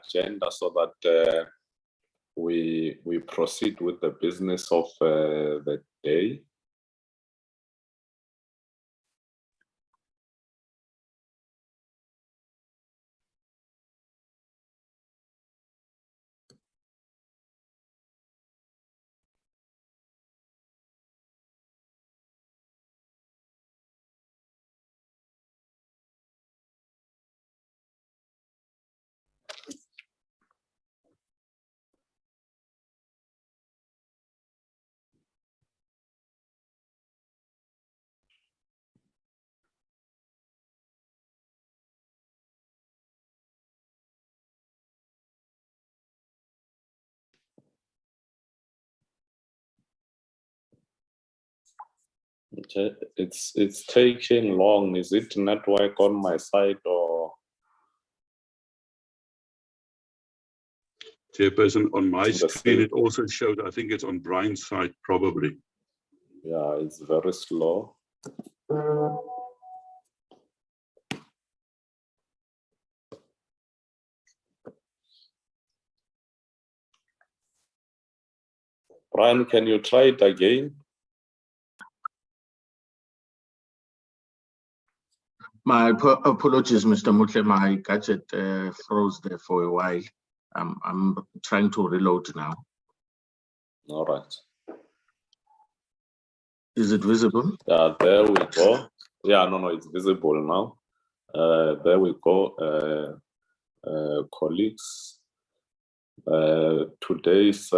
agenda so that we proceed with the business of the day. Okay, it's taking long. Is it network on my side or? Chairperson, on my screen, it also showed, I think it's on Brian's side, probably. Yeah, it's very slow. Brian, can you try it again? My apologies, Mr. Mutle. My gadget froze there for a while. I'm trying to reload now. All right. Is it visible? Yeah, there we go. Yeah, no, it's visible now. There we go, colleagues. Today's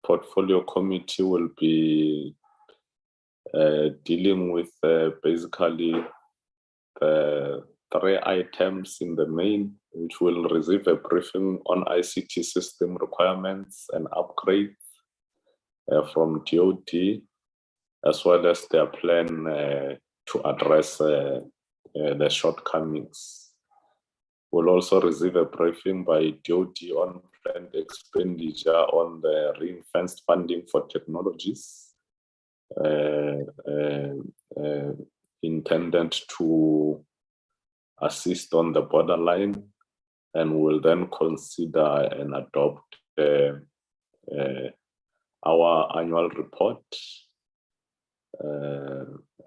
portfolio committee will be dealing with basically the 3 items in the main, which will receive a briefing on ICT system requirements and upgrades from DOD, as well as their plan to address the shortcomings. We'll also receive a briefing by DOD on planned expenditure on the ring-fenced funding for technologies intended to assist on the borderline, and will then consider and adopt our annual report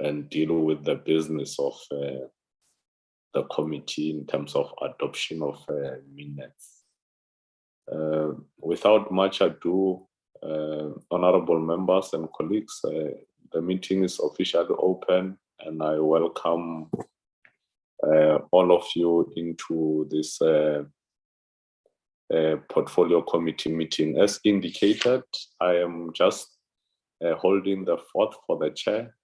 and deal with the business of the committee in terms of adoption of minutes. Without much ado, honorable members and colleagues, the meeting is officially open, and I welcome all of you into this portfolio committee meeting. As indicated, I am just holding the fort for the chair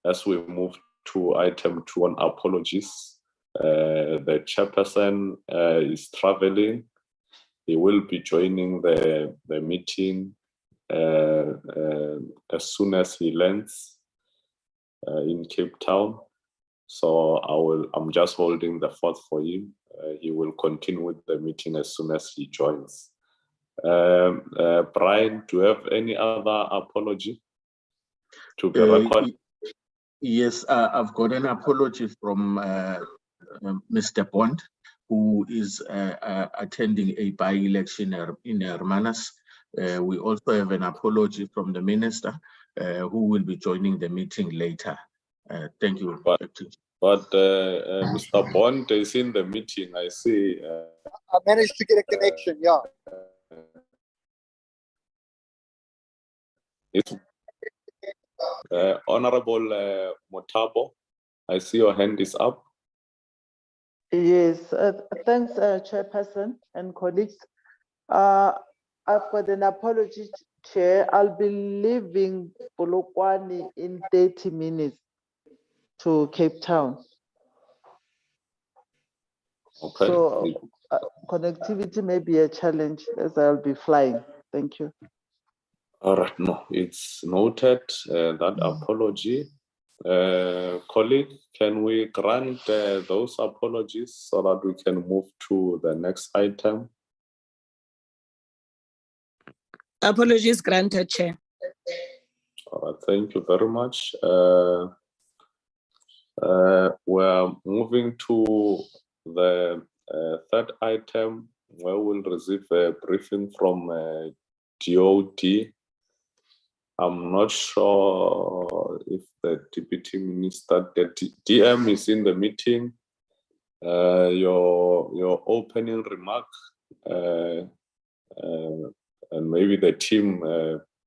as we move to item 2 on apologies. The chairperson is traveling. He will be joining the meeting as soon as he lands in Cape Town. So I'm just holding the fort for him. He will continue with the meeting as soon as he joins. Brian, do you have any other apology to be recorded? Yes, I've got an apology from Mr. Bond, who is attending a by-election in Hermanus. We also have an apology from the minister, who will be joining the meeting later. Thank you. But Mr. Bond is in the meeting, I see. I managed to get a connection, yeah. Honorable Motabo, I see your hand is up. Yes, thanks, Chairperson and colleagues. I've got an apology, Chair. I'll be leaving Polokwane in 30 minutes to Cape Town. Okay. So connectivity may be a challenge as I'll be flying. Thank you. All right, no, it's noted, that apology. Colleague, can we grant those apologies so that we can move to the next item? Apologies granted, Chair. All right, thank you very much. We're moving to the Third item, where we'll receive a briefing from DOD. I'm not sure if the Deputy Minister, the DM is in the meeting. Your opening remark, and maybe the team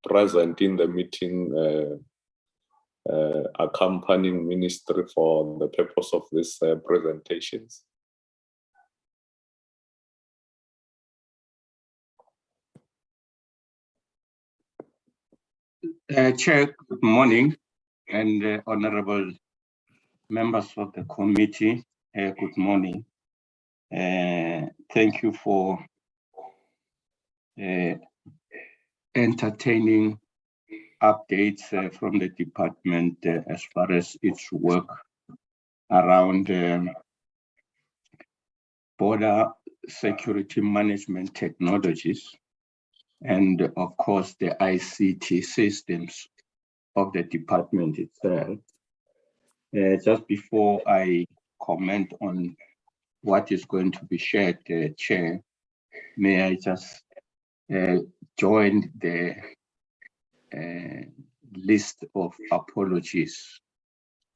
present in the meeting accompanying ministry for the purpose of these presentations. Chair, good morning, and honorable members of the committee, good morning. Thank you for entertaining updates from the department as far as its work around border security management technologies, and of course the ICT systems of the department itself. Just before I comment on what is going to be shared, Chair, may I just join the list of apologies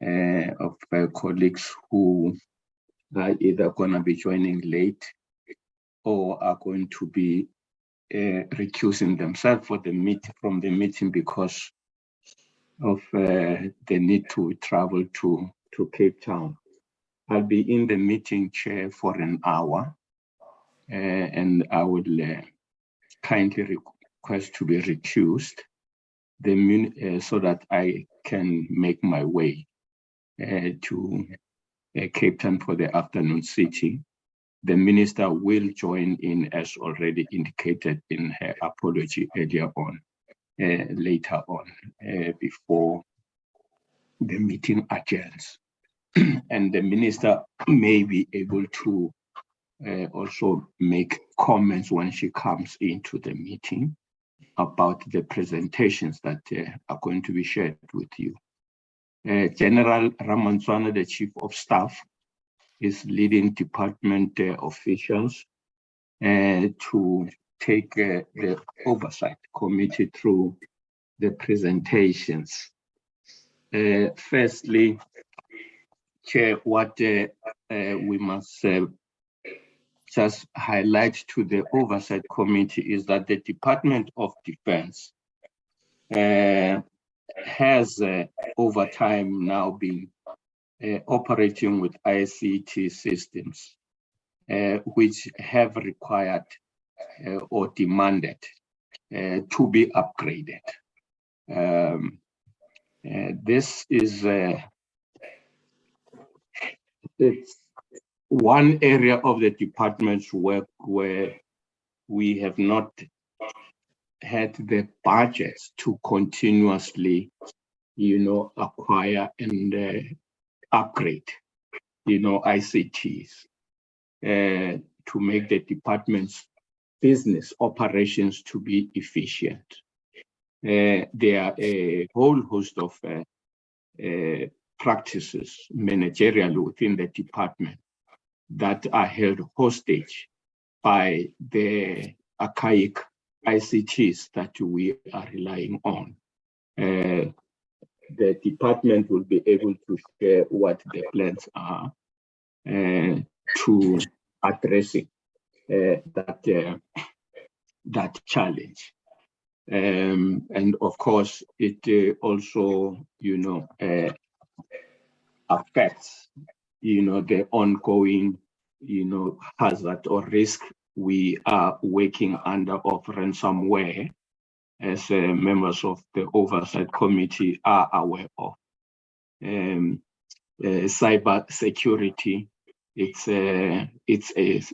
of colleagues who are either going to be joining late or are going to be recusing themselves from the meeting because of the need to travel to Cape Town. I'll be in the meeting, Chair, for an hour, and I would kindly request to be recused so that I can make my way to Cape Town for the afternoon sitting. The minister will join in as already indicated in her apology earlier on, later on, before the meeting adjourns. And the minister may be able to also make comments when she comes into the meeting about the presentations that are going to be shared with you. General Ramantswana, the Chief of Staff, is leading department officials to take the oversight committee through the presentations. Firstly, Chair, what we must just highlight to the oversight committee is that the Department of Defense has over time now been operating with ICT systems, which have required or demanded to be upgraded. This is it's one area of the department's work where we have not had the budgets to continuously, acquire and upgrade, ICTs to make the department's business operations to be efficient. There are a whole host of practices managerially within the department that are held hostage by the archaic ICTs that we are relying on. The department will be able to share what the plans are to addressing that challenge. And of course, it also, affects, the ongoing, hazard or risk we are working under of ransomware, as members of the oversight committee are aware of. Cyber security, it's a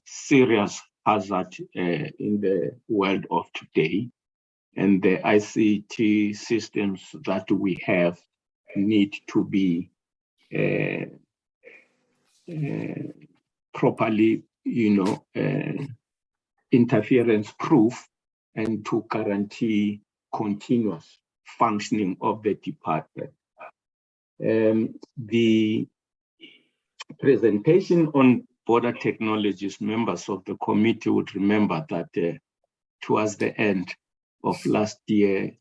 serious hazard in the world of today. And the ICT systems that we have need to be properly, interference proof and to guarantee continuous functioning of the department. The presentation on border technologies, members of the committee would remember that towards the end of last year,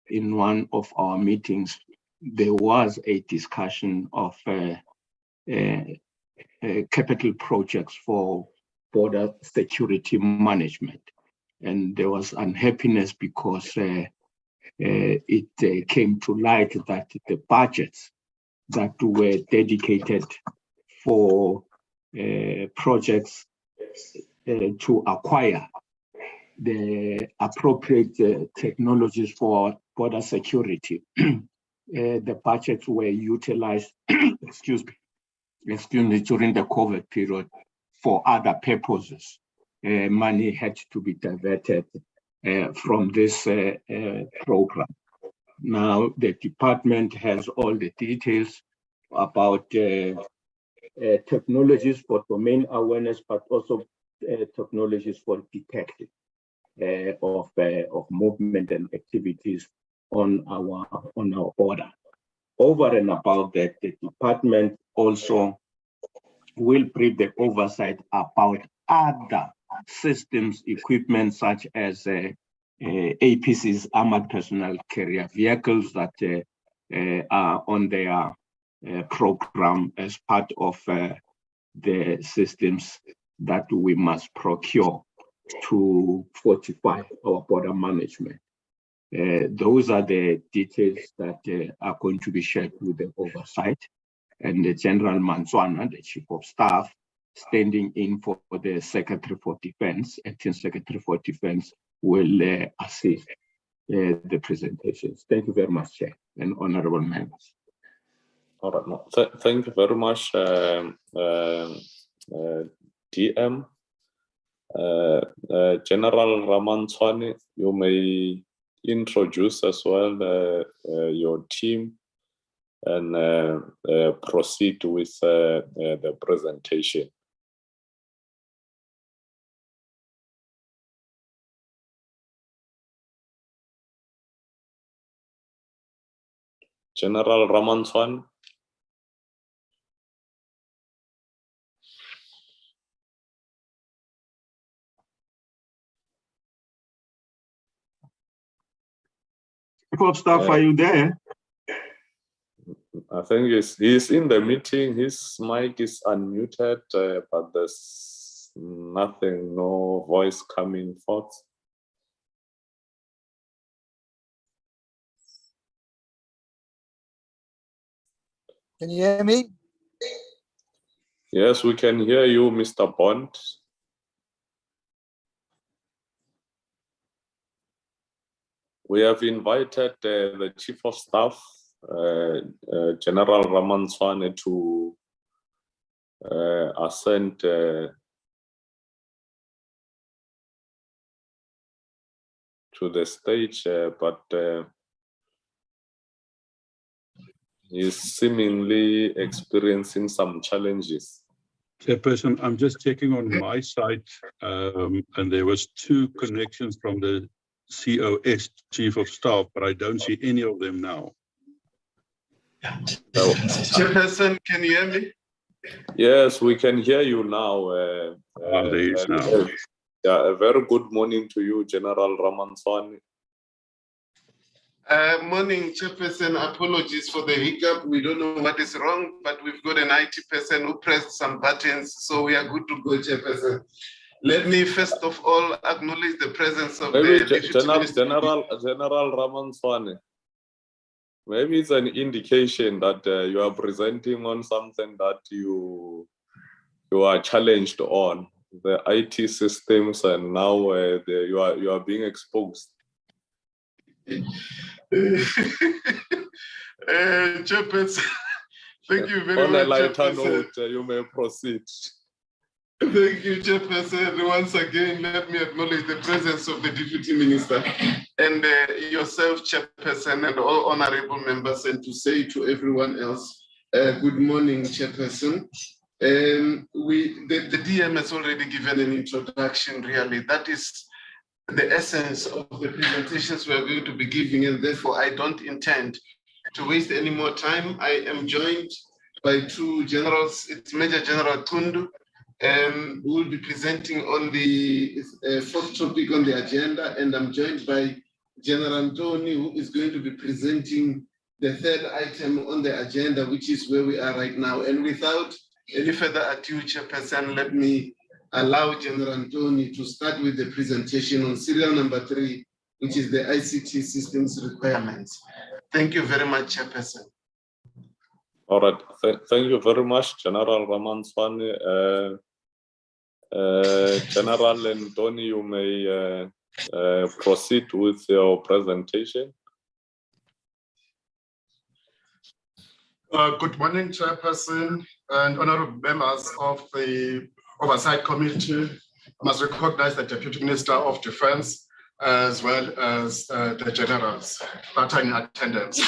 in one of our meetings, there was a discussion of capital projects for border security management. And there was unhappiness because it came to light that the budgets that were dedicated for projects to acquire the appropriate technologies for border security, the budgets were utilized, excuse me, during the COVID period for other purposes. Money had to be diverted from this program. Now the department has all the details about technologies for domain awareness, but also technologies for detection of movement and activities on our border. Over and above that, the department also will bring the oversight about other systems, equipment such as APC's armored personnel carrier vehicles that are on their program as part of the systems that we must procure to fortify our border management. Those are the details that are going to be shared with the oversight, and the General Manzwana, the Chief of Staff, standing in for the Secretary for Defense, Acting Secretary for Defense, will assist the presentations. Thank you very much, Chair and honorable members. All right, no, thank you very much, DM. General Ramantswane, you may introduce as well your team and proceed with the presentation. General Ramantswane. Chief of Staff, are you there? I think he's in the meeting. His mic is unmuted, but there's nothing, no voice coming forth. Can you hear me? Yes, we can hear you, Mr. Bond. We have invited the Chief of Staff, General Ramantswane, to ascend to the stage, but he's seemingly experiencing some challenges. Chairperson, I'm just checking on my side, and there was 2 connections from the COS, Chief of Staff, but I don't see any of them now. Chairperson, can you hear me? Yes, we can hear you now. There he is now. Yeah, a very good morning to you, General Ramantswane. Morning, Chairperson. Apologies for the hiccup. We don't know what is wrong, but we've got an IT person who pressed some buttons, so we are good to go, Chairperson. Let me first of all acknowledge the presence of maybe the General Ramantswane. Maybe it's an indication that you are presenting on something that you are challenged on, the IT systems, and now you are being exposed. Chairperson, thank you very much. On a lighter note, you may proceed. Thank you, Chairperson. Once again, let me acknowledge the presence of the Deputy Minister and yourself, Chairperson, and all honorable members, and to say to everyone else, good morning, Chairperson. The DM has already given an introduction, really. That is the essence of the presentations we are going to be giving, and therefore I don't intend to waste any more time. I am joined by 2 generals. It's Major General Kundu who will be presenting on the fourth topic on the agenda, and I'm joined by General Antoni, who is going to be presenting the third item on the agenda, which is where we are right now. And without any further ado, Chairperson, let me allow General Antoni to start with the presentation on serial number 3, which is the ICT Systems requirements. Thank you very much, Chairperson. All right, thank you very much, General Ramanswane. General Antoni, you may proceed with your presentation. Good morning, Chairperson and honorable members of the Oversight Committee. I must recognize the Deputy Minister of Defense as well as the generals that are in attendance.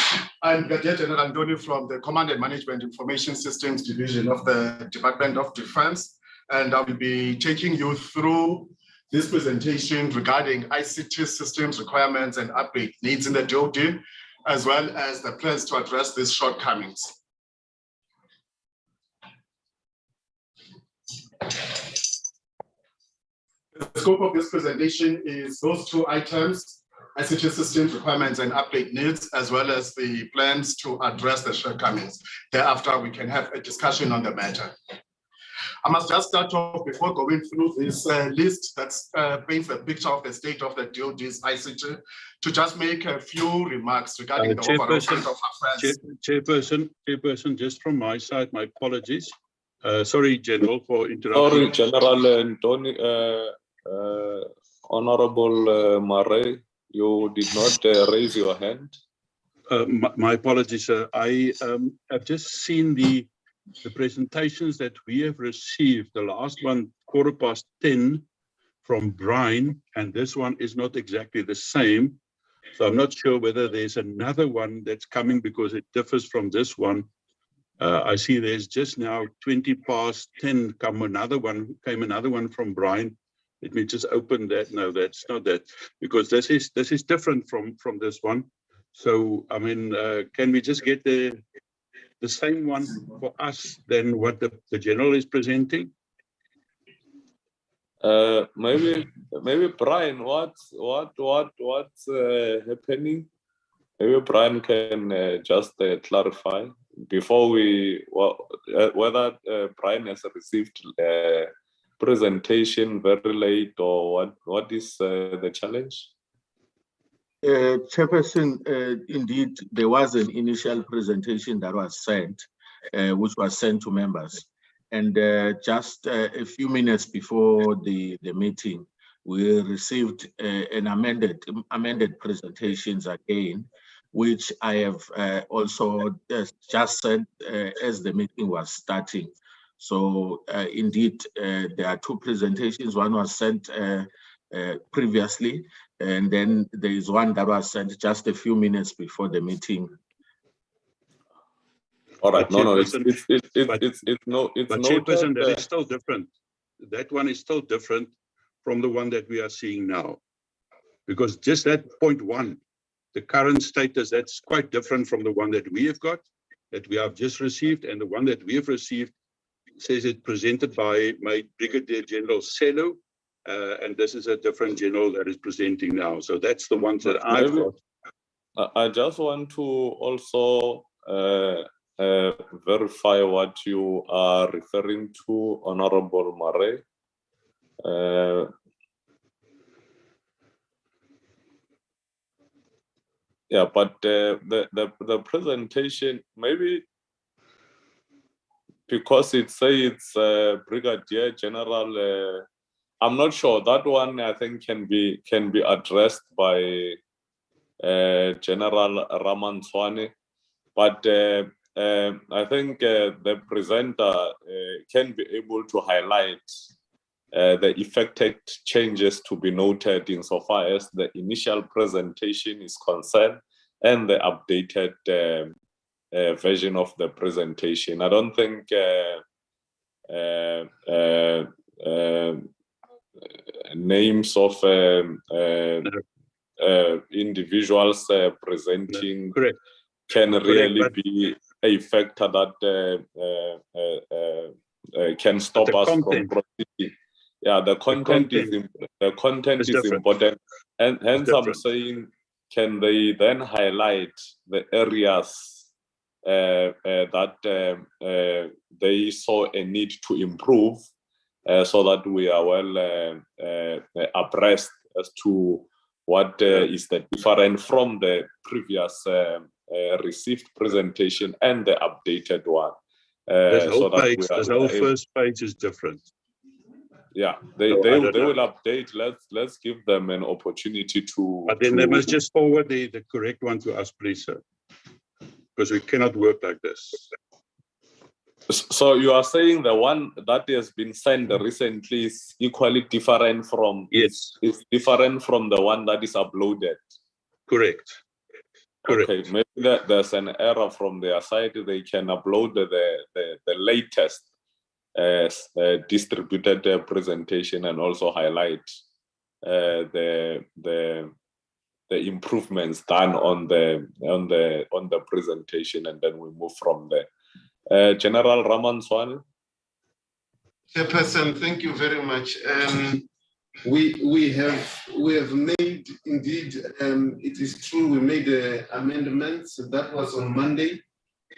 I'm Brigadier General Antoni from the Command and Management Information Systems Division of the Department of Defense, and I will be taking you through this presentation regarding ICT systems requirements and upgrade needs in the DoD, as well as the plans to address these shortcomings. The scope of this presentation is those two items, ICT systems requirements and update needs, as well as the plans to address the shortcomings. Thereafter, we can have a discussion on the matter. I must just start off before going through this list that paints a picture of the state of the DoD's ICT, to just make a few remarks regarding the overall state of affairs. Chairperson, just from my side, my apologies. Sorry, General, for interrupting. Sorry, General Antoni, Honorable Murray, you did not raise your hand. My apologies, sir. I have just seen the presentations that we have received. The last one, 10:15 from Brian, and this one is not exactly the same. So I'm not sure whether there's another one that's coming because it differs from this one. I see there's just now 10:20 came another one from Brian. Let me just open that. No, that's not that, because this is different from this one. So I mean, can we just get the same one for us than what the general is presenting? Maybe Brian, what's happening? Maybe Brian can just clarify before whether Brian has received presentation very late, or what is the challenge? Chairperson, indeed, there was an initial presentation that was sent, which was sent to members. And just a few minutes before the meeting, we received an amended presentations again, which I have also just sent as the meeting was starting. So indeed, there are two presentations. One was sent previously, and then there is one that was sent just a few minutes before the meeting. All right, no, it's Chairperson, that is still different. That one is still different from the one that we are seeing now, because just that point 1, the current status, that's quite different from the one that we have got, that we have just received, and the one that we have received says it presented by my Brigadier General Sello, and this is a different general that is presenting now. So that's the ones that I've got. I just want to also verify what you are referring to, Honorable Murray. Yeah, but the presentation, maybe because it says Brigadier General, I'm not sure. That one I think can be addressed by General Ramanswane, but I think the presenter can be able to highlight the effected changes to be noted insofar as the initial presentation is concerned and the updated version of the presentation. I don't think names of individuals presenting can really be a factor that can stop the us content. from proceeding. Yeah, the content is different. important, and hence I'm different. saying, can they then highlight the areas that they saw a need to improve, so that we are well abreast as to what is the different from the previous received presentation and the updated one. This whole So that page, we are this whole able, first page is different. yeah, they So I will don't know. update. Let's give them an opportunity to. But then they must just forward the correct one to us, please, sir. Because we cannot work like this. So you are saying the one that has been sent recently is equally different from Yes. is different from the one that is uploaded. Correct. Correct. Okay, maybe there's an error from their side. They can upload the latest distributed presentation and also highlight the improvements done on the presentation, and then we move from there. General Ramanswani. Chairperson, thank you very much. We have made, indeed, it is true, we made amendments. That was on Monday,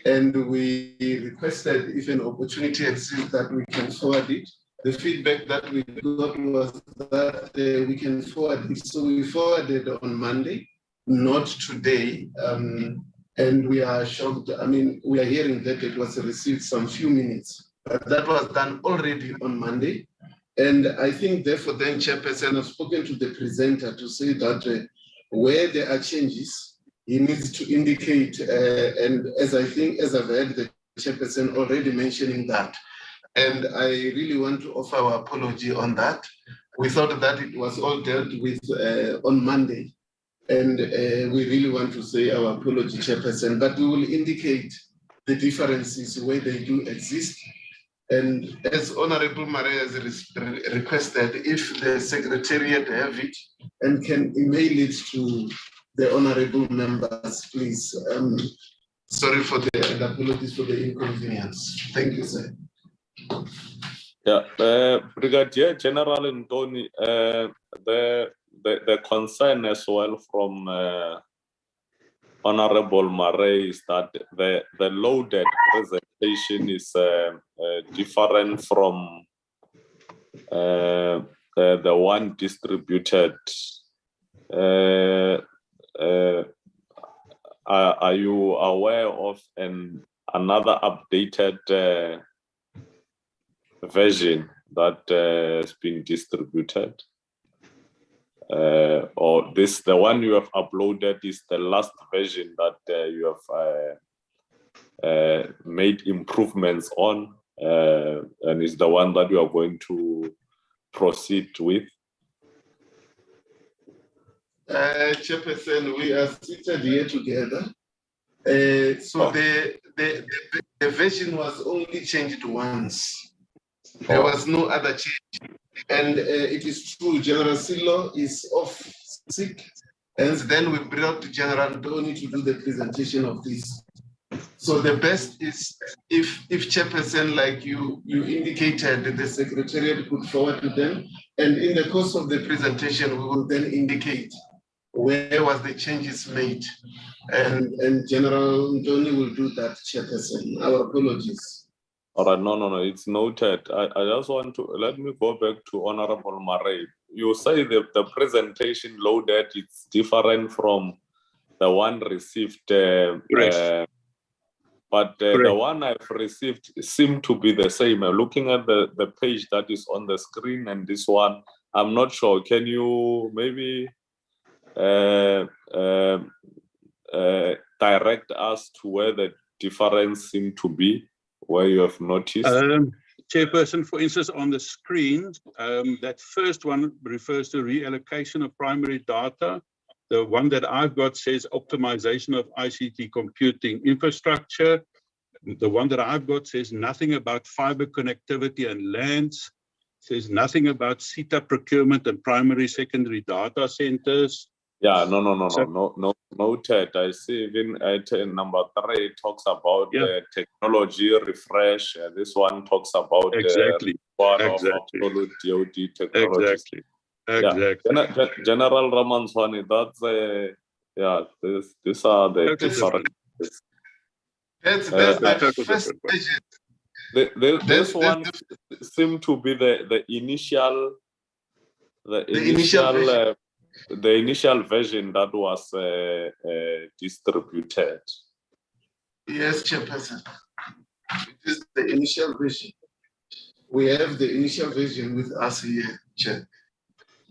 and we requested, if an opportunity exists, that we can forward it. The feedback that we got was that we can forward it. So we forwarded on Monday, not today. And we are shocked. I mean, we are hearing that it was received some few minutes, but that was done already on Monday. And I think, therefore, then, Chairperson, I've spoken to the presenter to say that where there are changes, he needs to indicate. And as I've heard the Chairperson already mentioning that, and I really want to offer our apology on that. We thought that it was all dealt with on Monday. And we really want to say our apology, Chairperson, but we will indicate the differences where they do exist. And as Honorable Maria has requested, if the Secretariat have it and can email it to the Honorable members, please. Sorry for and apologies for the inconvenience. Thank you, sir. Yeah, Brigadier General Ntoni, the concern as well from Honorable Murray is that the loaded presentation is different from the one distributed. Are you aware of another updated version that has been distributed? Or the one you have uploaded is the last version that you have made improvements on, and is the one that you are going to proceed with? Chairperson, we are seated here together. So the version was only changed once. There was no other change. And it is true, General Silo is off sick, and then we brought General Doni to do the presentation of this. So the best is if Chairperson, like you indicated, the Secretariat could forward to them, and in the course of the presentation, we will then indicate where was the changes made, and General Doni will do that, Chairperson. Our apologies. All right, no, it's noted. I just want to, let me go back to Honorable Murray. You say that the presentation loaded is different from the one received, but the one I've received seem to be the same. Looking at the page that is on the screen and this one, I'm not sure. Can you maybe direct us to where the difference seem to be? Where you have noticed? Chairperson, for instance, on the screen, that first one refers to reallocation of primary data. The one that I've got says optimization of ICT computing infrastructure. The one that I've got says nothing about fiber connectivity and lands. Says nothing about CETA procurement and primary secondary data centers. Yeah, no, noted. I see even at number 3 it talks about the technology refresh. This one talks about one of absolute DoD technologies. Exactly. General Ramanswani, that's these are the different. That's the first version. This one seemed to be the initial version that was distributed. Yes, Chairperson. It is the initial version. We have the initial version with us here, Chair.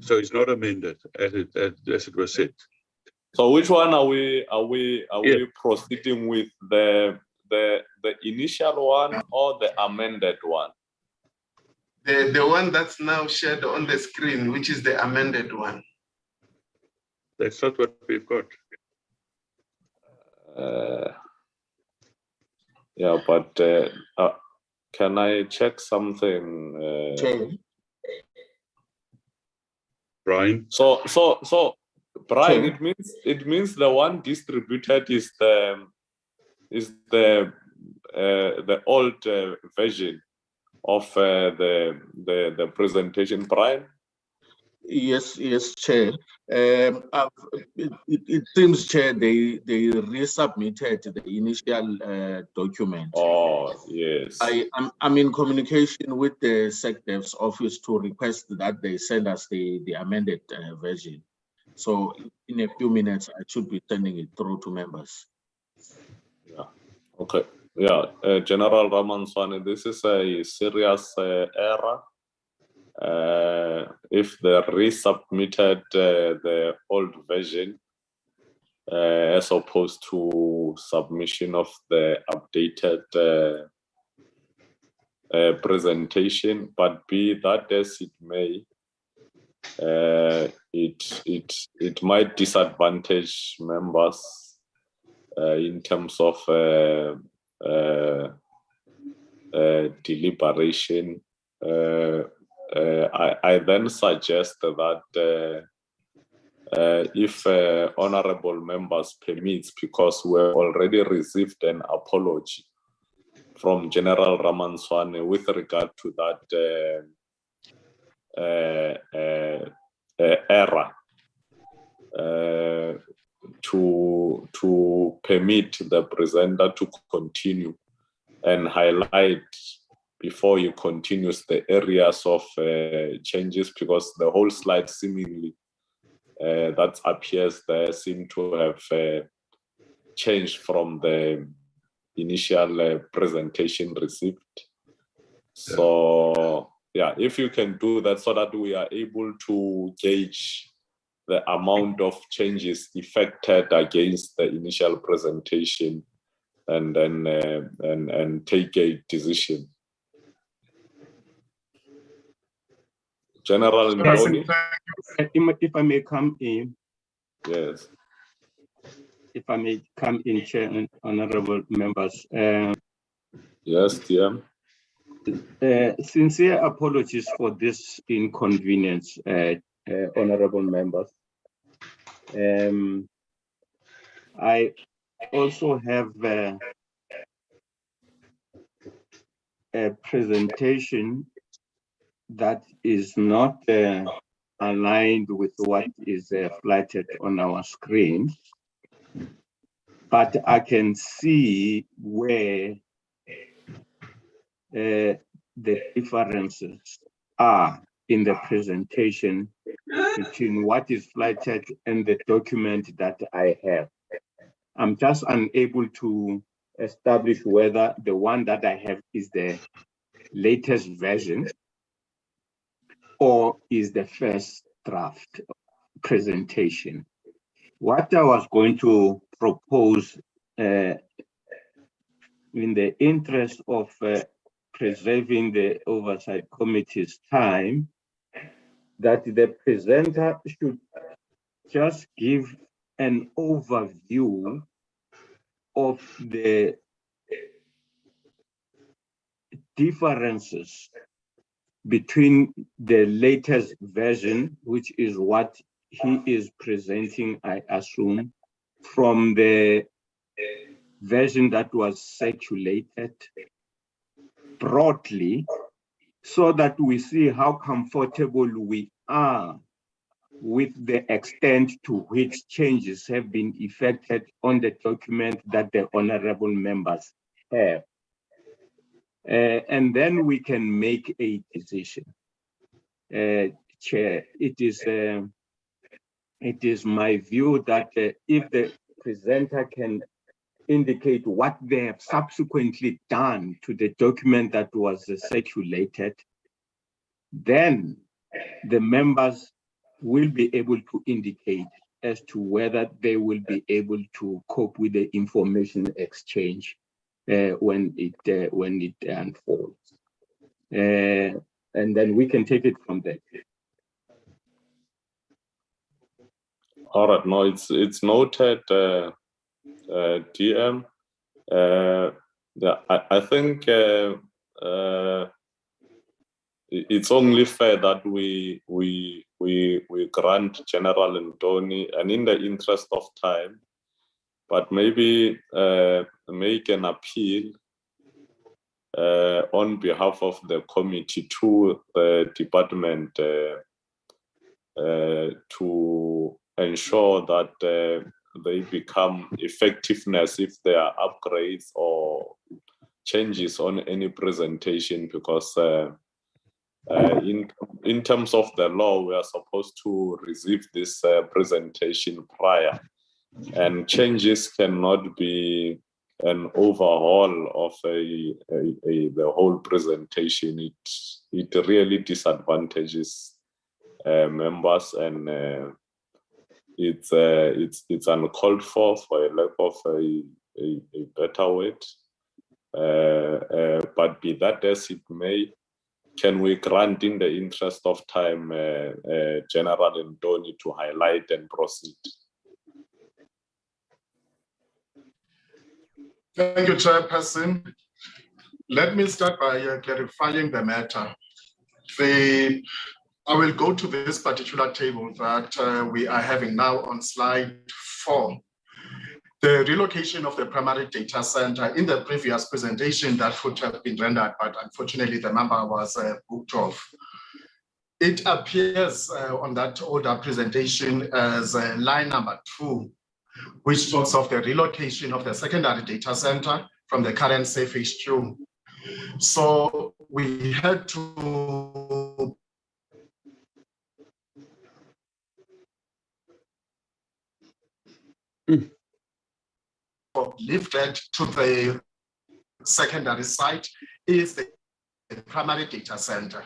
So it's not amended as it was said. So which one are we proceeding with, the initial one or the amended one? The one that's now shared on the screen, which is the amended one. That's not what we've got. Yeah, but can I check something? Brian. So Brian, it means the one distributed is the old version of the presentation, Brian. Yes, Chair. It seems, Chair, they resubmitted the initial document. Oh, yes. I'm in communication with the SecDev's office to request that they send us the amended version. So in a few minutes, I should be sending it through to members. Yeah. Okay. Yeah, General Ramanswani, this is a serious error. If they resubmitted the old version as opposed to submission of the updated presentation, but be that as it may, it might disadvantage members in terms of deliberation. I then suggest that if honorable members permits, because we already received an apology from General Ramanswani with regard to that error, to permit the presenter to continue and highlight before he continues the areas of changes, because the whole slide seemingly that appears there seem to have changed from the initial presentation received. So yeah, if you can do that so that we are able to gauge the amount of changes effected against the initial presentation and then and take a decision. General Ndoni? If I may come in. Yes. If I may come in, Chair and honorable members. Yes, TM. Sincere apologies for this inconvenience, honorable members. I also have a presentation that is not aligned with what is flighted on our screen, but I can see where the differences are in the presentation between what is flighted and the document that I have. I'm just unable to establish whether the one that I have is the latest version or is the first draft presentation. What I was going to propose in the interest of preserving the Oversight Committee's time, that the presenter should just give an overview of the differences between the latest version, which is what he is presenting, I assume, from the version that was circulated broadly, so that we see how comfortable we are with the extent to which changes have been effected on the document that the honorable members have. And then we can make a decision. Chair, it is my view that if the presenter can indicate what they have subsequently done to the document that was circulated, then the members will be able to indicate as to whether they will be able to cope with the information exchange when it unfolds. And then we can take it from there. All right, no, it's noted, DM. I think it's only fair that we grant General Ntoni, and in the interest of time, but maybe make an appeal on behalf of the committee to the department to ensure that they become effectiveness if there are upgrades or changes on any presentation, because in terms of the law, we are supposed to receive this presentation prior, and changes cannot be an overhaul of the whole presentation. It really disadvantages members, and it's uncalled for a lack of a better word. But be that as it may, can we grant, in the interest of time, General Ntoni to highlight and proceed? Thank you, Chairperson. Let me start by clarifying the matter. I will go to this particular table that we are having now on slide 4. The relocation of the primary data center. In the previous presentation, that would have been rendered, but unfortunately the number was booked off. It appears on that older presentation as line number 2, which talks of the relocation of the secondary data center from the current safe HQ. So we had to lifted to the secondary site is the primary data center.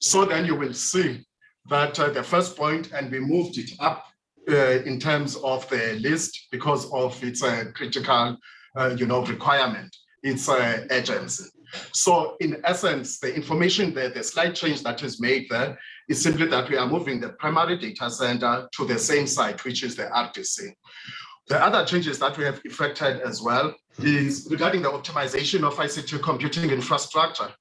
So then you will see that the first point, and we moved it up in terms of the list because of its critical requirement, its urgency. So in essence, the information there, the slight change that is made there is simply that we are moving the primary data center to the same site, which is the RDC. The other changes that we have effected as well is regarding the optimization of ICT computing infrastructure.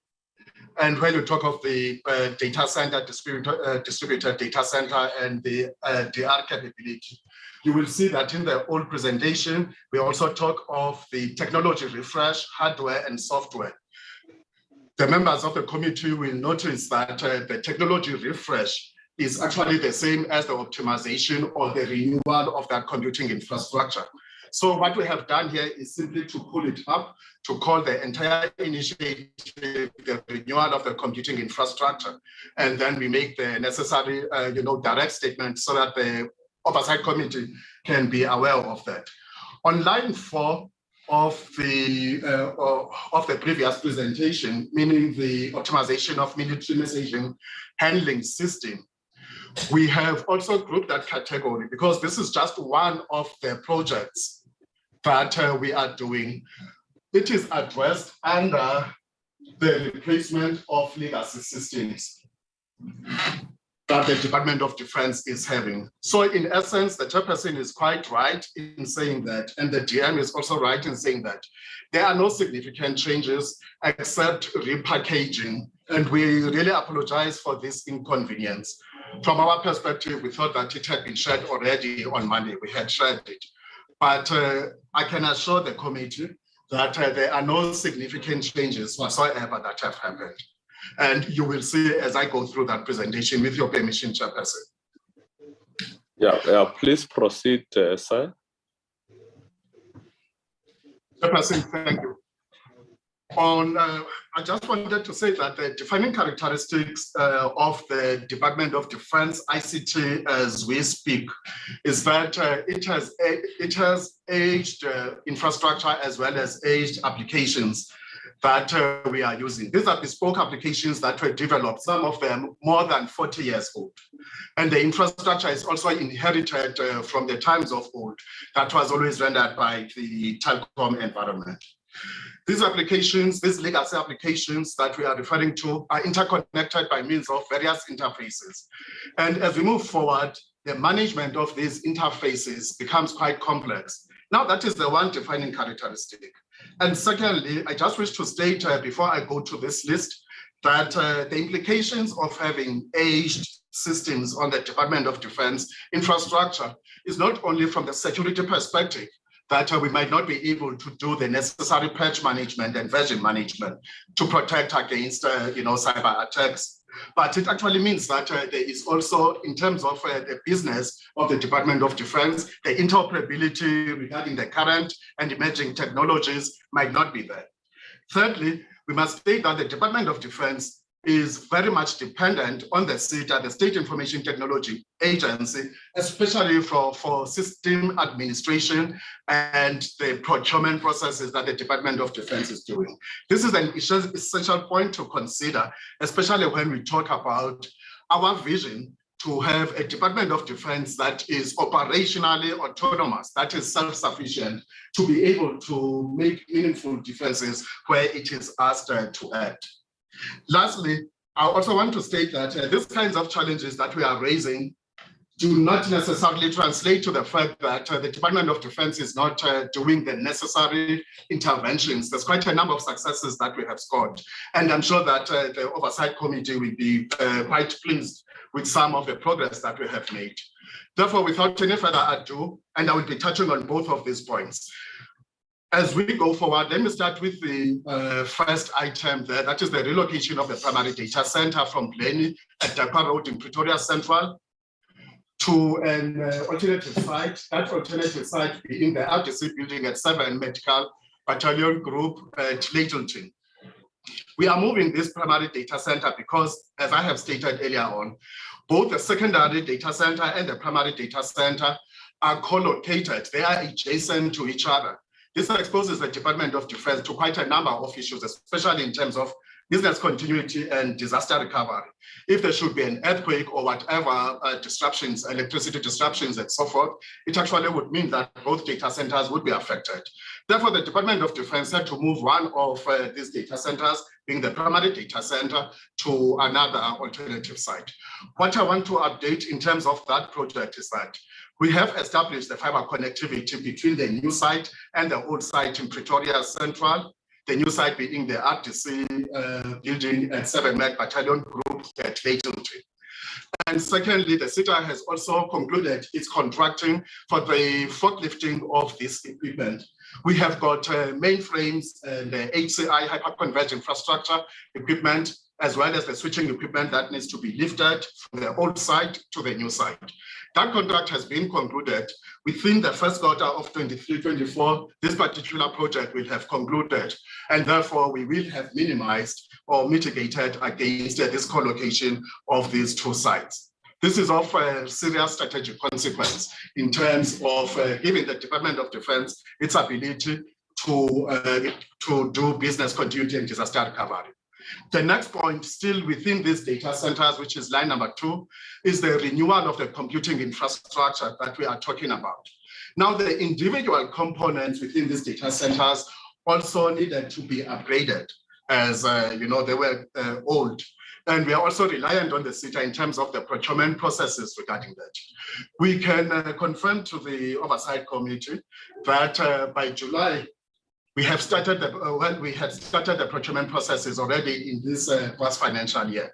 And when you talk of the data center, distributed data center, and the DR capability, you will see that in the old presentation, we also talk of the technology refresh, hardware and software. The members of the committee will notice that the technology refresh is actually the same as the optimization or the renewal of that computing infrastructure. So what we have done here is simply to pull it up to call the entire initiative the renewal of the computing infrastructure. And then we make the necessary direct statement so that the oversight committee can be aware of that. On line 4 of the previous presentation, meaning the optimization of military messaging handling system, we have also grouped that category because this is just one of the projects that we are doing. It is addressed under the replacement of legacy systems that the Department of Defense is having. So in essence, the chairperson is quite right in saying that, and the DM is also right in saying that there are no significant changes except repackaging. And we really apologize for this inconvenience. From our perspective, we thought that it had been shared already on Monday. We had shared it. But I can assure the committee that there are no significant changes whatsoever that have happened. And you will see as I go through that presentation, with your permission, Chairperson. Yeah, please proceed, sir. Chairperson, thank you. I just wanted to say that the defining characteristics of the Department of Defense ICT as we speak is that it has aged infrastructure as well as aged applications that we are using. These are bespoke applications that were developed, some of them more than 40 years old. And the infrastructure is also inherited from the times of old that was always rendered by the telecom environment. These applications, these legacy applications that we are referring to are interconnected by means of various interfaces. And as we move forward, the management of these interfaces becomes quite complex. Now, that is the one defining characteristic. And secondly, I just wish to state before I go to this list that the implications of having aged systems on the Department of Defense infrastructure is not only from the security perspective, that we might not be able to do the necessary patch management and version management to protect against cyber attacks. But it actually means that there is also, in terms of the business of the Department of Defense, the interoperability regarding the current and emerging technologies might not be there. Thirdly, we must state that the Department of Defense is very much dependent on the SITA, the State Information Technology Agency, especially for system administration and the procurement processes that the Department of Defense is doing. This is an essential point to consider, especially when we talk about our vision to have a Department of Defense that is operationally autonomous, that is self-sufficient, to be able to make meaningful defenses where it is asked to act. Lastly, I also want to state that these kinds of challenges that we are raising do not necessarily translate to the fact that the Department of Defense is not doing the necessary interventions. There's quite a number of successes that we have scored. And I'm sure that the Oversight Committee will be quite pleased with some of the progress that we have made. Therefore, without any further ado, and I will be touching on both of these points. As we go forward, let me start with the first item there, that is the relocation of the primary data center from Blenny at Dakar Road in Pretoria Central to an alternative site. That alternative site being the RDC building at 7 Medical Battalion Group at Littleton. We are moving this primary data center because, as I have stated earlier on, both the secondary data center and the primary data center are co-located. They are adjacent to each other. This exposes the Department of Defense to quite a number of issues, especially in terms of business continuity and disaster recovery. If there should be an earthquake or whatever disruptions, electricity disruptions and so forth, it actually would mean that both data centers would be affected. Therefore, the Department of Defense had to move one of these data centers, being the primary data center, to another alternative site. What I want to update in terms of that project is that we have established the fiber connectivity between the new site and the old site in Pretoria Central, the new site being the RDC building at 7 Med Battalion Group at Littleton. And secondly, the SITA has also concluded its contracting for the forklifting of this equipment. We have got mainframes and the HCI hyperconverged infrastructure equipment, as well as the switching equipment that needs to be lifted from the old site to the new site. That contract has been concluded. Within the first quarter of 23-24, this particular project will have concluded, and therefore we will have minimized or mitigated against this co-location of these two sites. This is of serious strategic consequence in terms of giving the Department of Defense its ability to do business continuity and disaster recovery. The next point, still within these data centers, which is line number 2, is the renewal of the computing infrastructure that we are talking about. Now, the individual components within these data centers also needed to be upgraded, as they were old. And we are also reliant on the SITA in terms of the procurement processes regarding that. We can confirm to the Oversight Committee that by July, we had started the procurement processes already in this past financial year.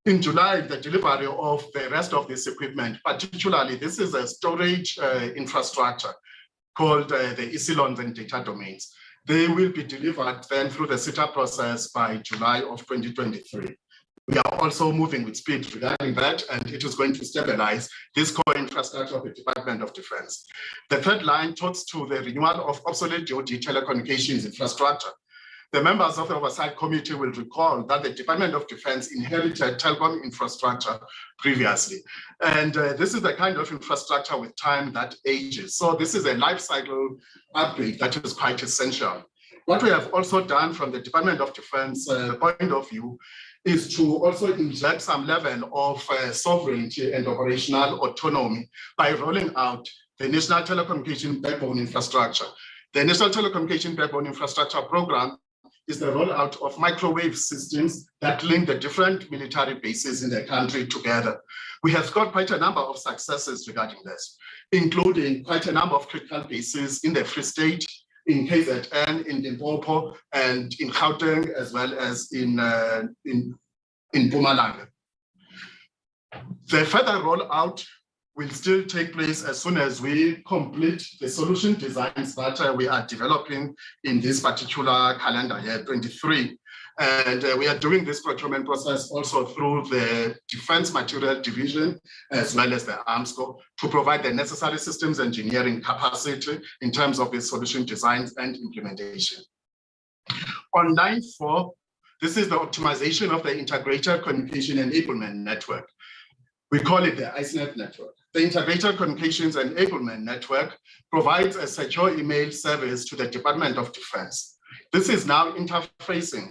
in July, the delivery of the rest of this equipment, particularly this is a storage infrastructure called the ECLONs and data domains. They will be delivered then through the SITA process by July of 2023. We are also moving with speed regarding that, and it is going to stabilize this core infrastructure of the Department of Defense. The third line talks to the renewal of obsolete DoD telecommunications infrastructure. The members of the Oversight Committee will recall that the Department of Defense inherited telecom infrastructure previously. And this is the kind of infrastructure with time that ages. So this is a life cycle upgrade that is quite essential. What we have also done from the Department of Defense point of view is to also inject some level of sovereignty and operational autonomy by rolling out the National Telecommunication Backbone Infrastructure. The National Telecommunication Backbone Infrastructure Program is the rollout of microwave systems that link the different military bases in the country together. We have got quite a number of successes regarding this, including quite a number of critical bases in the Free State, in KZN, in Limpopo, and in Gauteng, as well as in Mpumalanga. The further rollout will still take place as soon as we complete the solution designs that we are developing in this particular calendar year 23. And we are doing this procurement process also through the Defense Material Division, as well as the ARMSCO, to provide the necessary systems engineering capacity in terms of the solution designs and implementation. On line 4, this is the optimization of the Integrated Communication Enablement Network. We call it the ICNET network. The Integrated Communications Enablement Network provides a secure email service to the Department of Defense. This is now interfacing.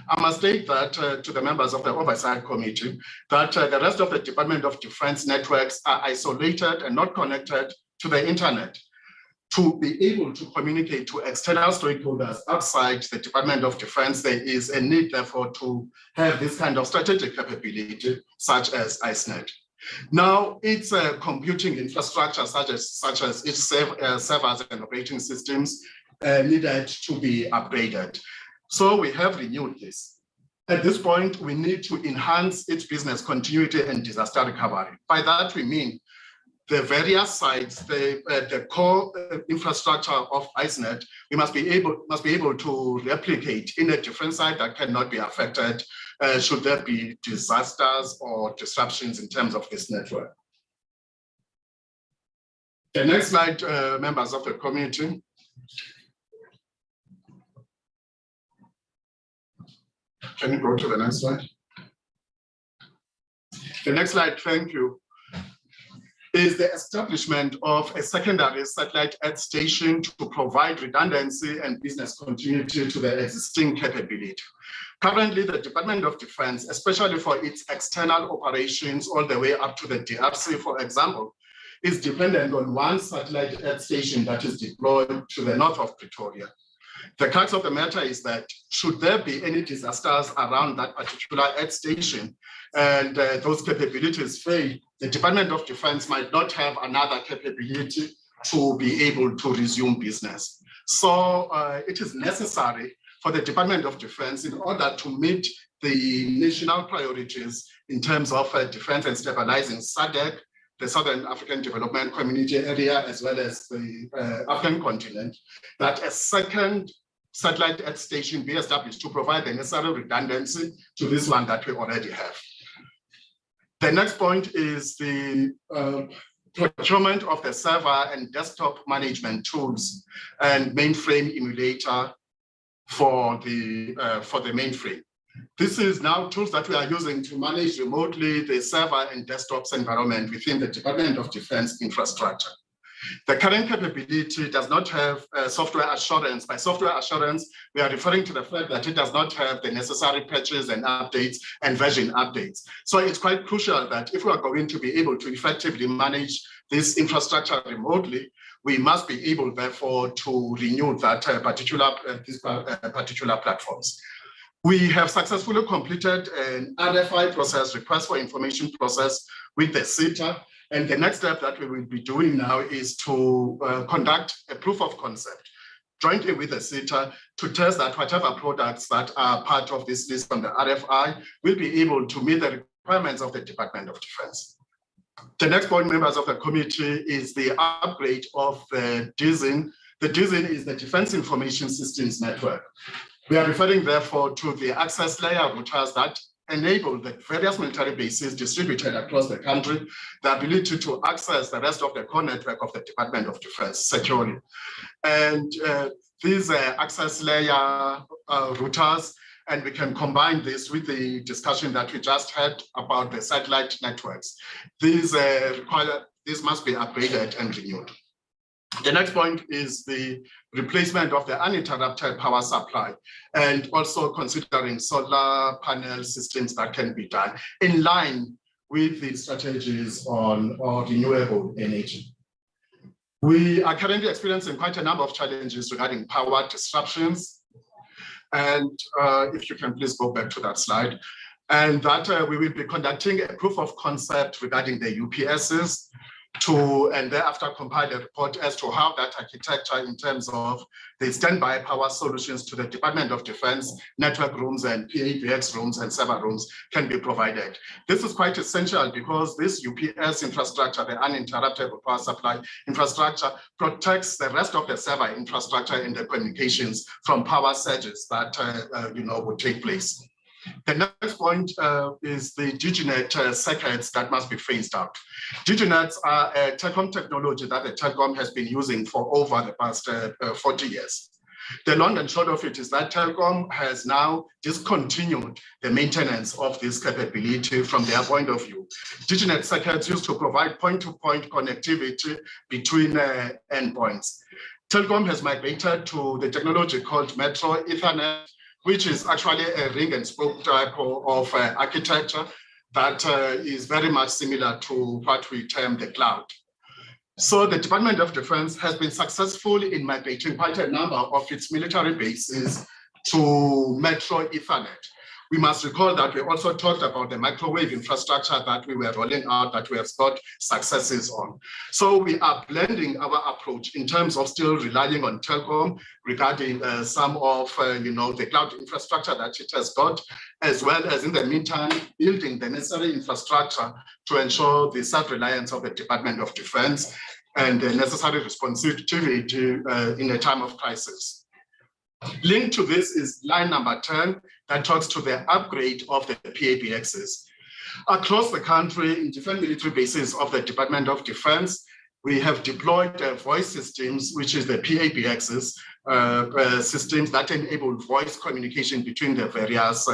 I must state that to the members of the Oversight Committee, that the rest of the Department of Defense networks are isolated and not connected to the internet. To be able to communicate to external stakeholders outside the Department of Defense, there is a need, therefore, to have this kind of strategic capability, such as ICNET. Now, its computing infrastructure, such as its servers and operating systems, needed to be upgraded. So we have renewed this. At this point, we need to enhance its business continuity and disaster recovery. By that, we mean the various sites, the core infrastructure of ICNET, we must be able to replicate in a different site that cannot be affected should there be disasters or disruptions in terms of this network. The next slide, members of the committee. Can you go to the next slide? The next slide, thank you, is the establishment of a secondary satellite earth station to provide redundancy and business continuity to the existing capability. Currently, the Department of Defense, especially for its external operations all the way up to the DRC, for example, is dependent on one satellite earth station that is deployed to the north of Pretoria. The crux of the matter is that should there be any disasters around that particular earth station and those capabilities fail, the Department of Defense might not have another capability to be able to resume business. So it is necessary for the Department of Defense, in order to meet the national priorities in terms of defense and stabilizing SADC, the Southern African Development Community area, as well as the African continent, that a second satellite earth station be established to provide the necessary redundancy to this one that we already have. The next point is the procurement of the server and desktop management tools and mainframe emulator for the mainframe. This is now tools that we are using to manage remotely the server and desktops environment within the Department of Defense infrastructure. The current capability does not have software assurance. By software assurance, we are referring to the fact that it does not have the necessary patches and updates and version updates. So it's quite crucial that if we are going to be able to effectively manage this infrastructure remotely, we must be able, therefore, to renew that particular platforms. We have successfully completed an RFI process, request for information process, with the SITA. And the next step that we will be doing now is to conduct a proof of concept jointly with the SITA to test that whatever products that are part of this list from the RFI will be able to meet the requirements of the Department of Defense. The next point, members of the committee, is the upgrade of the DISIN. The DISIN is the Defense Information Systems Network. We are referring, therefore, to the access layer routers that enable the various military bases distributed across the country the ability to access the rest of the core network of the Department of Defense securely. And these access layer routers, and we can combine this with the discussion that we just had about the satellite networks. These must be upgraded and renewed. The next point is the replacement of the uninterrupted power supply, and also considering solar panel systems that can be done in line with the strategies on renewable energy. We are currently experiencing quite a number of challenges regarding power disruptions. And if you can please go back to that slide. And that we will be conducting a proof of concept regarding the UPSs and thereafter compile a report as to how that architecture in terms of the standby power solutions to the Department of Defense, network rooms and PABX rooms and server rooms can be provided. This is quite essential because this UPS infrastructure, the uninterrupted power supply infrastructure, protects the rest of the server infrastructure and the communications from power surges that would take place. The next point is the DigiNet circuits that must be phased out. DigiNets are a telecom technology that the telecom has been using for over the past 40 years. The long and short of it is that telecom has now discontinued the maintenance of this capability from their point of view. DigiNet circuits used to provide point-to-point connectivity between endpoints. Telecom has migrated to the technology called Metro Ethernet, which is actually a ring and spoke type of architecture that is very much similar to what we term the cloud. So the Department of Defense has been successful in migrating quite a number of its military bases to Metro Ethernet. We must recall that we also talked about the microwave infrastructure that we were rolling out that we have got successes on. So we are blending our approach in terms of still relying on telecom regarding some of the cloud infrastructure that it has got, as well as in the meantime, building the necessary infrastructure to ensure the self-reliance of the Department of Defense and the necessary responsivity in a time of crisis. Linked to this is line number 10 that talks to the upgrade of the PABXs. Across the country, in different military bases of the Department of Defense, we have deployed voice systems, which is the PABXs, systems that enable voice communication between the various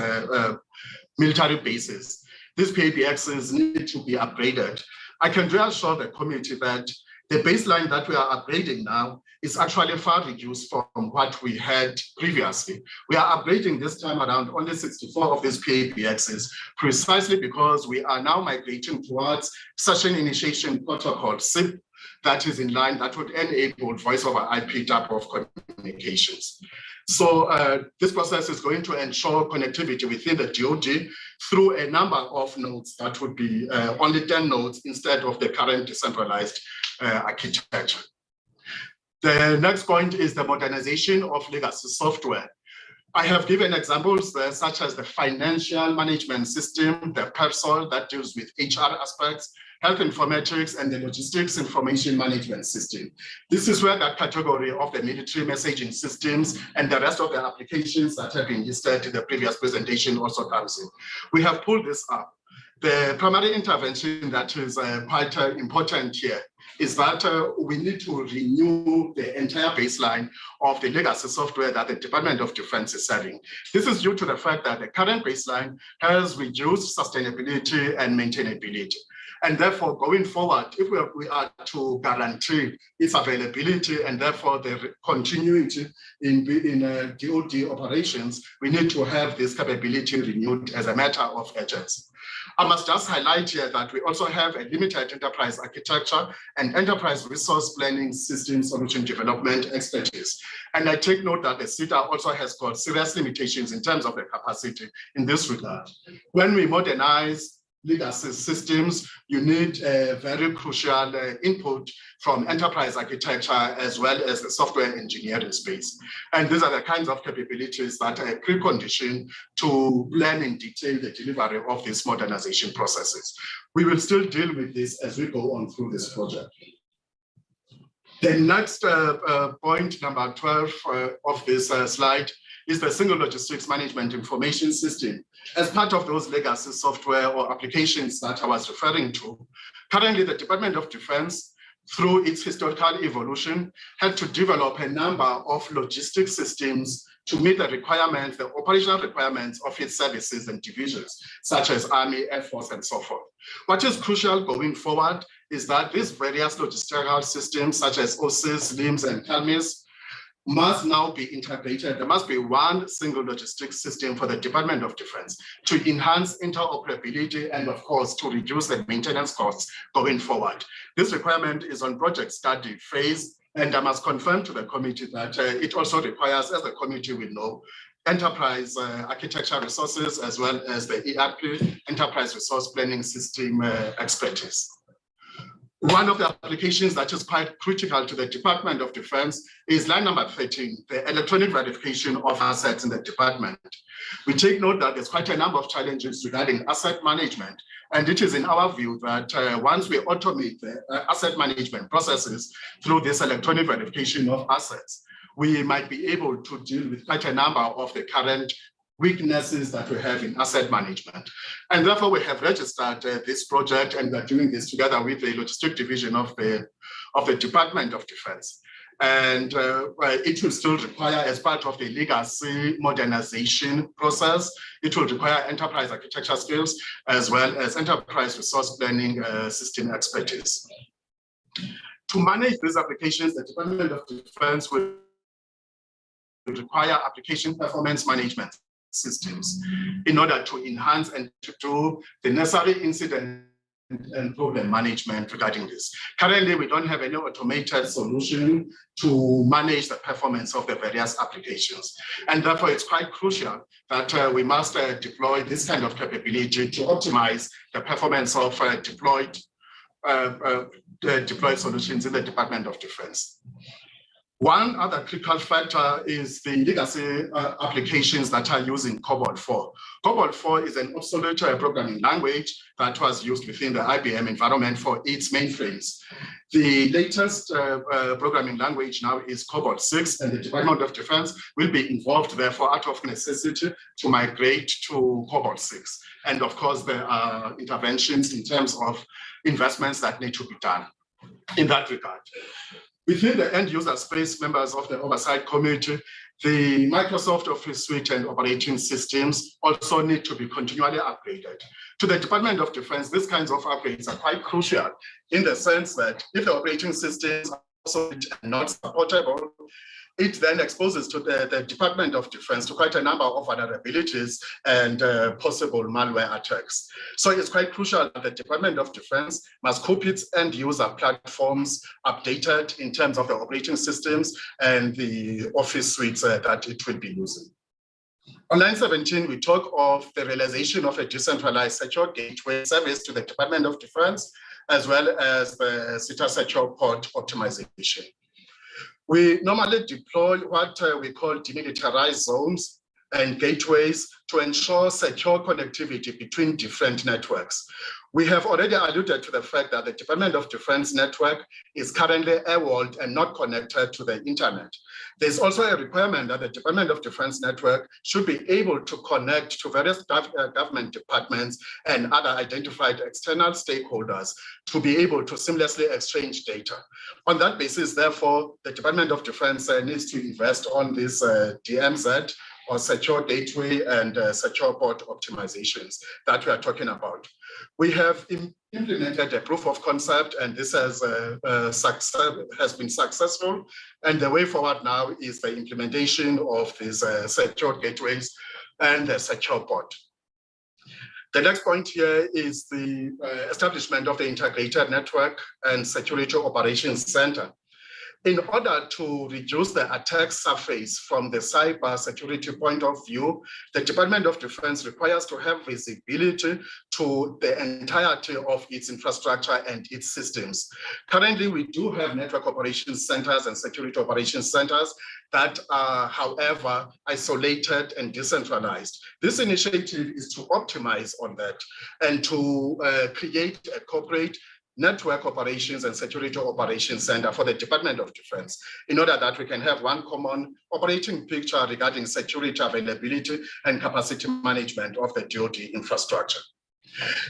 military bases. These PABXs need to be upgraded. I can reassure the committee that the baseline that we are upgrading now is actually far reduced from what we had previously. We are upgrading this time around only 64 of these PABXs, precisely because we are now migrating towards session initiation protocol, SIP, that is in line, that would enable voice over IP type of communications. So this process is going to ensure connectivity within the DoD through a number of nodes that would be only 10 nodes instead of the current decentralized architecture. The next point is the modernization of legacy software. I have given examples there, such as the financial management system, the PERSOL that deals with HR aspects, health informatics, and the logistics information management system. This is where that category of the military messaging systems and the rest of the applications that have been listed in the previous presentation also comes in. We have pulled this up. The primary intervention that is quite important here is that we need to renew the entire baseline of the legacy software that the Department of Defense is selling. This is due to the fact that the current baseline has reduced sustainability and maintainability. And therefore, going forward, if we are to guarantee its availability and therefore the continuity in DoD operations, we need to have this capability renewed as a matter of urgency. I must just highlight here that we also have a limited enterprise architecture and enterprise resource planning system solution development expertise. And I take note that the CETA also has got serious limitations in terms of the capacity in this regard. When we modernize legacy systems, you need a very crucial input from enterprise architecture as well as the software engineering space. And these are the kinds of capabilities that are a precondition to plan in detail the delivery of these modernization processes. We will still deal with this as we go on through this project. The next point, number 12 of this slide, is the single logistics management information system. As part of those legacy software or applications that I was referring to, currently the Department of Defense, through its historical evolution, had to develop a number of logistics systems to meet the requirements, the operational requirements of its services and divisions, such as Army, Air Force, and so forth. What is crucial going forward is that these various logistical systems, such as OSIS, LIMS, and CALMIS, must now be integrated. There must be one single logistics system for the Department of Defense to enhance interoperability and, of course, to reduce the maintenance costs going forward. This requirement is on project study phase, and I must confirm to the committee that it also requires, as the committee will know, enterprise architecture resources as well as the ERP, enterprise resource planning system expertise. One of the applications that is quite critical to the Department of Defense is line number 13, the electronic verification of assets in the department. We take note that there's quite a number of challenges regarding asset management, and it is in our view that once we automate the asset management processes through this electronic verification of assets, we might be able to deal with quite a number of the current weaknesses that we have in asset management. And therefore we have registered this project, and we're doing this together with the logistic division of the Department of Defense. And it will still require, as part of the legacy modernization process, it will require enterprise architecture skills as well as enterprise resource planning system expertise. To manage these applications, the Department of Defense will require application performance management systems in order to enhance and to do the necessary incident and problem management regarding this. Currently, we don't have any automated solution to manage the performance of the various applications. And therefore, it's quite crucial that we must deploy this kind of capability to optimize the performance of deployed solutions in the Department of Defense. One other critical factor is the legacy applications that are using COBOL 4. COBOL 4 is an obsolete programming language that was used within the IBM environment for its mainframes. The latest programming language now is COBOL 6, and the Department of Defense will be involved, therefore, out of necessity to migrate to COBOL 6. And of course, there are interventions in terms of investments that need to be done in that regard. Within the end user space, members of the Oversight Committee, the Microsoft Office suite and operating systems also need to be continually upgraded. To the Department of Defense, these kinds of upgrades are quite crucial in the sense that if the operating systems are also not supportable, it then exposes to the Department of Defense to quite a number of vulnerabilities and possible malware attacks. So it's quite crucial that the Department of Defense must keep its end user platforms updated in terms of the operating systems and the office suites that it will be using. On line 17, we talk of the realization of a decentralized secure gateway service to the Department of Defense, as well as the SITA secure port optimization. We normally deploy what we call demilitarized zones and gateways to ensure secure connectivity between different networks. We have already alluded to the fact that the Department of Defense network is currently airwalled and not connected to the internet. There's also a requirement that the Department of Defense network should be able to connect to various government departments and other identified external stakeholders to be able to seamlessly exchange data. On that basis, therefore, the Department of Defense needs to invest on this DMZ, or secure gateway and secure port optimizations that we are talking about. We have implemented a proof of concept, and this has been successful. And the way forward now is the implementation of these secure gateways and the secure port. The next point here is the establishment of the Integrated Network and Security Operations Center. In order to reduce the attack surface from the cyber security point of view, the Department of Defense requires to have visibility to the entirety of its infrastructure and its systems. Currently, we do have network operations centers and security operations centers that are, however, isolated and decentralized. This initiative is to optimize on that and to create a corporate network operations and security operations center for the Department of Defense in order that we can have one common operating picture regarding security availability and capacity management of the DoD infrastructure.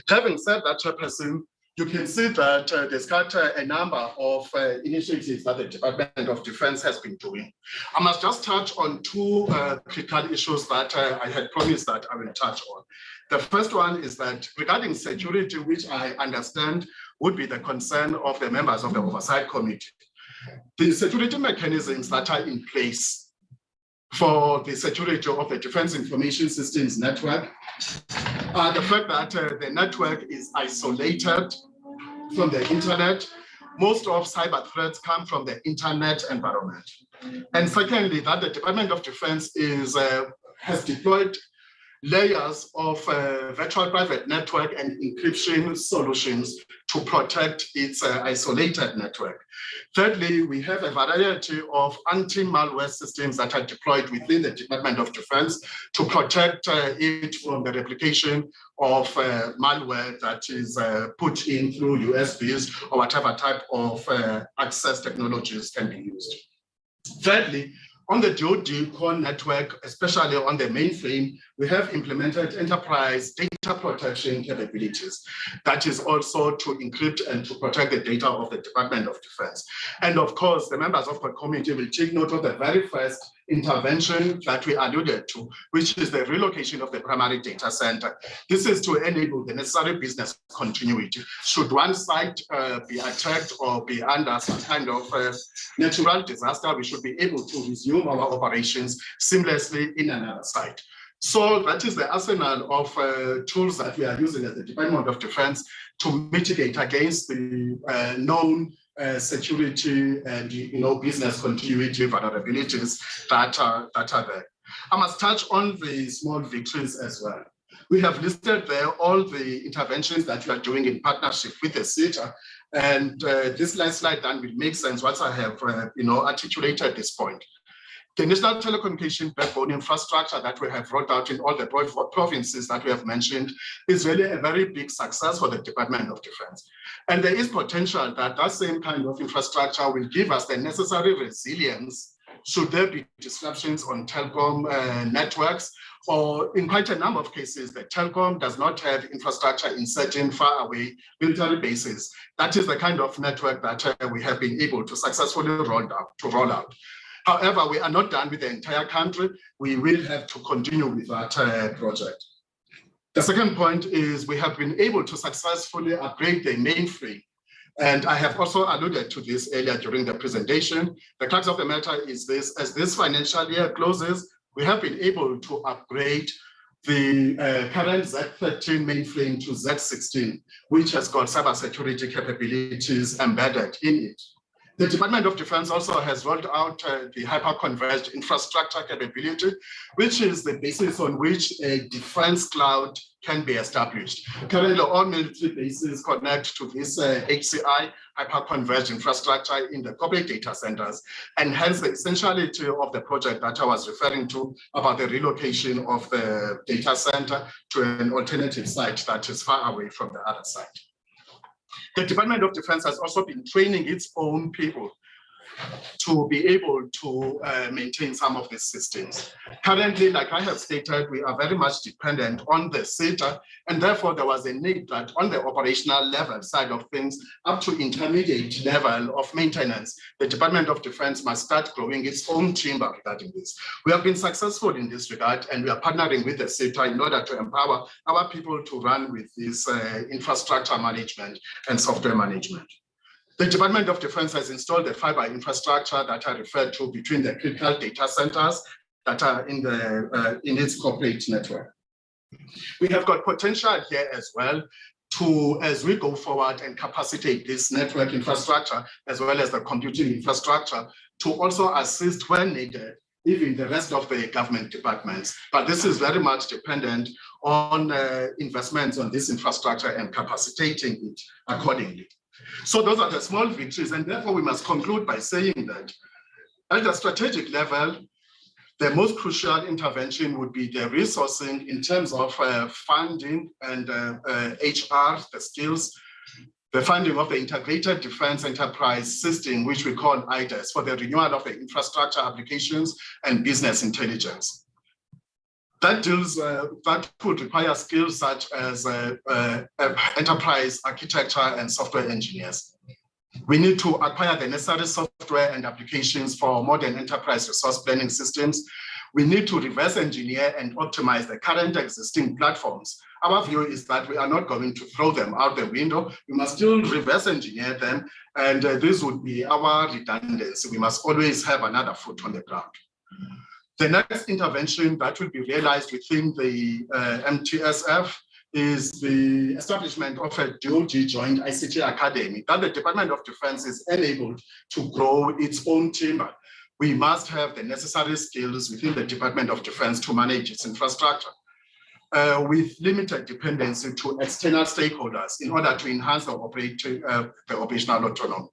Having said that, Chairperson, you can see that there's got a number of initiatives that the Department of Defense has been doing. I must just touch on two critical issues that I had promised that I will touch on. The first one is that regarding security, which I understand would be the concern of the members of the Oversight Committee. The security mechanisms that are in place for the security of the Defense Information Systems network are the fact that the network is isolated from the internet. Most of cyber threats come from the internet environment. And secondly, that the Department of Defense has deployed layers of virtual private network and encryption solutions to protect its isolated network. Thirdly, we have a variety of anti-malware systems that are deployed within the Department of Defense to protect it from the replication of malware that is put in through USBs or whatever type of access technologies can be used. Thirdly, on the DoD core network, especially on the mainframe, we have implemented enterprise data protection capabilities. That is also to encrypt and to protect the data of the Department of Defense. And of course, the members of the committee will take note of the very first intervention that we alluded to, which is the relocation of the primary data center. This is to enable the necessary business continuity. Should one site be attacked or be under some kind of natural disaster, we should be able to resume our operations seamlessly in another site. So that is the arsenal of tools that we are using at the Department of Defense to mitigate against the known security and business continuity vulnerabilities that are there. I must touch on the small victories as well. We have listed there all the interventions that we are doing in partnership with the SETA, and this last slide then will make sense once I have articulated this point. The national telecommunication backbone infrastructure that we have rolled out in all the provinces that we have mentioned is really a very big success for the Department of Defense. And there is potential that that same kind of infrastructure will give us the necessary resilience should there be disruptions on telecom networks, or in quite a number of cases, the telecom does not have infrastructure in certain far away military bases. That is the kind of network that we have been able to successfully roll out. However, we are not done with the entire country. We will have to continue with that project. The second point is we have been able to successfully upgrade the mainframe. And I have also alluded to this earlier during the presentation. The crux of the matter is this: as this financial year closes, we have been able to upgrade the current Z13 mainframe to Z16, which has got cybersecurity capabilities embedded in it. The Department of Defense also has rolled out the hyper-converged infrastructure capability, which is the basis on which a defense cloud can be established. Currently, all military bases connect to this HCI, hyper-converged infrastructure in the corporate data centers, and hence the essentiality of the project that I was referring to about the relocation of the data center to an alternative site that is far away from the other site. The Department of Defense has also been training its own people to be able to maintain some of these systems. Currently, like I have stated, we are very much dependent on the SETA, and therefore there was a need that on the operational level side of things, up to intermediate level of maintenance, the Department of Defense must start growing its own chamber regarding this. We have been successful in this regard, and we are partnering with the SETA in order to empower our people to run with this infrastructure management and software management. The Department of Defense has installed the fiber infrastructure that I referred to between the critical data centers that are in its corporate network. We have got potential here as well to, as we go forward and capacitate this network infrastructure, as well as the computing infrastructure, to also assist when needed, even the rest of the government departments. But this is very much dependent on investments on this infrastructure and capacitating it accordingly. So those are the small victories, and therefore we must conclude by saying that at the strategic level, the most crucial intervention would be the resourcing in terms of funding and HR, the skills, the funding of the Integrated Defense Enterprise System, which we call IDES, for the renewal of the infrastructure applications and business intelligence. That deals, that would require skills such as enterprise architecture and software engineers. We need to acquire the necessary software and applications for modern enterprise resource planning systems. We need to reverse engineer and optimize the current existing platforms. Our view is that we are not going to throw them out the window. We must still reverse engineer them, and this would be our redundancy. We must always have another foot on the ground. The next intervention that will be realized within the MTSF is the establishment of a DoD joint ICT academy that the Department of Defense is enabled to grow its own timber. We must have the necessary skills within the Department of Defense to manage its infrastructure with limited dependency to external stakeholders in order to enhance the operational autonomy.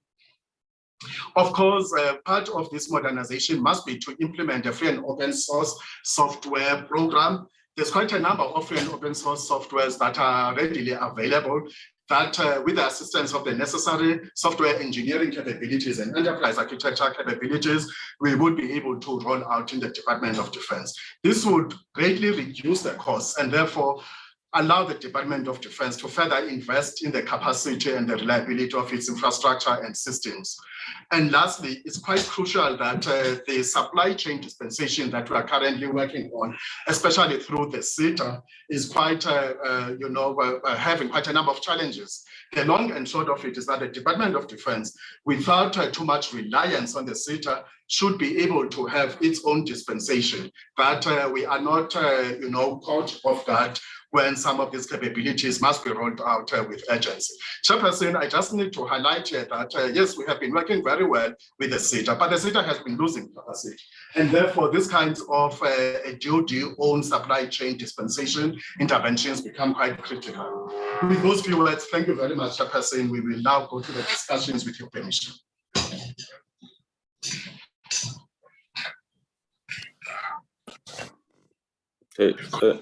Of course, part of this modernization must be to implement a free and open source software program. There's quite a number of free and open source softwares that are readily available that with the assistance of the necessary software engineering capabilities and enterprise architecture capabilities, we would be able to roll out in the Department of Defense. This would greatly reduce the costs and therefore allow the Department of Defense to further invest in the capacity and the reliability of its infrastructure and systems. And lastly, it's quite crucial that the supply chain dispensation that we are currently working on, especially through the SITA, is quite, having quite a number of challenges. The long and short of it is that the Department of Defense, without too much reliance on the SITA, should be able to have its own dispensation, that we are not, caught off guard when some of these capabilities must be rolled out with urgency. Chairperson, I just need to highlight here that, yes, we have been working very well with the SITA, but the SITA has been losing capacity. And therefore, these kinds of DoD-owned supply chain dispensation interventions become quite critical. With those few words, thank you very much, Chairperson. We will now go to the discussions with your permission. Okay.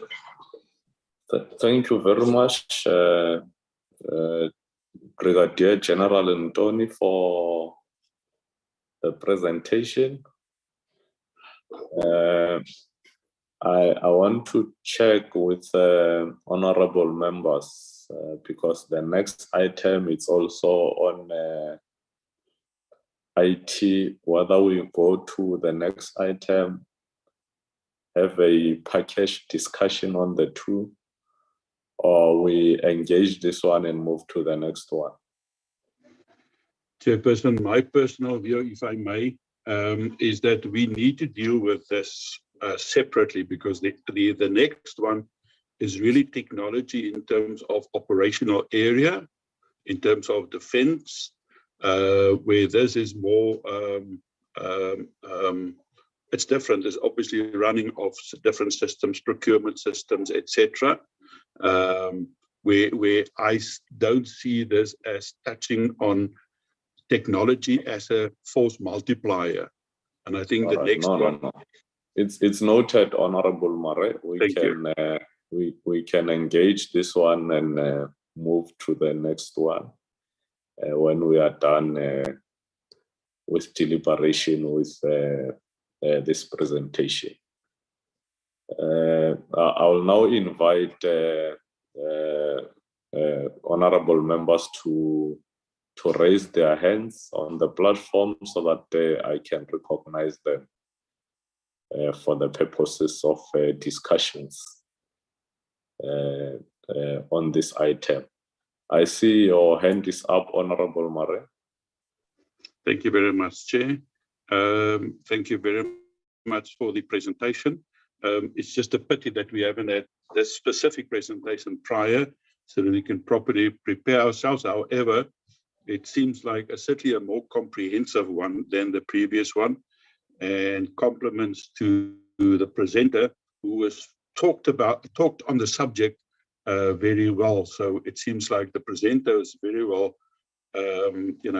Thank you very much, Brigadier General Ntoni, for the presentation. I want to check with honorable members because the next item is also on IT, whether we go to the next item, have a package discussion on the two, or we engage this one and move to the next one. Chairperson, my personal view, if I may, is that we need to deal with this separately, because the next one is really technology in terms of operational area, in terms of defense, where this is more, it's different. It's obviously running off different systems, procurement systems, etc. Where I don't see this as touching on technology as a force multiplier. And I think the next one. No. It's noted, Honorable Mare. We can engage this one and move to the next one when we are done with deliberation with this presentation. I will now invite honorable members to raise their hands on the platform so that I can recognize them for the purposes of discussions on this item. I see your hand is up, Honorable Mare. Thank you very much, Chair. Thank you very much for the presentation. It's just a pity that we haven't had this specific presentation prior, so that we can properly prepare ourselves. However, it seems like certainly a more comprehensive one than the previous one, and compliments to the presenter who was talked on the subject very well. So it seems like the presenter is very well, he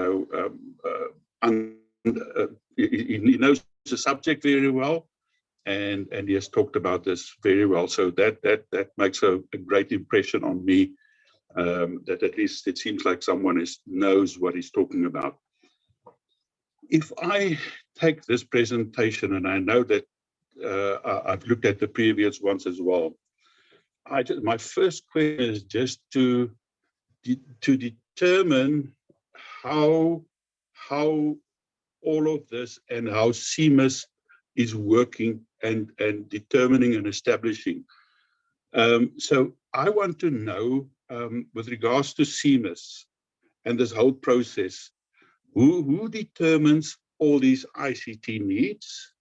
knows the subject very well, and he has talked about this very well. So that makes a great impression on me. That at least it seems like someone knows what he's talking about. If I take this presentation, and I know that I've looked at the previous ones as well, my first question is just to determine how all of this and how CMIS is working and determining and establishing. So I want to know, with regards to CMIS and this whole process, who determines all these ICT needs?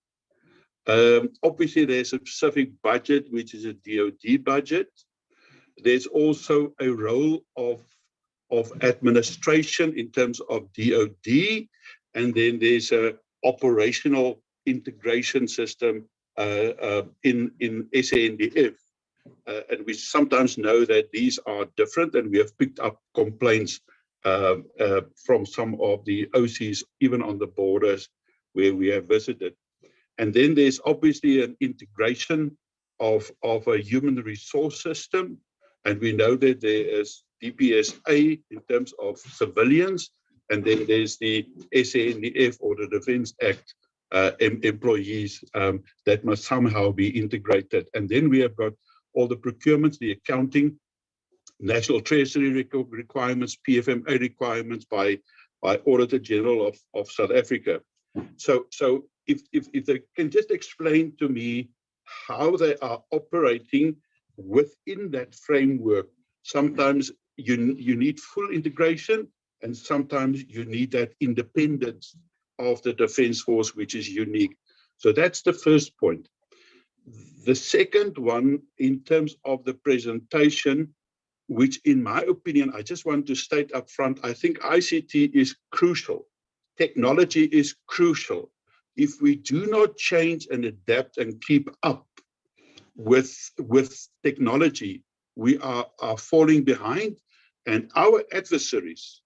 Obviously, there's a specific budget, which is a DoD budget. There's also a role of administration in terms of DoD, and then there's a operational integration system in SANDF. And we sometimes know that these are different, and we have picked up complaints from some of the OCs, even on the borders where we have visited. And then there's obviously an integration of a human resource system. And we know that there is DPSA in terms of civilians, and then there's the SANDF or the Defense Act employees that must somehow be integrated. And then we have got all the procurements, the accounting, National Treasury requirements, PFMA requirements by Auditor General of South Africa. So if they can just explain to me how they are operating within that framework. Sometimes you need full integration, and sometimes you need that independence of the Defence Force, which is unique. So that's the first point. The second one, in terms of the presentation, which in my opinion, I just want to state up front, I think ICT is crucial. Technology is crucial. If we do not change and adapt and keep up with technology, we are falling behind, and our adversaries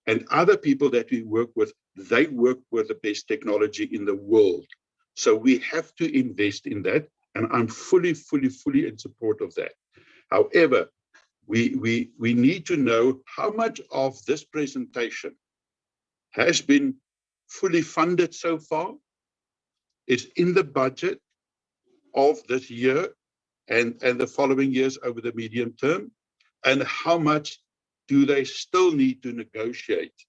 and other people that we work with, they work with the best technology in the world. So we have to invest in that, and I'm fully in support of that. However, we need to know how much of this presentation has been fully funded so far, is in the budget of this year and the following years over the medium term, and how much do they still need to negotiate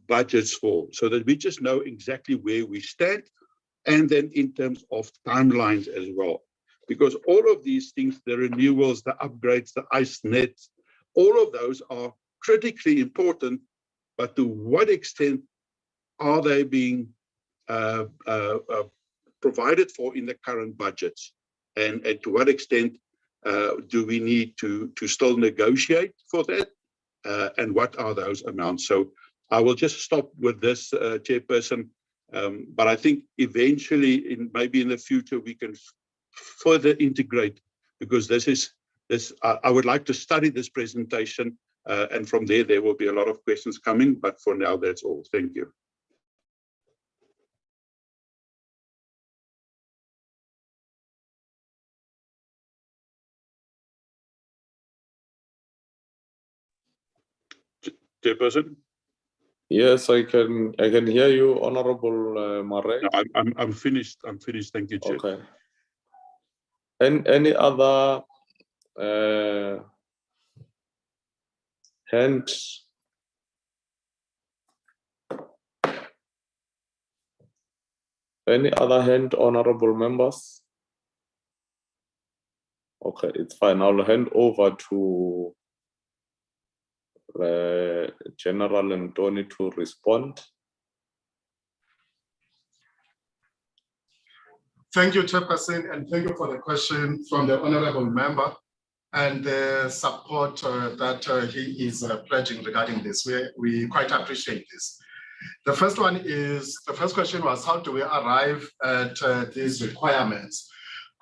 budgets for, so that we just know exactly where we stand, and then in terms of timelines as well. Because all of these things, the renewals, the upgrades, the IceNet, all of those are critically important, but to what extent are they being provided for in the current budgets? And to what extent do we need to still negotiate for that? And what are those amounts? So I will just stop with this, Chairperson. But I think eventually, maybe in the future, we can further integrate, because I would like to study this presentation, and from there will be a lot of questions coming. But for now, that's all. Thank you. Chairperson? Yes, I can hear you, Honorable Marek. No, I'm finished. I'm finished. Thank you, Chair. Okay. And any other hand? Any other hand, honorable members? Okay, it's fine. I'll hand over to General Ntoni to respond. Thank you, Chairperson, and thank you for the question from the honorable member. and the support that he is pledging regarding this. We quite appreciate this. The first question was, how do we arrive at these requirements?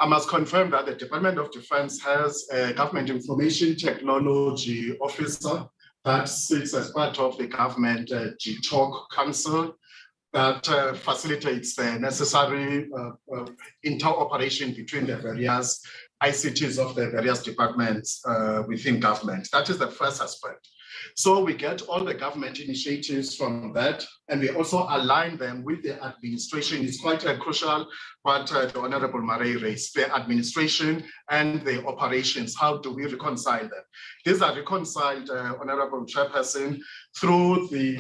I must confirm that the Department of Defense has a Government Information Technology Officer that sits as part of the Government GTOC Council that facilitates the necessary interoperation between the various ICTs of the various departments within government. That is the first aspect. So we get all the government initiatives from that, and we also align them with the administration. It's quite crucial what the Honorable Marais raised, the administration and the operations. How do we reconcile them? These are reconciled, Honorable Chairperson, through the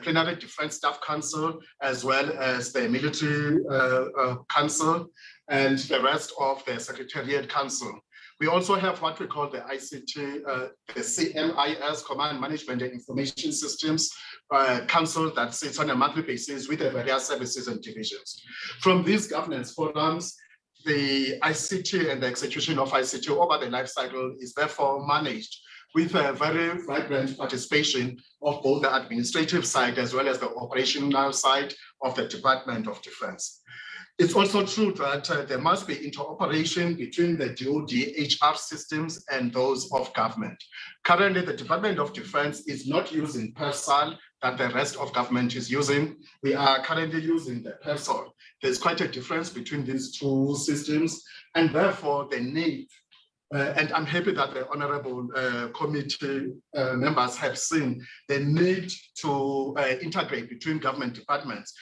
Plenary Defense Staff Council, as well as the Military Council and the rest of the Secretariat Council. We also have what we call the ICT, the CMIS, Command Management and Information Systems Council, that sits on a monthly basis with the various services and divisions. From these governance forums, the ICT and the execution of ICT over the life cycle is therefore managed with a very vibrant participation of both the administrative side as well as the operational side of the Department of Defense. It's also true that there must be interoperation between the DoD HR systems and those of government. Currently, the Department of Defense is not using PERSAL that the rest of government is using. We are currently using the PERSAL. There's quite a difference between these two systems, and therefore the need, and I'm happy that the honorable committee members have seen the need to integrate between government departments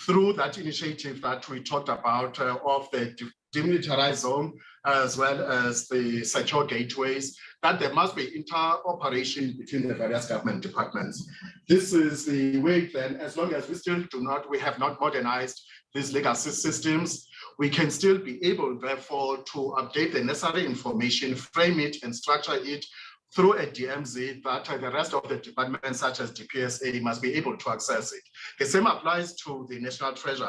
through that initiative that we talked about of the demilitarized zone, as well as the secure gateways, that there must be interoperation between the various government departments. This is the way then, as long as we have not modernized these legacy systems, we can still be able, therefore, to update the necessary information, frame it and structure it through a DMZ that the rest of the departments, such as DPSA, must be able to access it. The same applies to the National Treasury.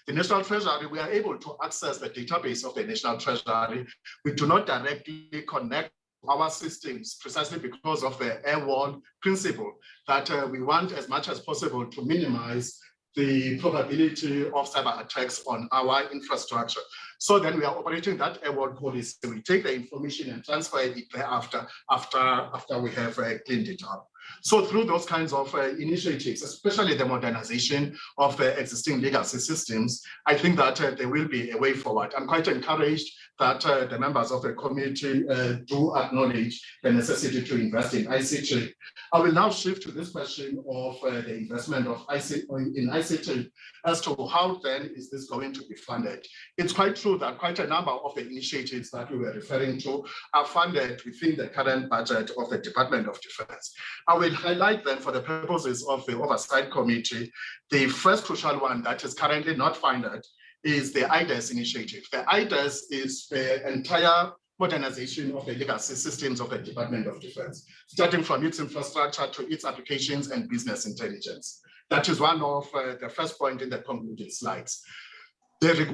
The National Treasury, we are able to access the database of the National Treasury. We do not directly connect our systems precisely because of the air wall principle that we want as much as possible to minimize the probability of cyber attacks on our infrastructure. So then we are operating that air wall policy. We take the information and transfer it thereafter after we have cleaned it up. So through those kinds of initiatives, especially the modernization of the existing legacy systems, I think that there will be a way forward. I'm quite encouraged that the members of the committee do acknowledge the necessity to invest in ICT. I will now shift to this question of the investment of in ICT as to how then is this going to be funded. It's quite true that quite a number of the initiatives that we were referring to are funded within the current budget of the Department of Defense. I will highlight then for the purposes of the Oversight Committee, the first crucial one that is currently not funded is the IDES initiative. The IDES is the entire modernization of the legacy systems of the Department of Defense, starting from its infrastructure to its applications and business intelligence. That is one of the first point in the concluded slides.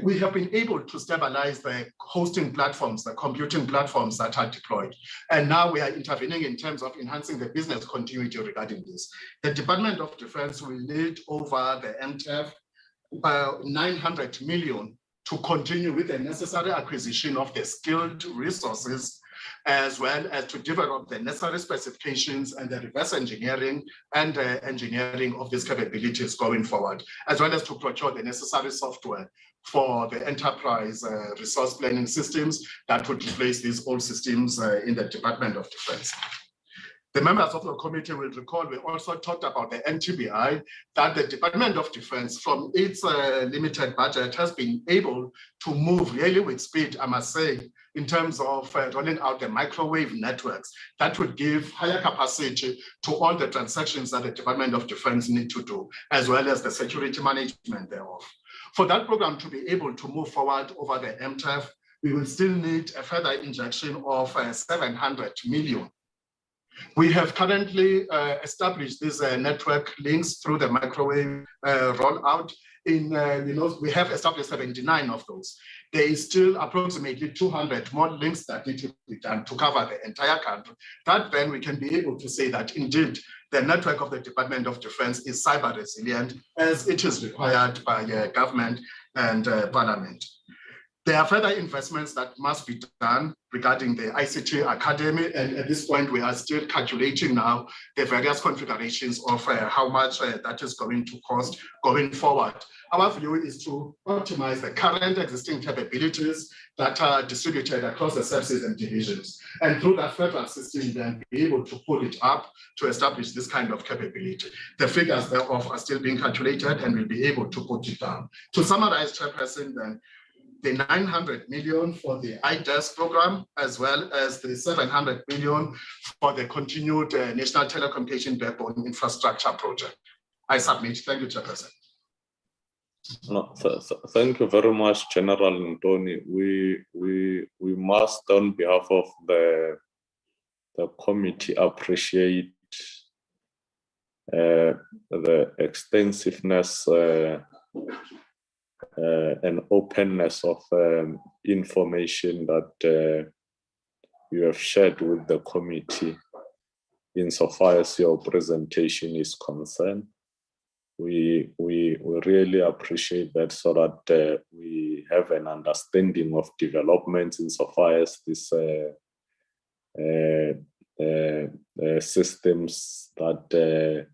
We have been able to stabilize the hosting platforms, the computing platforms that are deployed. And now we are intervening in terms of enhancing the business continuity regarding this. The Department of Defense will need over the MTF 900 million to continue with the necessary acquisition of the skilled resources, as well as to develop the necessary specifications and the reverse engineering and engineering of these capabilities going forward, as well as to procure the necessary software for the enterprise resource planning systems that would replace these old systems in the Department of Defense. The members of the committee will recall we also talked about the NTBI, that the Department of Defense from its limited budget has been able to move really with speed, I must say, in terms of rolling out the microwave networks that would give higher capacity to all the transactions that the Department of Defense need to do, as well as the security management thereof. For that program to be able to move forward over the MTF, we will still need a further injection of 700 million. We have currently established these network links through the microwave rollout. We have established 79 of those. There is still approximately 200 more links that need to be done to cover the entire country. That then we can be able to say that indeed the network of the Department of Defense is cyber resilient as it is required by government and parliament. There are further investments that must be done regarding the ICT Academy, and at this point we are still calculating now the various configurations of how much that is going to cost going forward. Our view is to optimize the current existing capabilities that are distributed across the services and divisions, and through that federal system then be able to pull it up to establish this kind of capability. The figures thereof are still being calculated and we'll be able to put it down. To summarize, Chairperson, then, the 900 million for the IDES program, as well as the 700 million for the continued National Telecommunication Backbone Infrastructure Project. I submit. Thank you, Chairperson. No, thank you very much, General Ntoni. We must, on behalf of the committee, appreciate the extensiveness and openness of information that you have shared with the committee insofar as your presentation is concerned. We really appreciate that, so that we have an understanding of developments insofar as this systems that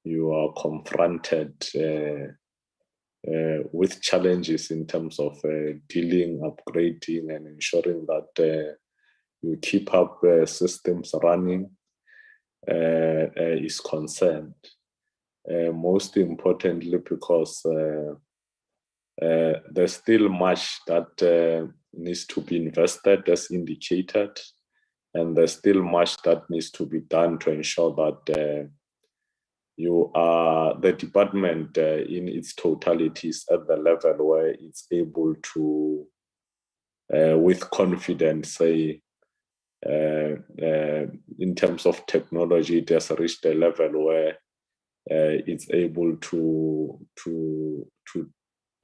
you are confronted with challenges in terms of dealing, upgrading, and ensuring that you keep up systems running is concerned. Most importantly, because there's still much that needs to be invested, as indicated, and there's still much that needs to be done to ensure that the department in its totality is at the level where it's able to, with confidence, say, in terms of technology, it has reached a level where it's able to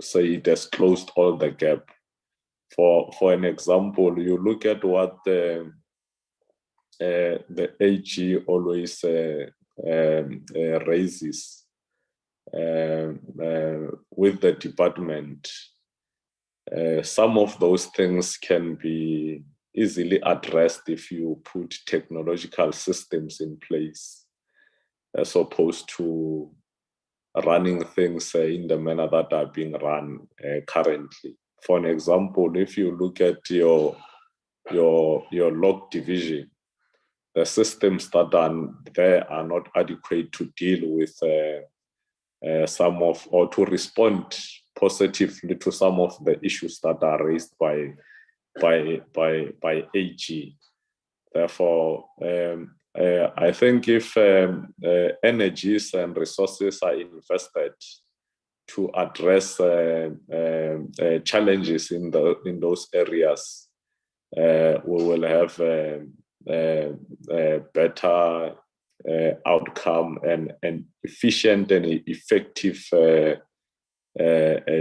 say it has closed all the gap. For an example, you look at what the AG always raises with the department. Some of those things can be easily addressed if you put technological systems in place, as opposed to running things in the manner that are being run currently. For an example, if you look at your log division, the systems that are there are not adequate to deal with some of, or to respond positively to some of the issues that are raised by AG. Therefore, I think if energies and resources are invested to address challenges in those areas, we will have a better outcome and efficient and effective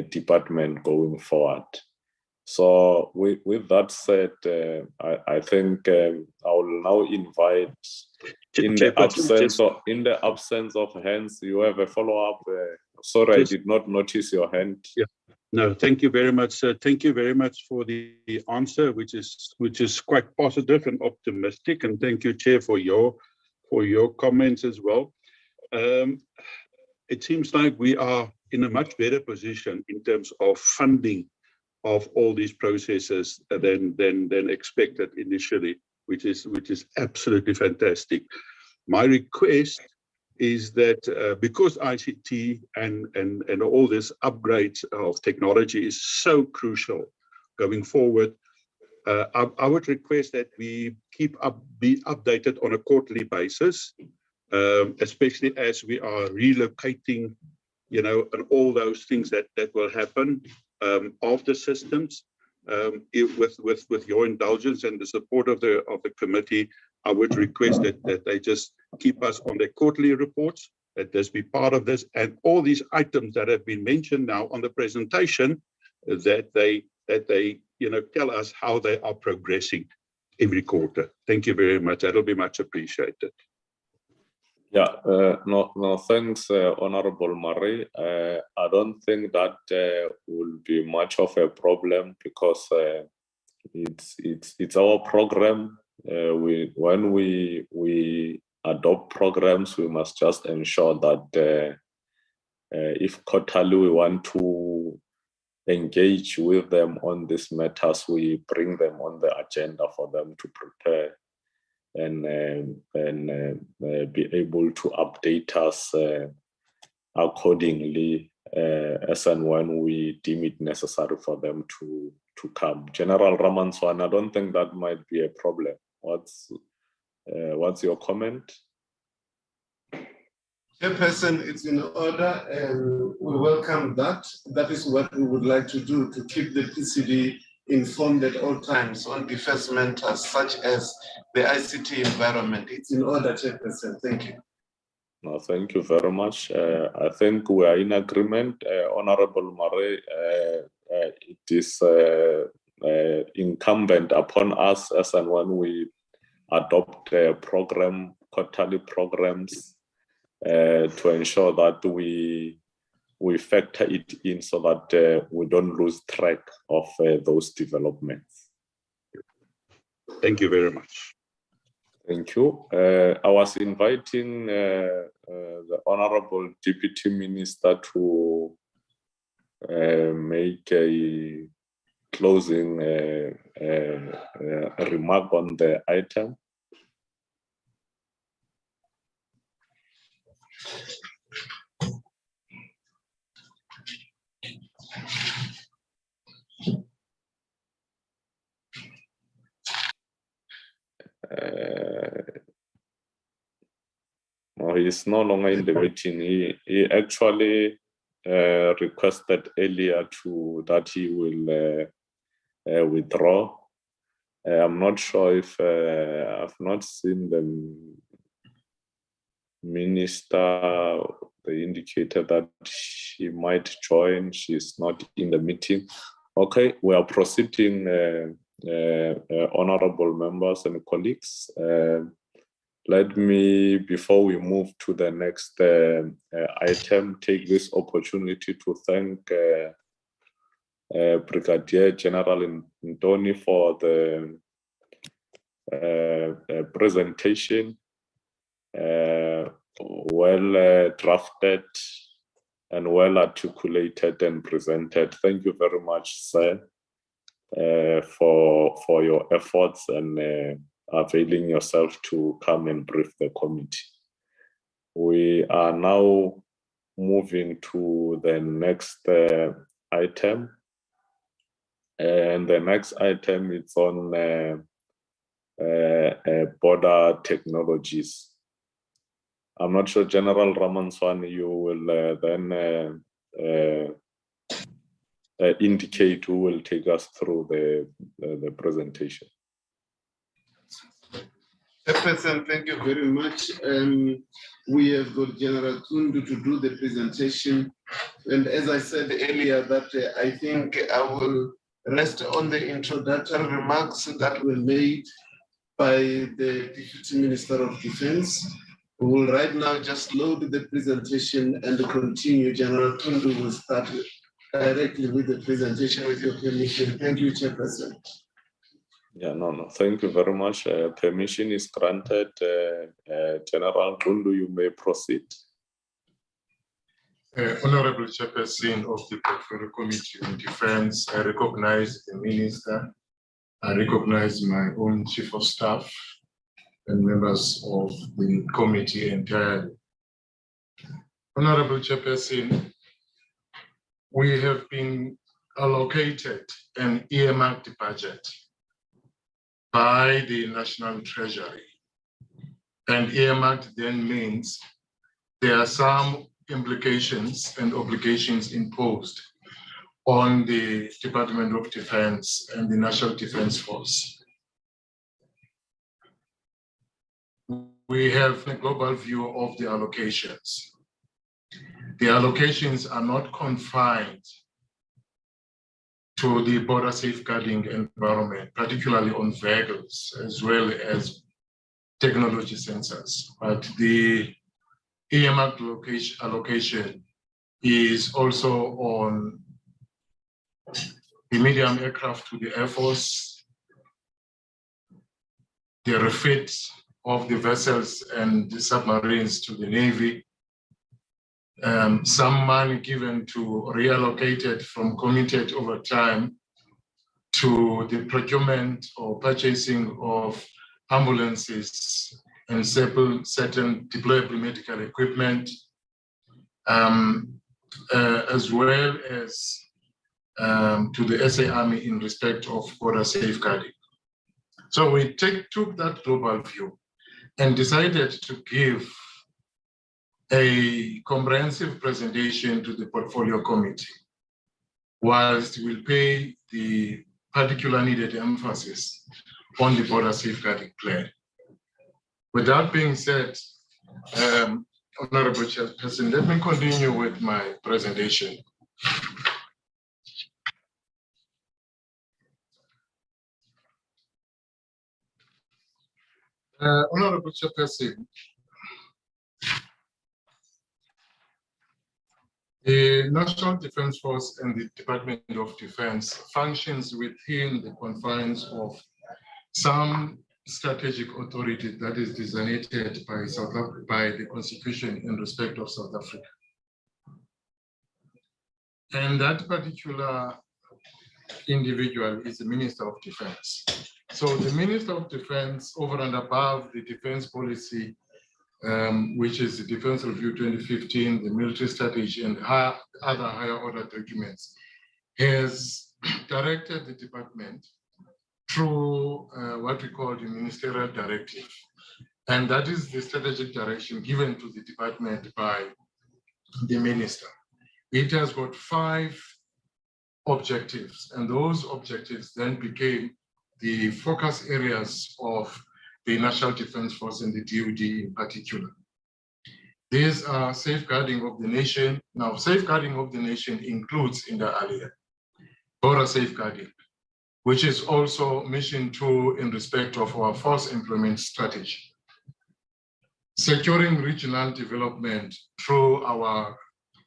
department going forward. So with that said, I think I will now invite, in the absence of hands, you have a follow-up. Sorry, I did not notice your hand. Yeah. No, thank you very much. Thank you very much for the answer, which is quite positive and optimistic. And thank you, Chair, for your comments as well. It seems like we are in a much better position in terms of funding of all these processes than expected initially, which is absolutely fantastic. My request is that because ICT and all this upgrades of technology is so crucial going forward, I would request that we be updated on a quarterly basis, especially as we are relocating, and all those things that will happen of the systems. With your indulgence and the support of the committee, I would request that they just keep us on their quarterly reports, that this be part of this, and all these items that have been mentioned now on the presentation, that they tell us how they are progressing every quarter. Thank you very much. That'll be much appreciated. Yeah, no, thanks, Honorable Murray. I don't think that will be much of a problem, because it's our program. When we adopt programs, we must just ensure that if quarterly we want to engage with them on these matters, we bring them on the agenda for them to prepare and be able to update us accordingly as and when we deem it necessary for them to come. General Ramanswana, I don't think that might be a problem. What's your comment? Chairperson, it's in order, and we welcome that. That is what we would like to do, to keep the PCD informed at all times on defense matters such as the ICT environment. It's in order, Chairperson. Thank you. No, thank you very much. I think we are in agreement, Honorable Murray. It is incumbent upon us as and when we adopt quarterly programs, to ensure that we factor it in so that we don't lose track of those developments. Thank you very much. Thank you. I was inviting the Honorable Deputy Minister to make a closing remark on the item. No, he's no longer in the meeting. He actually requested earlier that he will withdraw. I'm not sure if I've not seen the minister. They indicated that she might join. She's not in the meeting. Okay, we are proceeding, honorable members and colleagues. Let me, before we move to the next item, take this opportunity to thank Brigadier General Ntoni for the presentation, well drafted and well articulated and presented. Thank you very much, sir, for your efforts and availing yourself to come and brief the committee. We are now moving to the next item, and the next item is on border technologies. I'm not sure, General Ramanswana, you will then indicate who will take us through the presentation. Chairperson, thank you very much. We have got General Tundu to do the presentation. And as I said earlier, that I think I will rest on the introductory remarks that were made by the Deputy Minister of Defense. We will right now just load the presentation and continue. General Tundu will start directly with the presentation with your permission. Thank you, Chairperson. Yeah, no, thank you very much. Permission is granted. General Tundu, you may proceed. Honorable Chairperson of the Portfolio Committee on Defense, I recognize the Minister. I recognize my own Chief of Staff and members of the committee entirely. Honorable Chairperson, we have been allocated an earmarked budget by the National Treasury. And earmarked then means there are some implications and obligations imposed on the Department of Defense and the National Defense Force. we have a global view of the allocations. The allocations are not confined to the border safeguarding environment, particularly on vehicles, as well as technology sensors. But the earmarked allocation is also on the medium aircraft to the Air Force, the refit of the vessels and the submarines to the Navy, some money given to reallocated from committed over time to the procurement or purchasing of ambulances and certain deployable medical equipment, as well as to the SA Army in respect of border safeguarding. So we took that global view and decided to give a comprehensive presentation to the portfolio committee, whilst we'll pay the particular needed emphasis on the border safeguarding plan. With that being said, Honorable Chairperson, let me continue with my presentation. Honorable Chairperson, the National Defence Force and the Department of Defence functions within the confines of some strategic authority that is designated by the Constitution in respect of South Africa. And that particular individual is the Minister of Defence. So the Minister of Defence, over and above the defence policy, which is the Defence Review 2015, the military strategy, and other higher order documents, has directed the department through what we call the ministerial directive. And that is the strategic direction given to the department by the minister. It has got 5 objectives, and those objectives then became the focus areas of the National Defence Force and the DoD in particular. These are safeguarding of the nation. Now, safeguarding of the nation includes, in the earlier, border safeguarding, which is also mission 2 in respect of our force employment strategy. Securing regional development through our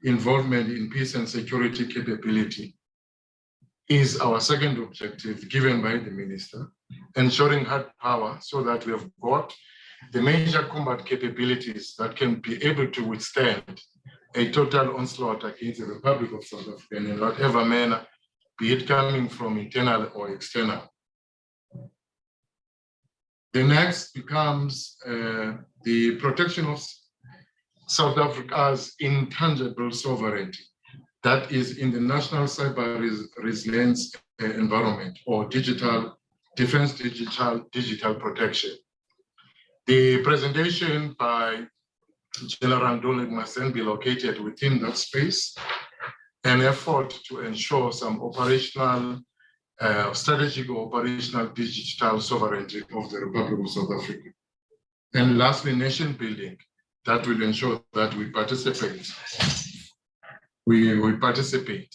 involvement in peace and security capability is our second objective given by the minister. Ensuring hard power so that we have got the major combat capabilities that can be able to withstand a total onslaught against the Republic of South Africa in whatever manner, be it coming from internal or external. The next becomes the protection of South Africa's intangible sovereignty. That is in the national cyber resilience environment or digital defense, digital protection. The presentation by General Ndoli must then be located within that space, an effort to ensure some operational, strategic or operational digital sovereignty of the Republic of South Africa. And lastly, nation building that will ensure that we participate. We participate.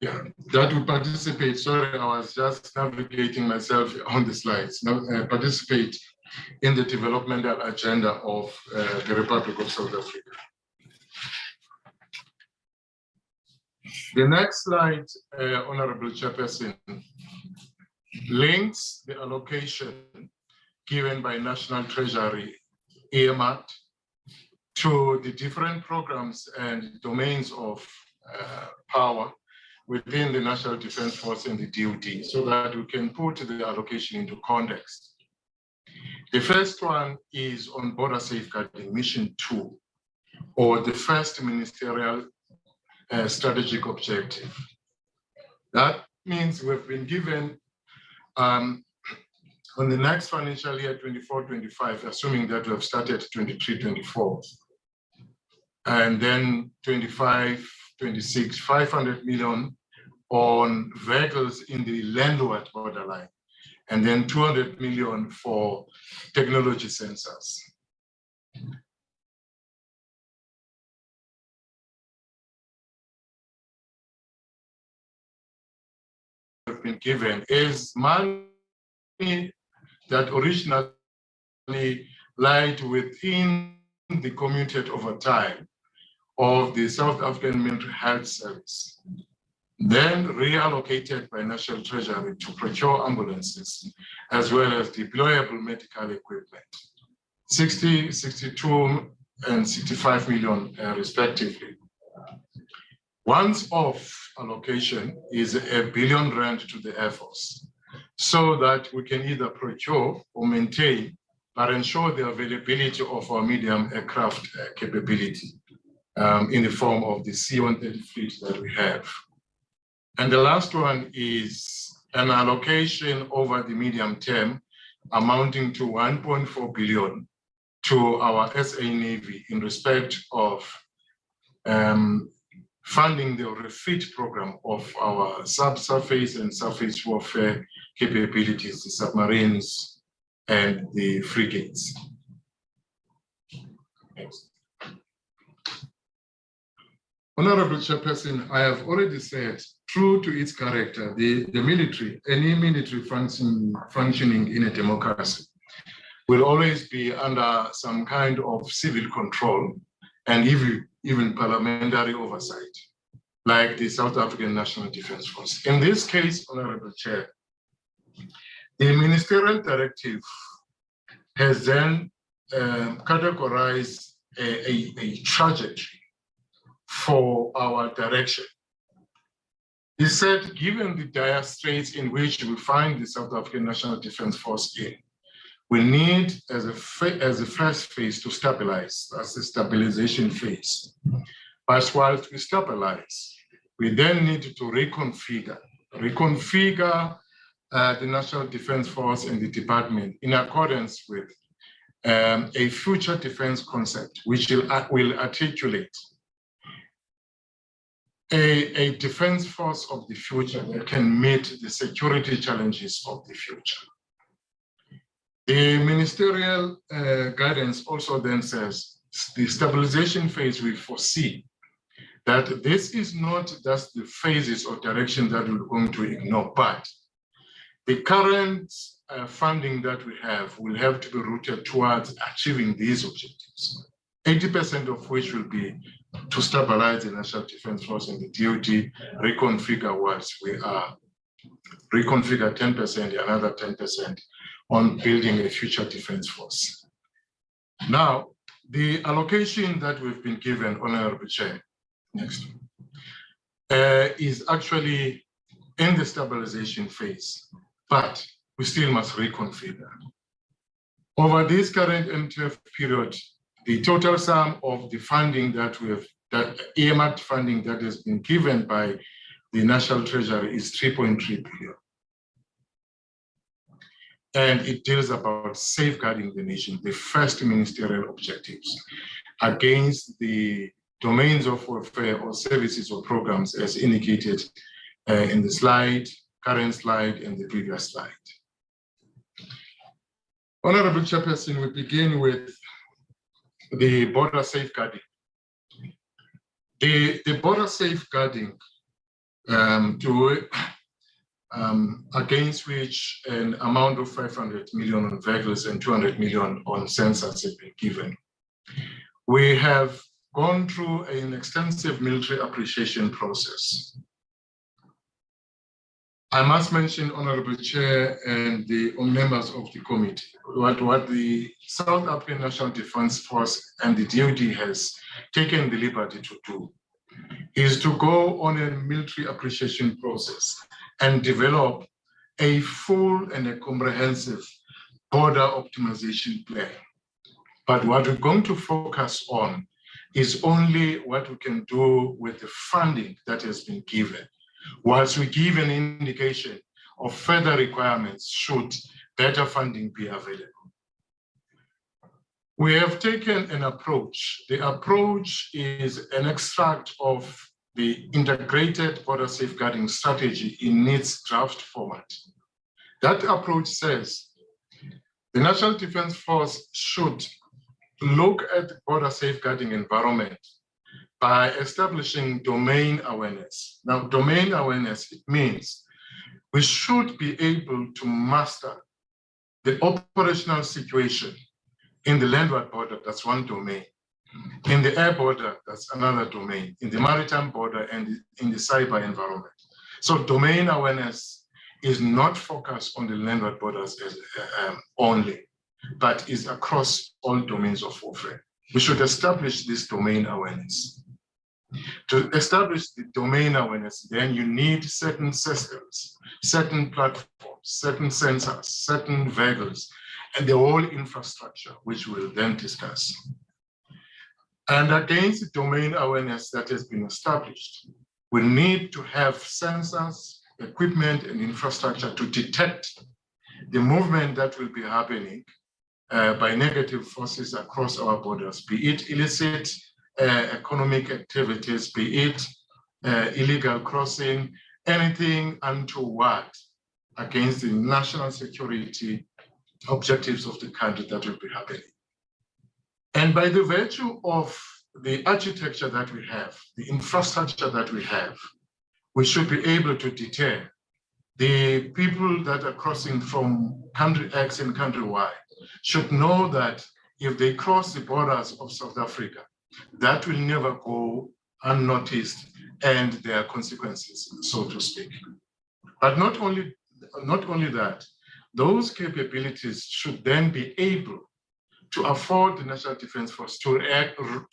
Yeah, that we participate. Sorry, I was just navigating myself on the slides. Now, participate in the developmental agenda of the Republic of South Africa. The next slide, Honorable Chairperson, links the allocation given by National Treasury earmarked to the different programs and domains of power within the National Defence Force and the DoD so that we can put the allocation into context. The first one is on border safeguarding, mission 2, or the first ministerial strategic objective. That means we've been given on the next financial year 24-25, assuming that we have started 23-24, and then 25, 26, 500 million on vehicles in the landward borderline, and then 200 million for technology sensors. Have been given is money that originally lied within the commuted over time of the South African Mental Health Service, then reallocated by National Treasury to procure ambulances, as well as deployable medical equipment, 60, 62, and 65 million respectively. Once off allocation is R1 billion to the Air Force, so that we can either procure or maintain, but ensure the availability of our medium aircraft capability in the form of the C-130 fleet that we have. And the last one is an allocation over the medium term amounting to 1.4 billion to our SA Navy in respect of funding the refit program of our subsurface and surface warfare capabilities, the submarines and the frigates. Next. Honorable Chairperson, I have already said, true to its character, the military, any military functioning in a democracy will always be under some kind of civil control and even parliamentary oversight, like the South African National Defence Force. In this case, Honorable Chair, the ministerial directive has then categorized a trajectory for our direction. He said, given the dire straits in which we find the South African National Defence Force in, we need, as a first phase, to stabilize, as the stabilization phase. But whilst we stabilize, we then need to reconfigure the National Defence Force and the department in accordance with a future defense concept, which will articulate a defense force of the future that can meet the security challenges of the future. The ministerial guidance also then says the stabilization phase we foresee that this is not just the phases or direction that we're going to ignore, but the current funding that we have will have to be rooted towards achieving these objectives, 80% of which will be to stabilize the National Defence Force and the DoD, reconfigure what we are, reconfigure 10%, another 10% on building a future defense force. Now, the allocation that we've been given, Honorable Chair, next, is actually in the stabilization phase, but we still must reconfigure. Over this current MTF period, the total sum of the funding that we have, that earmarked funding that has been given by the National Treasury is 3.3 billion. And it deals about safeguarding the nation, the first ministerial objectives, against the domains of warfare or services or programs as indicated in the slide, current slide, and the previous slide. Honorable Chairperson, we begin with the border safeguarding. The border safeguarding against which an amount of 500 million on vehicles and 200 million on sensors have been given. We have gone through an extensive military appreciation process. I must mention, Honorable Chair and the members of the committee, what the South African National Defence Force and the DoD has taken the liberty to do is to go on a military appreciation process and develop a full and a comprehensive border optimization plan. But what we're going to focus on is only what we can do with the funding that has been given, whilst we give an indication of further requirements should better funding be available. We have taken an approach. The approach is an extract of the integrated border safeguarding strategy in its draft format. That approach says the National Defence Force should look at the border safeguarding environment by establishing domain awareness. Now, domain awareness, it means we should be able to master the operational situation in the landward border, that's one domain. In the air border, that's another domain. In the maritime border and in the cyber environment. So domain awareness is not focused on the landward borders only, but is across all domains of warfare. We should establish this domain awareness. To establish the domain awareness, then you need certain systems, certain platforms, certain sensors, certain vehicles, and the whole infrastructure, which we'll then discuss. And against the domain awareness that has been established, we need to have sensors, equipment, and infrastructure to detect the movement that will be happening by negative forces across our borders, be it illicit economic activities, be it illegal crossing, anything untoward against the national security objectives of the country that will be happening. And by the virtue of the architecture that we have, the infrastructure that we have, we should be able to deter the people that are crossing from country X and country Y should know that if they cross the borders of South Africa, that will never go unnoticed and there are consequences, so to speak. But not only that, those capabilities should then be able to afford the National Defence Force to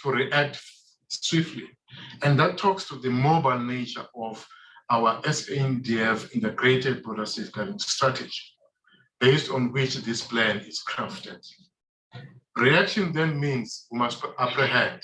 react swiftly. And that talks to the mobile nature of our SANDF integrated border safeguarding strategy, based on which this plan is crafted. Reaction then means we must apprehend.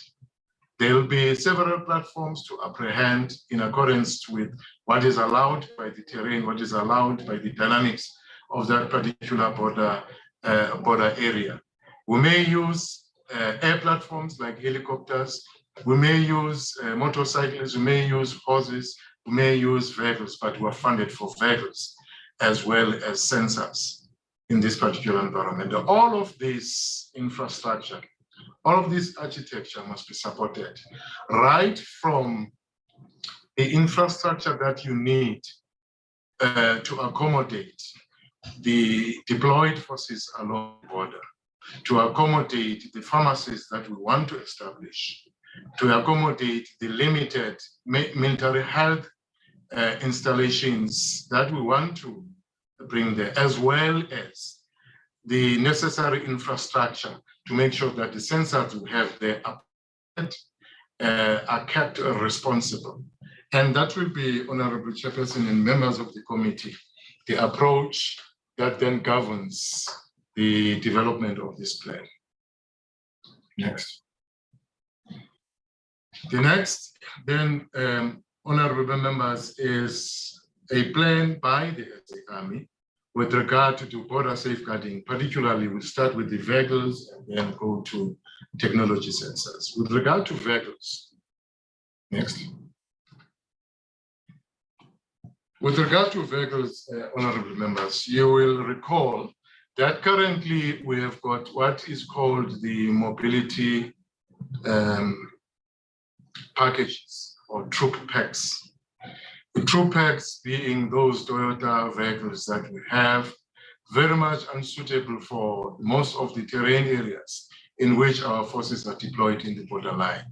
There will be several platforms to apprehend in accordance with what is allowed by the terrain, what is allowed by the dynamics of that particular border area. We may use air platforms like helicopters. We may use motorcycles. We may use horses. We may use vehicles, but we are funded for vehicles as well as sensors in this particular environment. All of this infrastructure, all of this architecture must be supported, right from the infrastructure that you need to accommodate the deployed forces along the border, to accommodate the pharmacies that we want to establish, to accommodate the limited military health installations that we want to bring there, as well as the necessary infrastructure to make sure that the sensors we have there are kept responsible. And that will be, Honorable Chairperson and members of the committee, the approach that then governs the development of this plan. Next. The next, then, honorable members, is a plan by the SA Army with regard to border safeguarding. Particularly, we'll start with the vehicles and then go to technology sensors. With regard to vehicles, next. With regard to vehicles, honorable members, you will recall that currently we have got what is called the mobility packages or troop packs. The troop packs being those Toyota vehicles that we have, very much unsuitable for most of the terrain areas in which our forces are deployed in the borderline.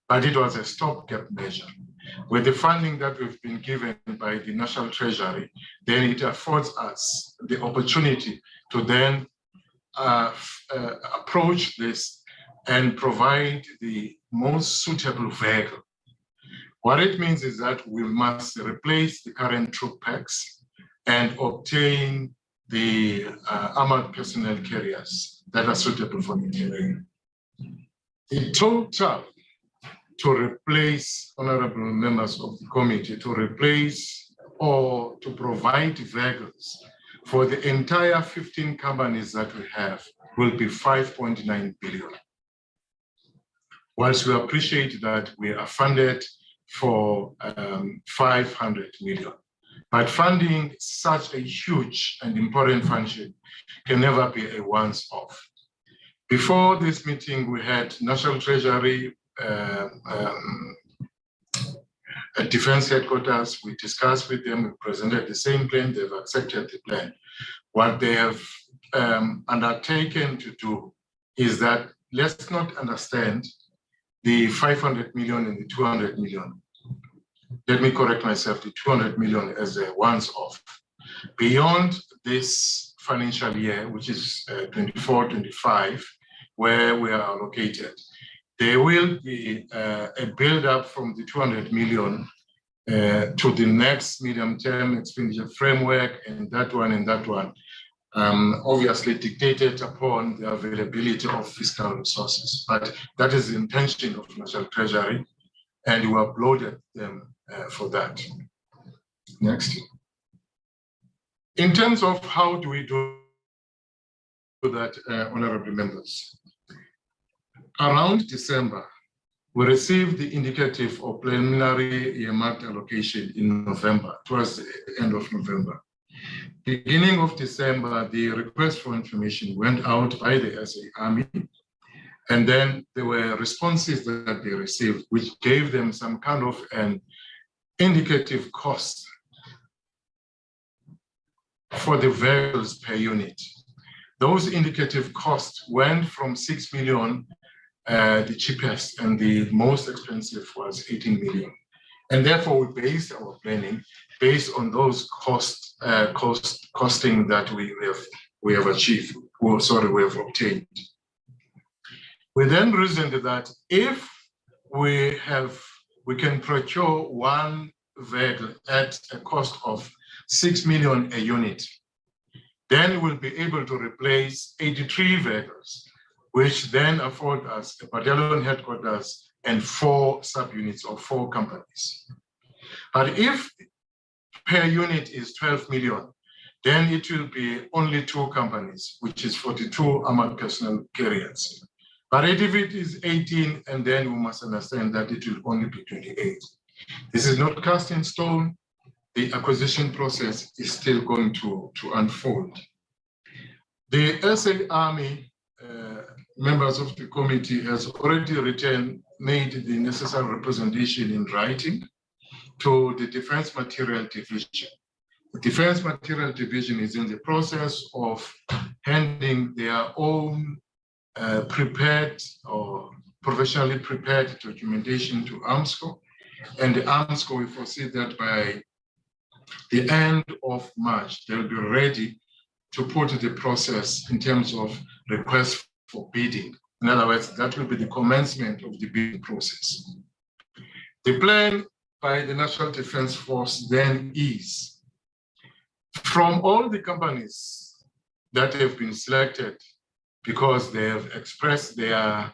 But it was a stopgap measure. With the funding that we've been given by the National Treasury, then it affords us the opportunity to then approach this and provide the most suitable vehicle. What it means is that we must replace the current troop packs and obtain the armored personnel carriers that are suitable for the terrain. In total, to replace, honorable members of the committee, to replace or to provide vehicles for the entire 15 companies that we have will be 5.9 billion. Whilst we appreciate that we are funded for 500 million, but funding such a huge and important function can never be a once-off. Before this meeting, we had National Treasury at Defense Headquarters. We discussed with them, we presented the same plan, they've accepted the plan. What they have undertaken to do is that let's not understand the 500 million and the 200 million. Let me correct myself, the 200 million as a once-off. Beyond this financial year, which is 24-25, where we are allocated, there will be a build-up from the 200 million to the next medium-term expenditure framework, and that one, obviously dictated upon the availability of fiscal resources. But that is the intention of National Treasury, and we uploaded them for that. Next. In terms of how do we do that, honorable members? Around December, we received the indicative or preliminary earmarked allocation in November, towards the end of November. Beginning of December, the request for information went out by the SA Army, and then there were responses that they received, which gave them some kind of an indicative cost for the vehicles per unit. Those indicative costs went from 6 million, the cheapest, and the most expensive was 18 million. And therefore, we based our planning based on those costing that we have achieved, or sorry, we have obtained. We then reasoned that if we can procure one vehicle at a cost of 6 million a unit, then we'll be able to replace 83 vehicles, which then afford us a battalion headquarters and 4 subunits or 4 companies. But if per unit is 12 million, then it will be only 2 companies, which is 42 armored personnel carriers. But if it is 18, and then we must understand that it will only be 28. This is not cast in stone. The acquisition process is still going to unfold. The SA Army members of the committee has already made the necessary representation in writing to the Defense Material Division. The Defense Material Division is in the process of handing their own prepared or professionally prepared documentation to AMSCO, and the AMSCO will foresee that by the end of March, they'll be ready to put the process in terms of request for bidding. In other words, that will be the commencement of the bidding process. The plan by the National Defense Force then is, from all the companies that have been selected because they have expressed their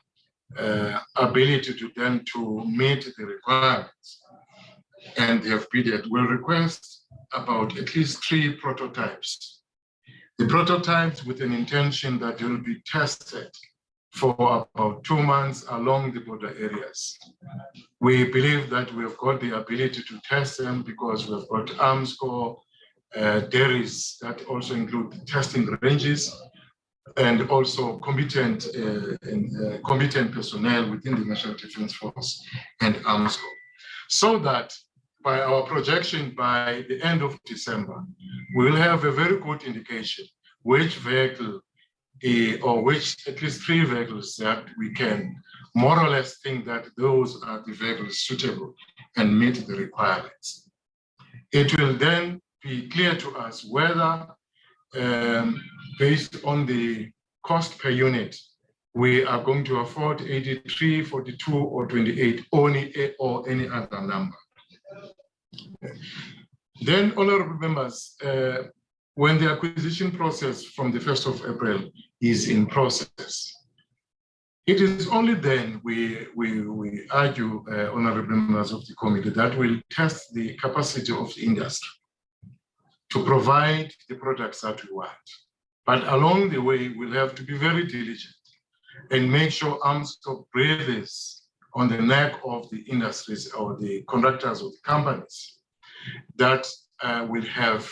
ability to meet the requirements, and they have bidded, will request about at least 3 prototypes. The prototypes with an intention that they will be tested for about 2 months along the border areas. We believe that we've got the ability to test them because we've got AMSCO, dairies that also include the testing ranges, and also competent personnel within the National Defense Force and AMSCO. So that by our projection, by the end of December, we will have a very good indication which vehicle or which at least 3 vehicles that we can more or less think that those are the vehicles suitable and meet the requirements. It will then be clear to us whether, based on the cost per unit, we are going to afford 83, 42, or 28, or any other number. Then, honorable members, when the acquisition process from the 1st of April is in process, it is only then we argue, honorable members of the committee, that will test the capacity of the industry to provide the products that we want. But along the way, we'll have to be very diligent and make sure Armscor breathes on the neck of the industries or the contractors of the companies that will have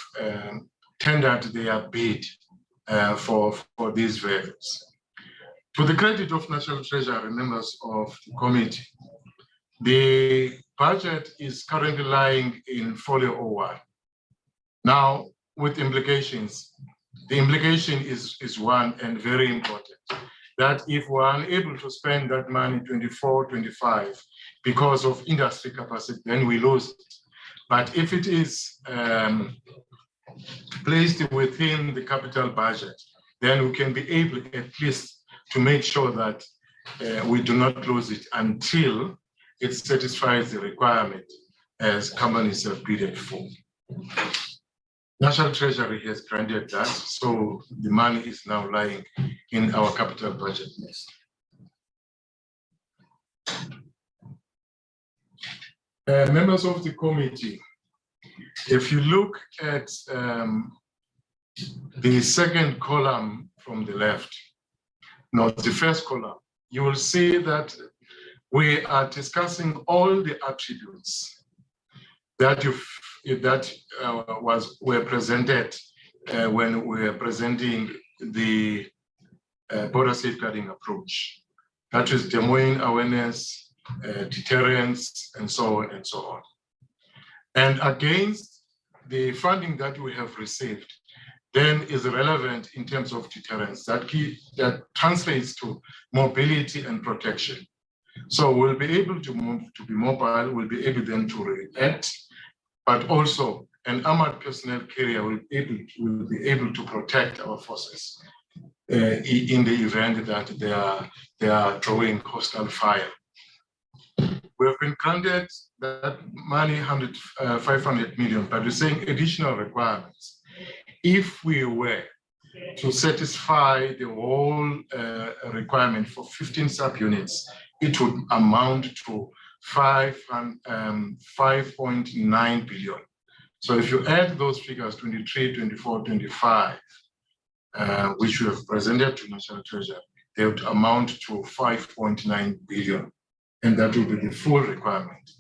tendered their bid for these vehicles. To the credit of National Treasury members of the committee, the budget is currently lying in folio 01. Now, with implications, the implication is one and very important, that if we're unable to spend that money 24, 25 because of industry capacity, then we lose it. But if it is placed within the capital budget, then we can be able at least to make sure that we do not lose it until it satisfies the requirement as companies have bid for. National Treasury has granted that, so the money is now lying in our capital budget list. Members of the committee, if you look at the second column from the left, not the first column, you will see that we are discussing all the attributes that were presented when we were presenting the border safeguarding approach. That is domain awareness, deterrence, and so on and so on. And against the funding that we have received, then is relevant in terms of deterrence. That translates to mobility and protection. So we'll be able to move to be mobile, we'll be able then to react, but also an armored personnel carrier will be able to protect our forces in the event that they are drawing hostile fire. We have been granted that money, 500 million, but we're saying additional requirements. If we were to satisfy the whole requirement for 15 subunits, it would amount to 5.9 billion. So if you add those figures, 23, 24, 25, which we have presented to National Treasury, they would amount to 5.9 billion. And that will be the full requirement.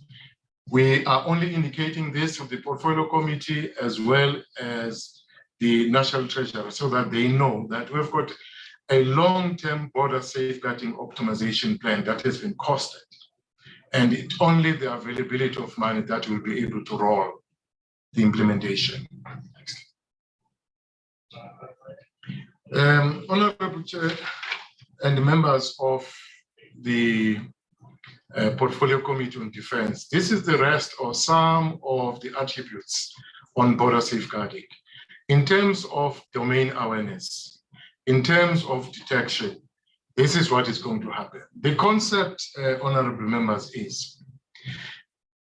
We are only indicating this to the portfolio committee as well as the National Treasury so that they know that we've got a long-term border safeguarding optimization plan that has been costed. And it's only the availability of money that will be able to roll the implementation. Honorable Chair and members of the Portfolio Committee on Defense, this is the rest or some of the attributes on border safeguarding. In terms of domain awareness, in terms of detection, this is what is going to happen. The concept, honorable members, is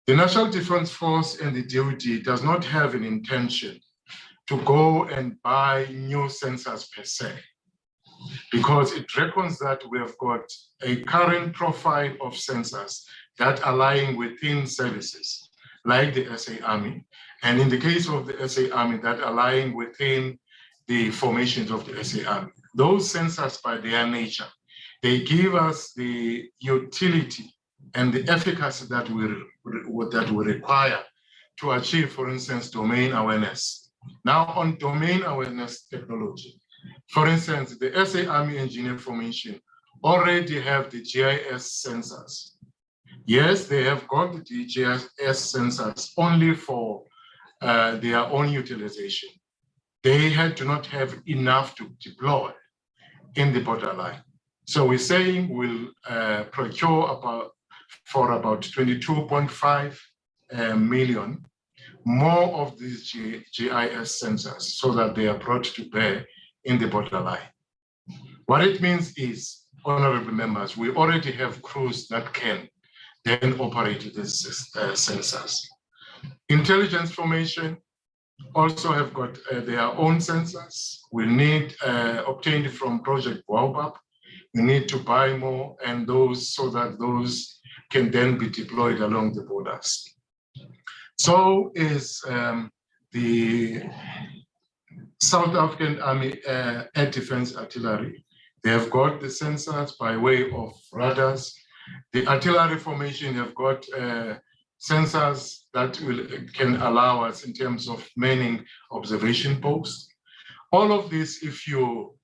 the National Defense Force and the DoD does not have an intention to go and buy new sensors per se, because it reckons that we have got a current profile of sensors that are lying within services, like the SA Army, and in the case of the SA Army, that are lying within the formations of the SA Army. Those sensors, by their nature, they give us the utility and the efficacy that we require to achieve, for instance, domain awareness. Now, on domain awareness technology, for instance, the SA Army Engineer Formation already have the GIS sensors. Yes, they have got the GIS sensors only for their own utilization. They do not have enough to deploy in the borderline. So we're saying we'll procure for about 22.5 million more of these GIS sensors so that they are brought to bear in the borderline. What it means is, honorable members, we already have crews that can then operate these sensors. Intelligence formation also have got their own sensors. We need obtained from Project Baobab. We need to buy more, and those so that those can then be deployed along the borders. So is the South African Army Air Defense Artillery. They have got the sensors by way of radars. The artillery formation have got sensors that can allow us in terms of manning observation posts. All of this, if you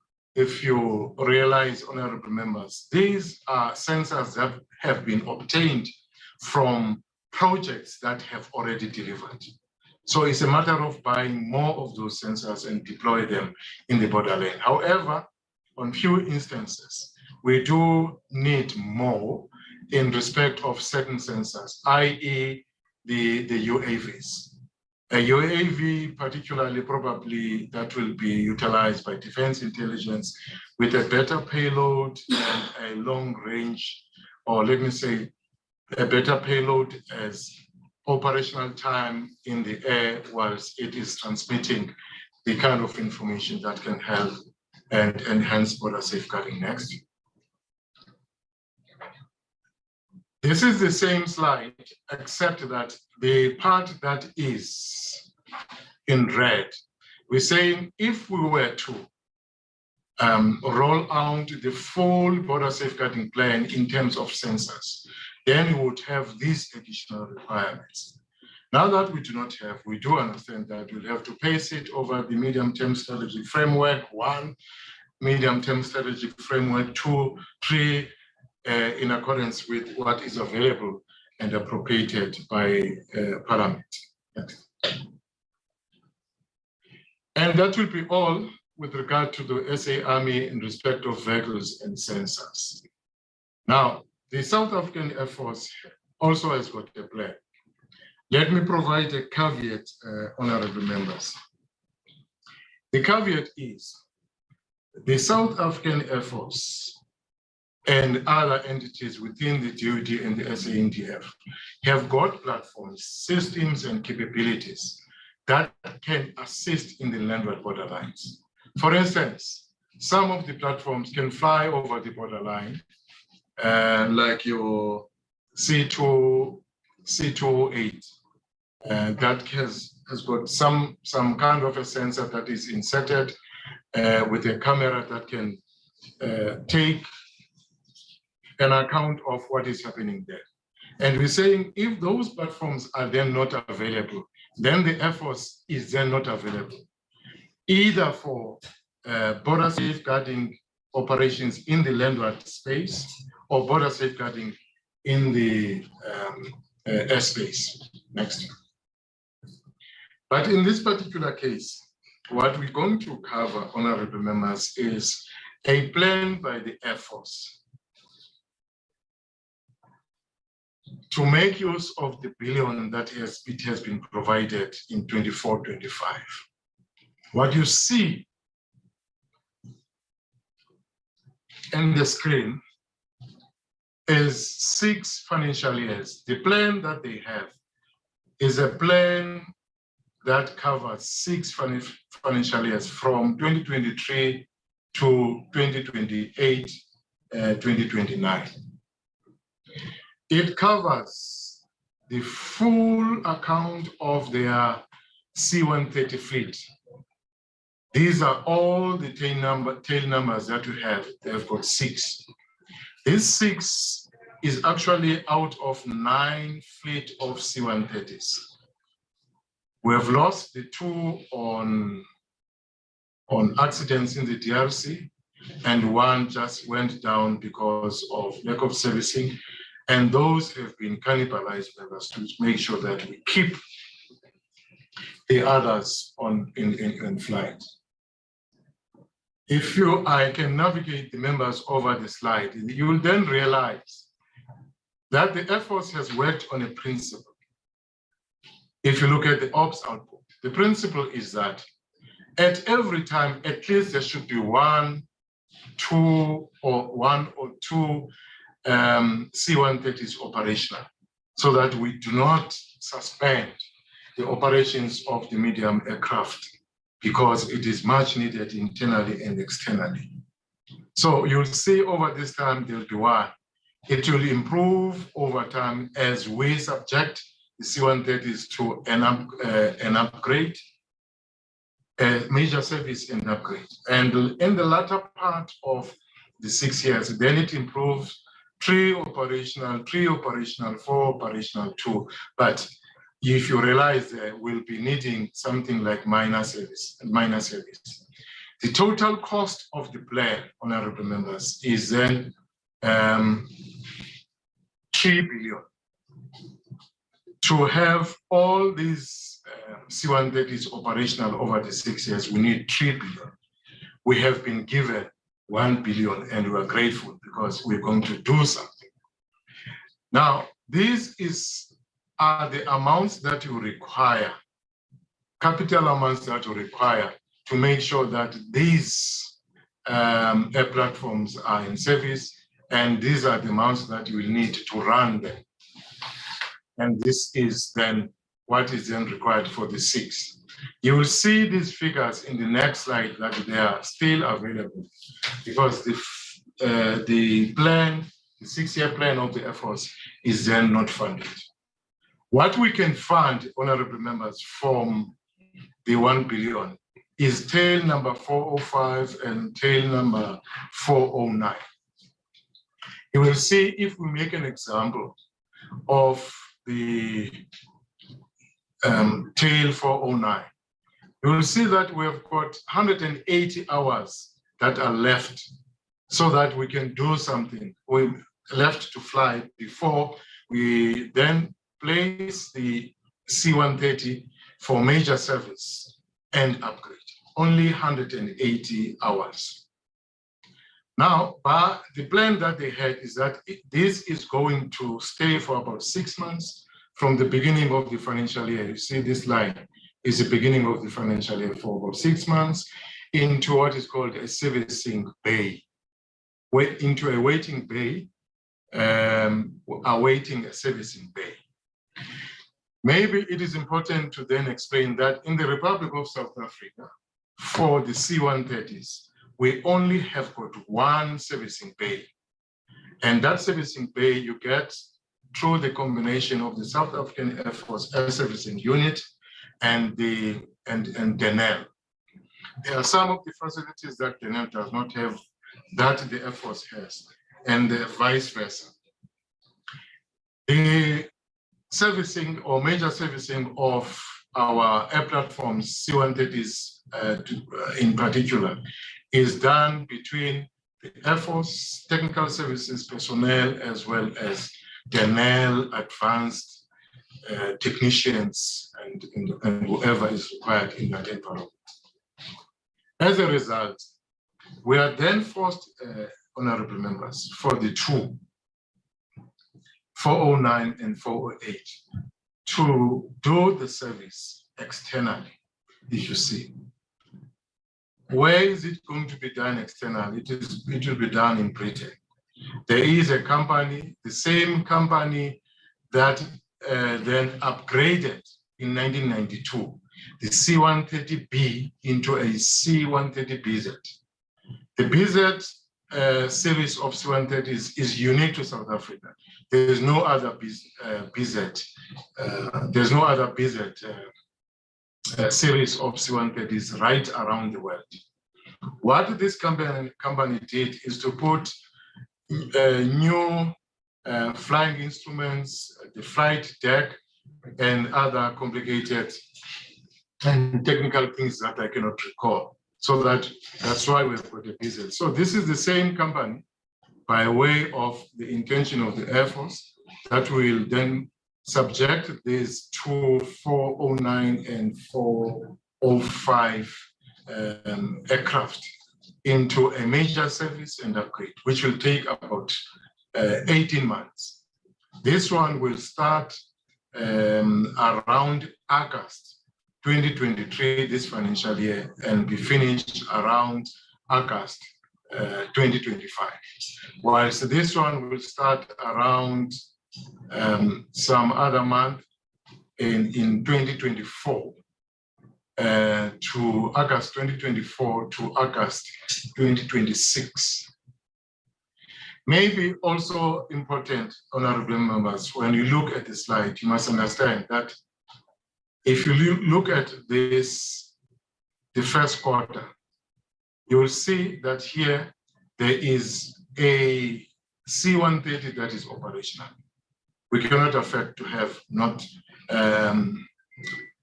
realize, honorable members, these are sensors that have been obtained from projects that have already delivered. So it's a matter of buying more of those sensors and deploy them in the borderland. However, on few instances, we do need more in respect of certain sensors, i.e. the UAVs. A UAV particularly probably that will be utilized by defense intelligence with a better payload and a long range, or let me say a better payload as operational time in the air whilst it is transmitting the kind of information that can help and enhance border safeguarding. Next. This is the same slide, except that the part that is in red, we're saying if we were to roll out the full border safeguarding plan in terms of sensors, then we would have these additional requirements. Now that we do not have, we do understand that we'll have to pace it over the medium-term strategy framework, 1, medium-term strategy framework, 2, 3, in accordance with what is available and appropriated by Parliament. And that will be all with regard to the SA Army in respect of vehicles and sensors. Now, the South African Air Force also has got a plan. Let me provide a caveat, honorable members. The caveat is the South African Air Force and other entities within the DoD and the SANDF have got platforms, systems, and capabilities that can assist in the landward borderlines. For instance, some of the platforms can fly over the borderline, like your C208, that has got some kind of a sensor that is inserted with a camera that can take an account of what is happening there. And we're saying if those platforms are then not available, then the Air Force is then not available, either for border safeguarding operations in the landward space or border safeguarding in the airspace. Next. But in this particular case, what we're going to cover, honorable members, is a plan by the Air Force to make use of the billion that it has been provided in 24-25. What you see in the screen is 6 financial years. The plan that they have is a plan that covers 6 financial years from 2023 to 2028, 2029. It covers the full account of their C-130 fleet. These are all the tail numbers that we have. They've got 6. This 6 is actually out of 9 fleet of C-130s. We have lost the 2 on accidents in the DRC, and 1 just went down because of lack of servicing. And those have been cannibalized by us to make sure that we keep the others in flight. If I can navigate the members over the slide, you will then realize that the Air Force has worked on a principle. If you look at the ops output, the principle is that at every time, at least there should be 1 or 2 C-130s operational, so that we do not suspend the operations of the medium aircraft, because it is much needed internally and externally. So you'll see over this time, there'll be 1. It will improve over time as we subject the C-130s to an upgrade. major service and upgrade. And in the latter part of the 6 years, then it improves 3 operational, 4 operational, 2. But if you realize we'll be needing something like minor service. The total cost of the plan, honorable members, is then 3 billion. To have all these C-130s operational over the 6 years, we need 3 billion. We have been given 1 billion and we are grateful because we're going to do something. Now, these are the amounts that you require, capital amounts that you require to make sure that these air platforms are in service, and these are the amounts that you will need to run them. And this is then what is then required for the 6. You will see these figures in the next slide that they are still available because the plan, the 6-year plan of the Air Force is then not funded. What we can fund, honorable members, from the 1 billion is tail number 405 and tail number 409. You will see if we make an example of the tail 409, you will see that we have got 180 hours that are left so that we can do something. We left to fly before we then place the C-130 for major service and upgrade. Only 180 hours. Now, the plan that they had is that this is going to stay for about 6 months from the beginning of the financial year. You see this line is the beginning of the financial year for about 6 months into what is called a servicing bay. Into a waiting bay, awaiting a servicing bay. Maybe it is important to then explain that in the Republic of South Africa, for the C-130s, we only have got 1 servicing bay. And that servicing bay you get through the combination of the South African Air Force Air Servicing Unit and DENEL. There are some of the facilities that DENEL does not have that the Air Force has, and vice versa. The servicing or major servicing of our air platforms, C-130s in particular, is done between the Air Force Technical Services personnel as well as DENEL advanced technicians and whoever is required in that environment. As a result, we are then forced, honorable members, for the 2, 409 and 408, to do the service externally, if you see. Where is it going to be done externally? It will be done in Britain. There is a company, the same company that then upgraded in 1992 the C-130B into a C-130BZ. The BZ series of C-130s is unique to South Africa. There is no other BZ. There's no other BZ series of C-130s right around the world. What this company did is to put new flying instruments, the flight deck, and other complicated and technical things that I cannot recall. So that's why we've got a BZ. So this is the same company, by way of the intention of the Air Force, that will then subject these 2 409 and 405 aircraft into a major service and upgrade, which will take about 18 months. This one will start around August 2023, this financial year, and be finished around August 2025. Whilst this one will start around some other month in 2024 to August 2024 to August 2026. Maybe also important, honorable members, when you look at the slide, you must understand that if you look at this, the first quarter, you will see that here there is a C-130 that is operational. We cannot afford to have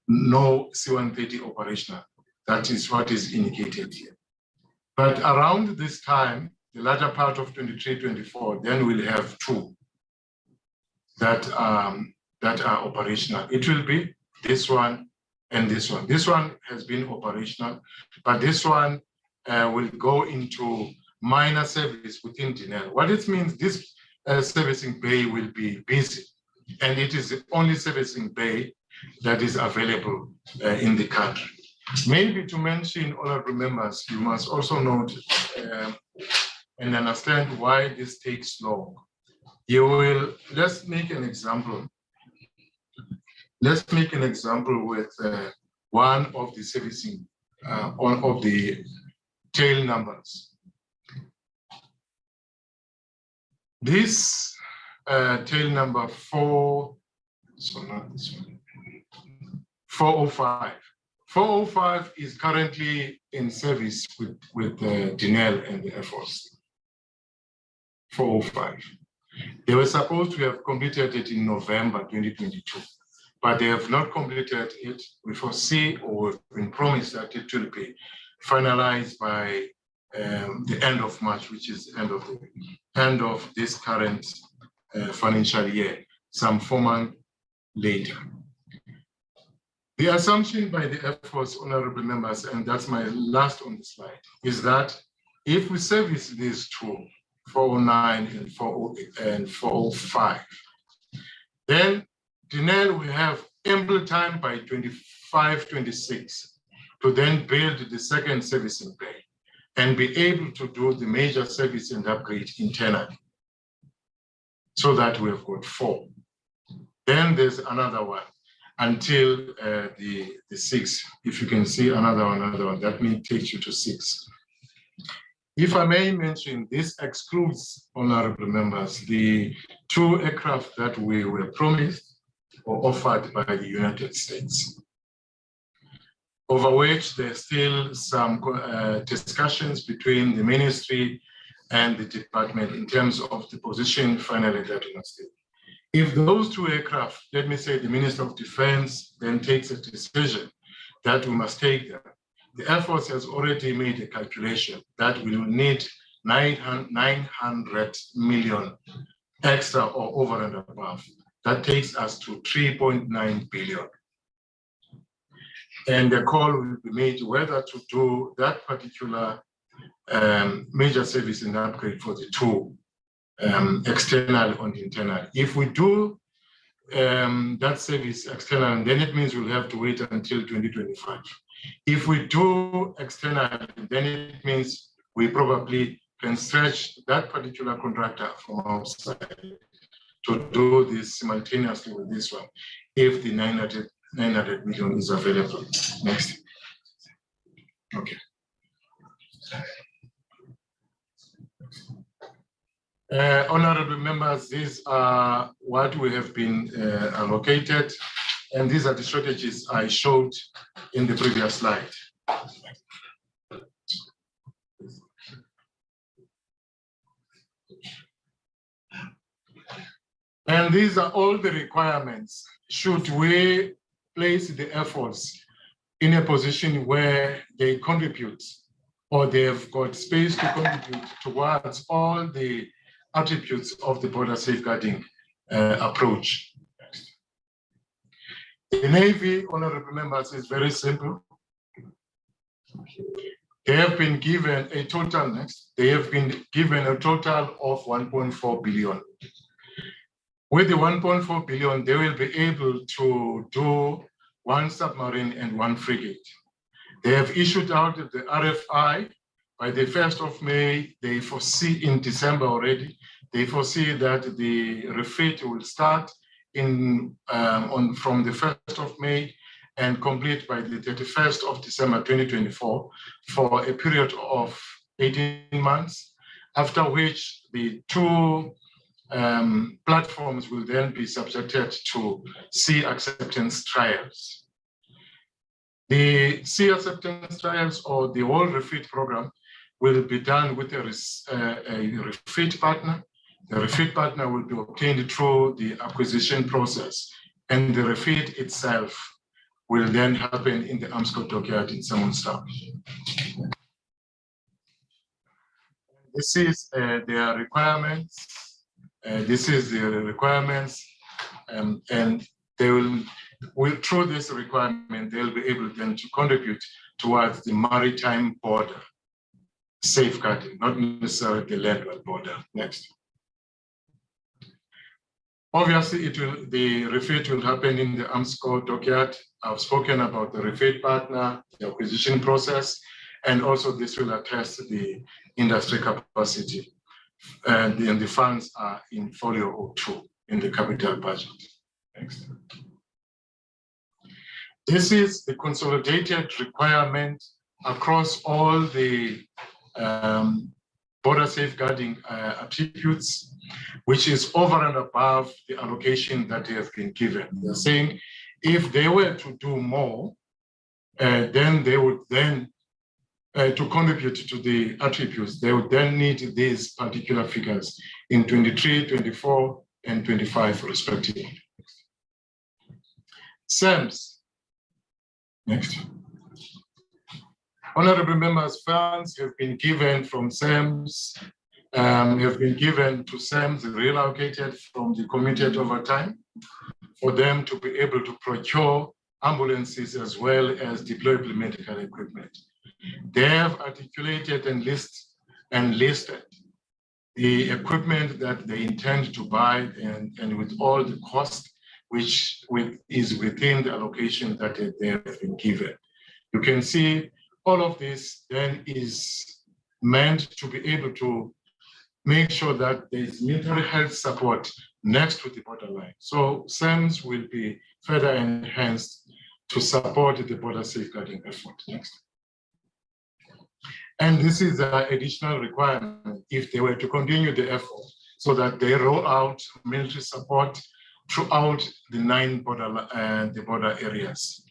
no C-130 operational. That is what is indicated here. But around this time, the latter part of 23-24, then we'll have two that are operational. It will be this one and this one. This one has been operational, but this one will go into minor service within Denel. What it means, this servicing bay will be busy, and it is the only servicing bay that is available in the country. Maybe to mention, honorable members, you must also note and understand why this takes long. You will, let's make an example. Let's make an example with one of the servicing, one of the tail numbers. This tail number 405. 405 is currently in service with Denel and the Air Force. 405. They were supposed to have completed it in November 2022, but they have not completed it. We foresee, or we've been promised, that it will be finalized by the end of March, which is the end of this current financial year, some 4 months later. The assumption by the Air Force, honorable members, and that's my last on the slide, is that if we service these two, 409 and 408 and 405, then Denel will have ample time by 25-26 to then build the second servicing bay and be able to do the major service and upgrade internally, so that we have got 4. Then there's another one until the 6. If you can see another one, that means takes you to 6. If I may mention, this excludes, honorable members, the 2 aircraft that we were promised or offered by the United States, over which there's still some discussions between the ministry and the department in terms of the position finally that we must take. If those 2 aircraft, let me say the Minister of Defense then takes a decision that we must take them, the Air Force has already made a calculation that we will need 900 million extra or over and above. That takes us to 3.9 billion. And the call will be made whether to do that particular major service and upgrade for the 2 external and internal. If we do that service external, then it means we'll have to wait until 2025. If we do external, then it means we probably can stretch that particular contractor from outside to do this simultaneously with this one, if the 900 million is available. Next. Okay. Honorable members, these are what we have been allocated, and these are the strategies I showed in the previous slide. And these are all the requirements should we place the Air Force in a position where they contribute, or they've got space to contribute towards all the attributes of the border safeguarding approach. The Navy, honorable members, is very simple. They have been given a total of 1.4 billion. With the 1.4 billion, they will be able to do 1 submarine and 1 frigate. They have issued out the RFI by the 1st of May. They foresee in December already. They foresee that the refit will start from the 1st of May and complete by the 31st of December 2024 for a period of 18 months, after which the 2 platforms will then be subjected to sea acceptance trials. The sea acceptance trials or the whole refit program will be done with a refit partner. The refit partner will be obtained through the acquisition process, and the refit itself will then happen in the Armscor dockyard in Simonstown. This is their requirements. This is the requirements, and they will through this requirement, they'll be able then to contribute towards the maritime border safeguarding, not necessarily the landward border. Next. Obviously, the refit will happen in the Armscor dockyard. I've spoken about the refit partner, the acquisition process, and also this will attest the industry capacity. And the funds are in folio 02 in the capital budget. Next. This is the consolidated requirement across all the border safeguarding attributes, which is over and above the allocation that they have been given. They're saying if they were to do more, then they would then, to contribute to the attributes, they would then need these particular figures in 23, 24, and 25 respectively. SAMS. Next. Honorable members, funds have been given from SAMS, have been given to SAMS, reallocated from the committed overtime for them to be able to procure ambulances as well as deployable medical equipment. They have articulated and listed the equipment that they intend to buy and with all the cost which is within the allocation that they have been given. You can see all of this then is meant to be able to make sure that there is military health support next to the borderline. So SAMS will be further enhanced to support the border safeguarding effort. Next. And this is an additional requirement if they were to continue the effort so that they roll out military support throughout the 9 border areas.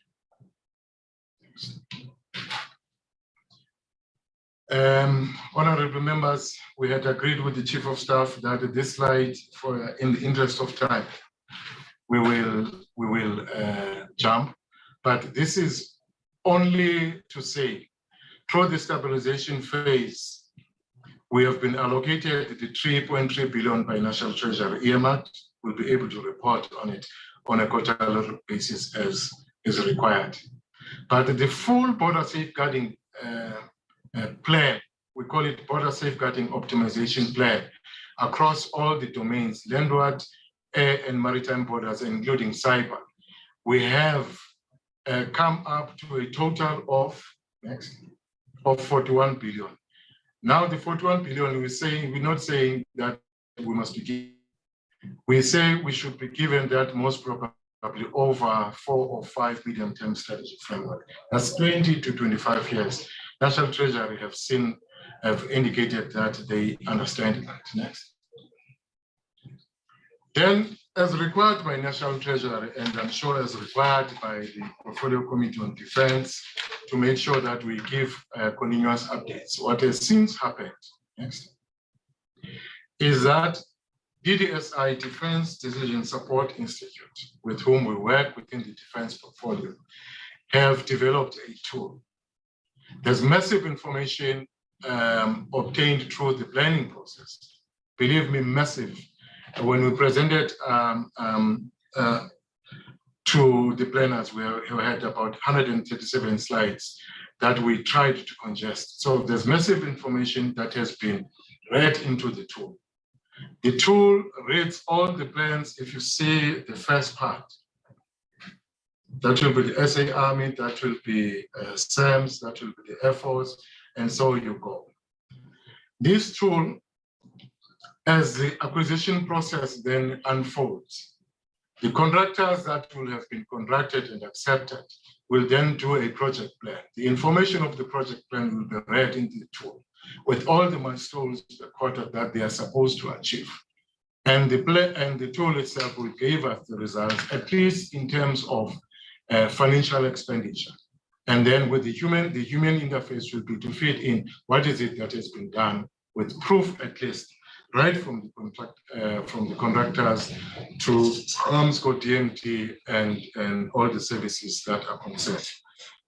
Honorable members, we had agreed with the Chief of Staff that this slide, in the interest of time, we will jump. But this is only to say, through the stabilization phase, we have been allocated the 3.3 billion by National Treasury earmarked. We'll be able to report on it on a quarterly basis as is required. But the full border safeguarding plan, we call it border safeguarding optimization plan, across all the domains, landward, air and maritime borders, including cyber, we have come up to a total of 41 billion. Now the 41 billion, we're not saying that we must be given. We say we should be given that most probably over 4 or 5 medium-term strategy framework. That's 20 to 25 years. National Treasury have indicated that they understand that. Next. Then, as required by National Treasury, and I'm sure as required by the Portfolio Committee on Defense, to make sure that we give continuous updates. What has since happened, next, is that DDSI, Defense Decision Support Institute, with whom we work within the defense portfolio, have developed a tool. There's massive information obtained through the planning process. Believe me, massive. When we presented to the planners, we had about 137 slides that we tried to congest. So there's massive information that has been read into the tool. The tool reads all the plans. If you see the first part, that will be the SA Army, that will be SAMS, that will be the Air Force, and so you go. This tool, as the acquisition process then unfolds, the contractors that will have been contracted and accepted will then do a project plan. The information of the project plan will be read into the tool with all the milestones recorded that they are supposed to achieve. And the tool itself will give us the results, at least in terms of financial expenditure. And then with the human interface will be to feed in what is it that has been done with proof at least, right from the contract, from the contractors to Armsco DMT and all the services that are concerned.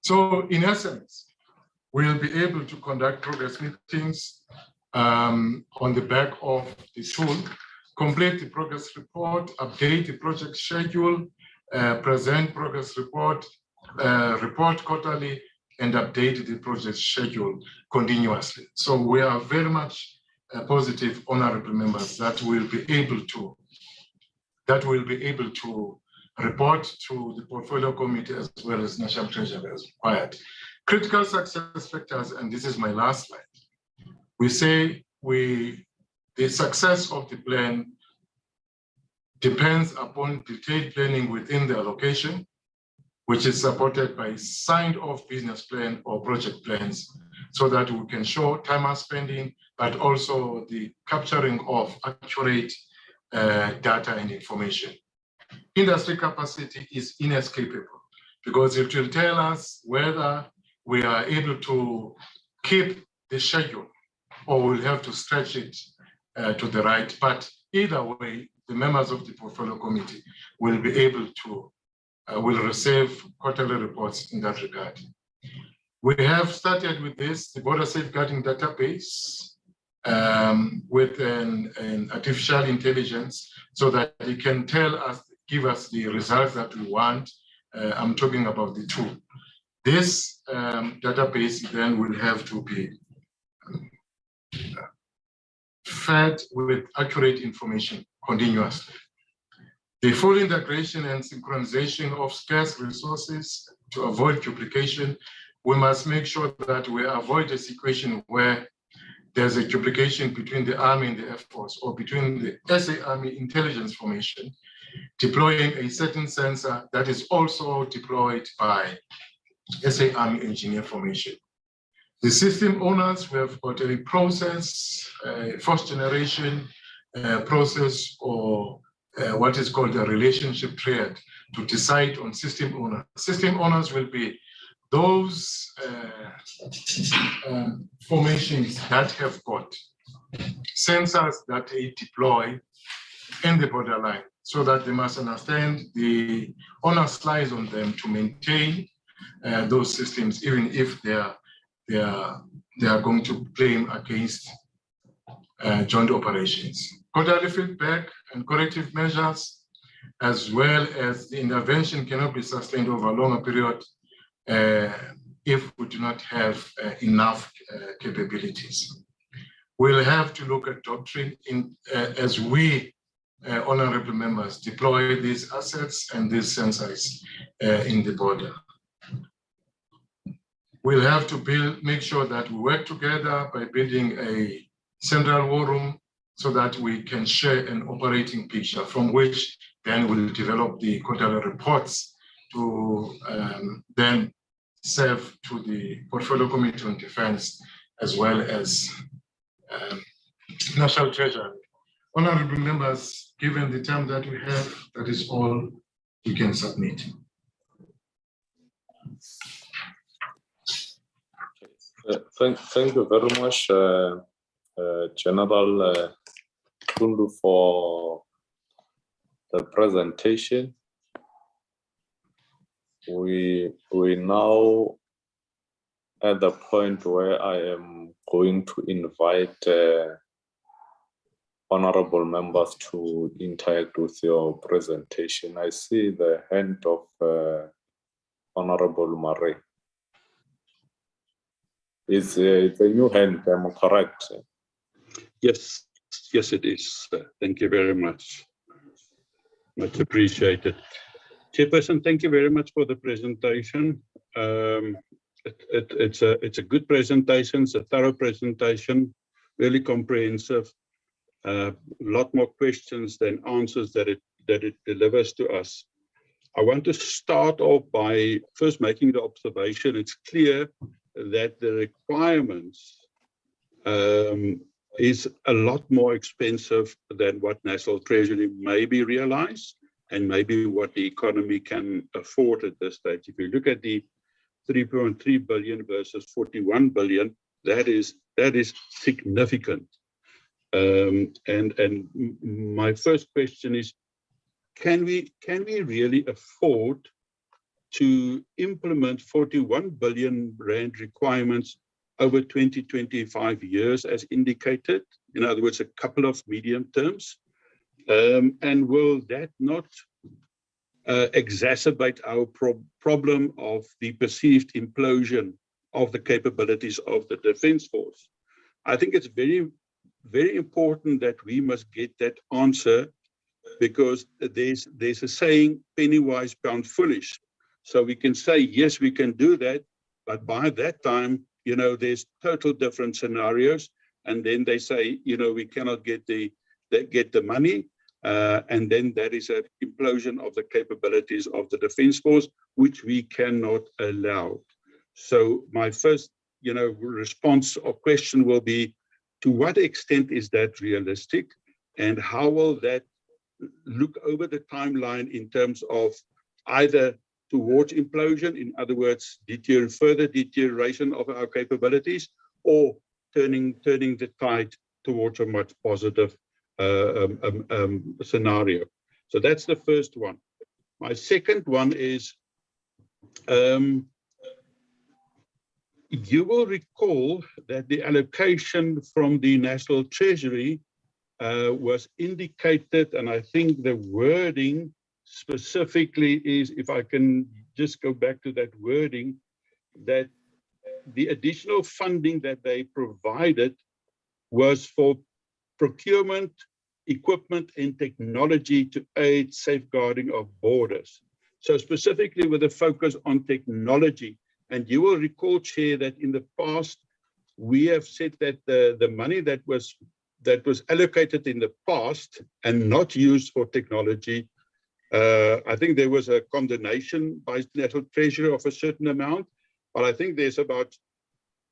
So in essence, we'll be able to conduct progress meetings on the back of the tool, complete the progress report, update the project schedule, present progress report, report quarterly, and update the project schedule continuously. So we are very much positive, honorable members, that we'll be able to report to the portfolio committee as well as National Treasury as required. Critical success factors, and this is my last slide. We say the success of the plan depends upon detailed planning within the allocation, which is supported by signed off business plan or project plans, so that we can show timer spending, but also the capturing of accurate data and information. Industry capacity is inescapable because it will tell us whether we are able to keep the schedule or we'll have to stretch it to the right. But either way, the members of the portfolio committee will be able to, will receive quarterly reports in that regard. We have started with this, the border safeguarding database with an artificial intelligence so that it can tell us, give us the results that we want. I'm talking about the tool. This database then will have to be fed with accurate information continuously. The full integration and synchronization of scarce resources to avoid duplication. We must make sure that we avoid a situation where there's a duplication between the Army and the Air Force or between the SA Army intelligence formation, deploying a certain sensor that is also deployed by SA Army engineer formation. The system owners, we have got a process, first generation process, or what is called a relationship triad to decide on system owners. System owners will be those formations that have got sensors that they deploy in the borderline, so that they must understand the onus lies on them to maintain those systems, even if they are going to claim against joint operations. Quarterly feedback and corrective measures, as well as the intervention, cannot be sustained over a longer period if we do not have enough capabilities. We'll have to look at doctrine as we, honorable members, deploy these assets and these sensors in the border. We'll have to make sure that we work together by building a central war room so that we can share an operating picture from which then we'll develop the quarterly reports to then serve to the Portfolio Committee on Defense as well as National Treasury. Honorable members, given the time that we have, that is all we can submit. Thank you very much, General Tundu, for the presentation. We now at the point where I am going to invite honorable members to interact with your presentation. I see the hand of Honorable Murray. It's a new hand, am I correct? Yes, it is. Thank you very much. Much appreciated. Chairperson, thank you very much for the presentation. It's a good presentation, it's a thorough presentation, really comprehensive. A lot more questions than answers that it delivers to us. I want to start off by first making the observation. It's clear that the requirements is a lot more expensive than what National Treasury maybe realize and maybe what the economy can afford at this stage. If you look at the 3.3 billion versus 41 billion, that is significant. And my first question is, can we really afford to implement 41 billion rand requirements over 20-25 years as indicated? In other words, a couple of medium terms. And will that not exacerbate our problem of the perceived implosion of the capabilities of the Defence Force? I think it's very, very important that we must get that answer, because there's a saying, penny wise, pound foolish. So we can say, yes, we can do that, but by that time, there's total different scenarios. And then they say, we cannot get the money. And then there is an implosion of the capabilities of the Defence Force, which we cannot allow. So my first, response or question will be, to what extent is that realistic? And how will that look over the timeline in terms of either towards implosion, in other words, further deterioration of our capabilities, or turning the tide towards a much positive scenario? So that's the first one. My second one is, you will recall that the allocation from the National Treasury was indicated, and I think the wording specifically is, if I can just go back to that wording, that the additional funding that they provided was for procurement, equipment, and technology to aid safeguarding of borders. So specifically with a focus on technology. And you will recall, Chair, that in the past, we have said that the money that was allocated in the past and not used for technology, I think there was a condemnation by National Treasury of a certain amount, but I think there's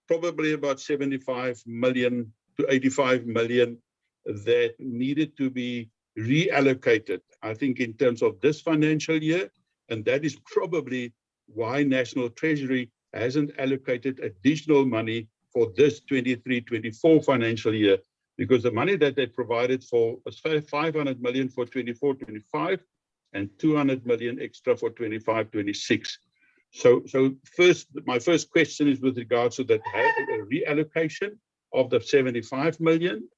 probably about 75 million to 85 million that needed to be reallocated, I think, in terms of this financial year. And that is probably why National Treasury hasn't allocated additional money for this 23-24 financial year, because the money that they provided for was 500 million for 24-25 and 200 million extra for 25-26. So my first question is with regards to that reallocation of the 75 million.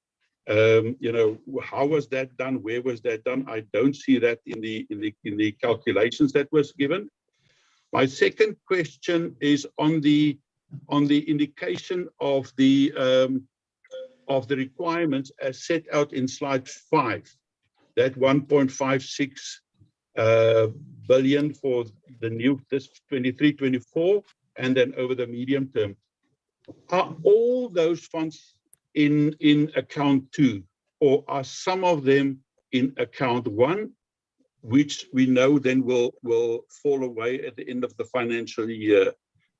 How was that done? Where was that done? I don't see that in the calculations that was given. My second question is on the indication of the requirements as set out in slide 5, that 1.56 billion for this 23-24, and then over the medium term. Are all those funds in account 2, or are some of them in account 1, which we know then will fall away at the end of the financial year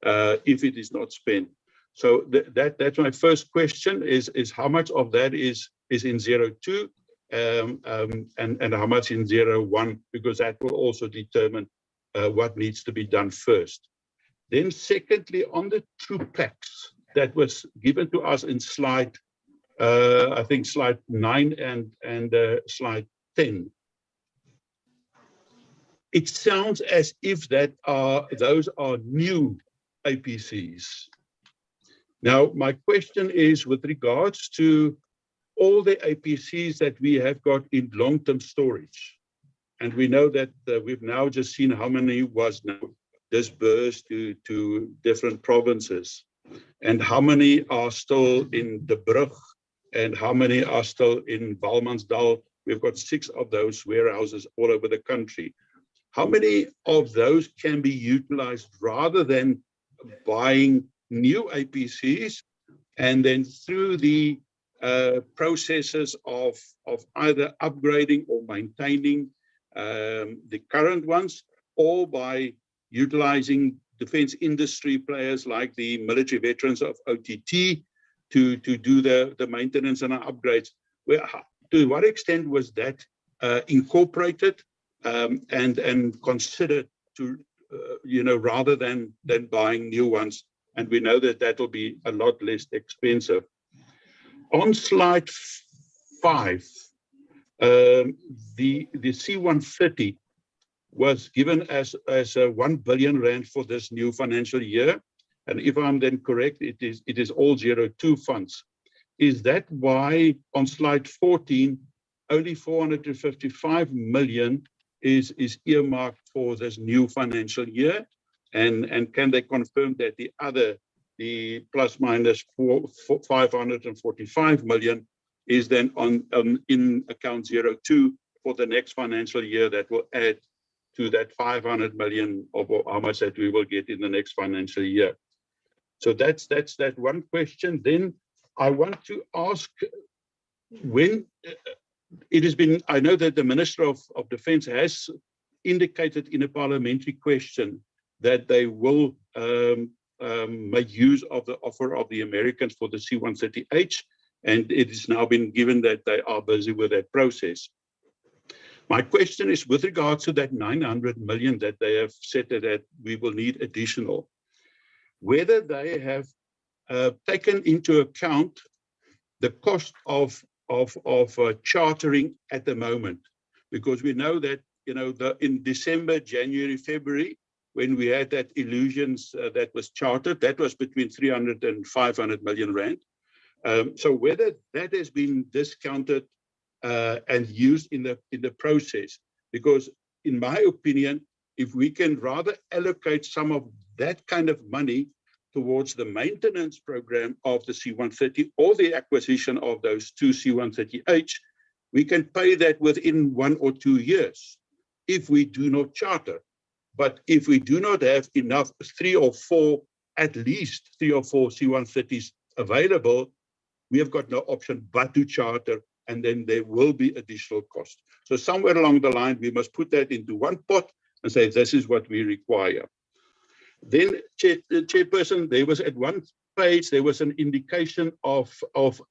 if it is not spent? So that's my first question, is how much of that is in 02 and how much in 01, because that will also determine what needs to be done first. Then secondly, on the troop packs that was given to us in slide, I think slide 9 and slide 10. It sounds as if those are new APCs. Now, my question is with regards to all the APCs that we have got in long-term storage. And we know that we've now just seen how many was now disbursed to different provinces, and how many are still in the Brug, and how many are still in Walmansdal. We've got 6 of those warehouses all over the country. How many of those can be utilized rather than buying new APCs and then through the processes of either upgrading or maintaining the current ones, or by utilizing defense industry players like the military veterans of OTT to do the maintenance and upgrades? To what extent was that incorporated and considered to rather than buying new ones. And we know that that will be a lot less expensive. On slide 5, the C-130 was given as a 1 billion rand for this new financial year. And if I'm then correct, it is all 02 funds. Is that why on slide 14, only 455 million is earmarked for this new financial year? And can they confirm that the plus minus 545 million is then in account 02 for the next financial year that will add to that 500 million of how much that we will get in the next financial year? So that's that one question. Then I want to ask, when it has been, I know that the Minister of Defence has indicated in a parliamentary question that they will make use of the offer of the Americans for the C-130H, and it has now been given that they are busy with that process. My question is with regards to that 900 million that they have said that we will need additional, whether they have taken into account the cost of chartering at the moment, because we know that in December, January, February, when we had that Illusions that was chartered, that was between 300 and 500 million rand. So whether that has been discounted and used in the process, because in my opinion, if we can rather allocate some of that kind of money towards the maintenance program of the C-130 or the acquisition of those 2 C-130H, we can pay that within 1 or 2 years if we do not charter. But if we do not have enough, at least 3 or 4 C-130s available, we have got no option but to charter, and then there will be additional cost. So somewhere along the line, we must put that into one pot and say, this is what we require. Then, Chairperson, there was at one page, there was an indication of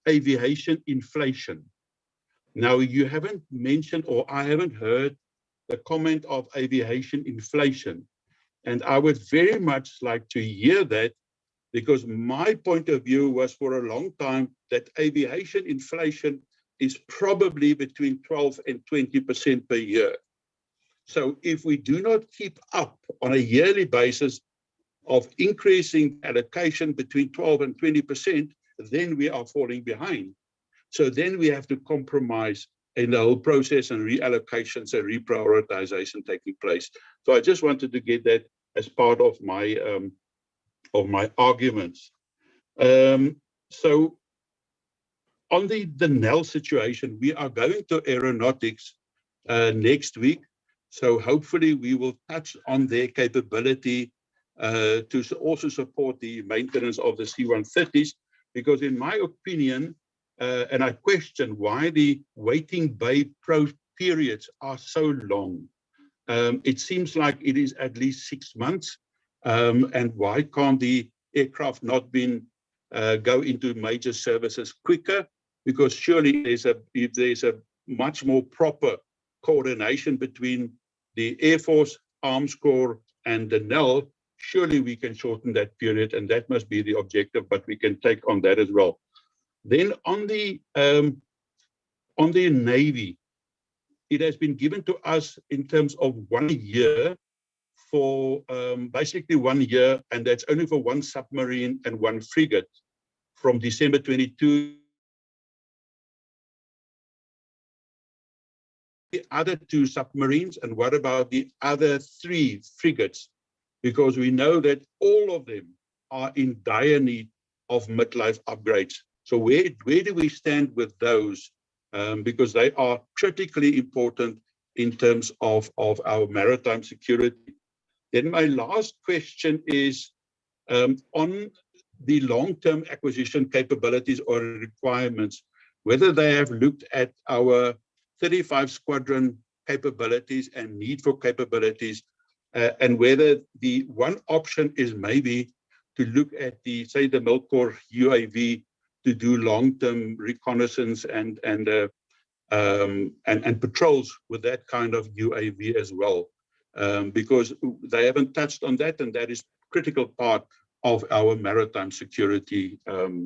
aviation inflation. Now, you haven't mentioned, or I haven't heard the comment of aviation inflation. And I would very much like to hear that, because my point of view was for a long time that aviation inflation is probably between 12 and 20% per year. So if we do not keep up on a yearly basis of increasing allocation between 12 and 20%, then we are falling behind. So then we have to compromise in the whole process and reallocations and reprioritization taking place. So I just wanted to get that as part of my arguments. So on the NEL situation, we are going to aeronautics next week. So hopefully we will touch on their capability to also support the maintenance of the C-130s, because in my opinion, and I question why the waiting bay periods are so long. It seems like it is at least 6 months. And why can't the aircraft not go into major services quicker? Because surely if there's a much more proper coordination between the Air Force, Arms Corps, and the NEL, surely we can shorten that period, and that must be the objective, but we can take on that as well. Then on the Navy, it has been given to us in terms of 1 year for basically 1 year, and that's only for 1 submarine and 1 frigate from December 22. The other 2 submarines, and what about the other 3 frigates? Because we know that all of them are in dire need of midlife upgrades. So where do we stand with those? Because they are critically important in terms of our maritime security. Then my last question is on the long-term acquisition capabilities or requirements, whether they have looked at our 35 squadron capabilities and need for capabilities, and whether the one option is maybe to look at the Milkor UAV to do long-term reconnaissance and patrols with that kind of UAV as well. because they haven't touched on that, and that is critical part of our maritime security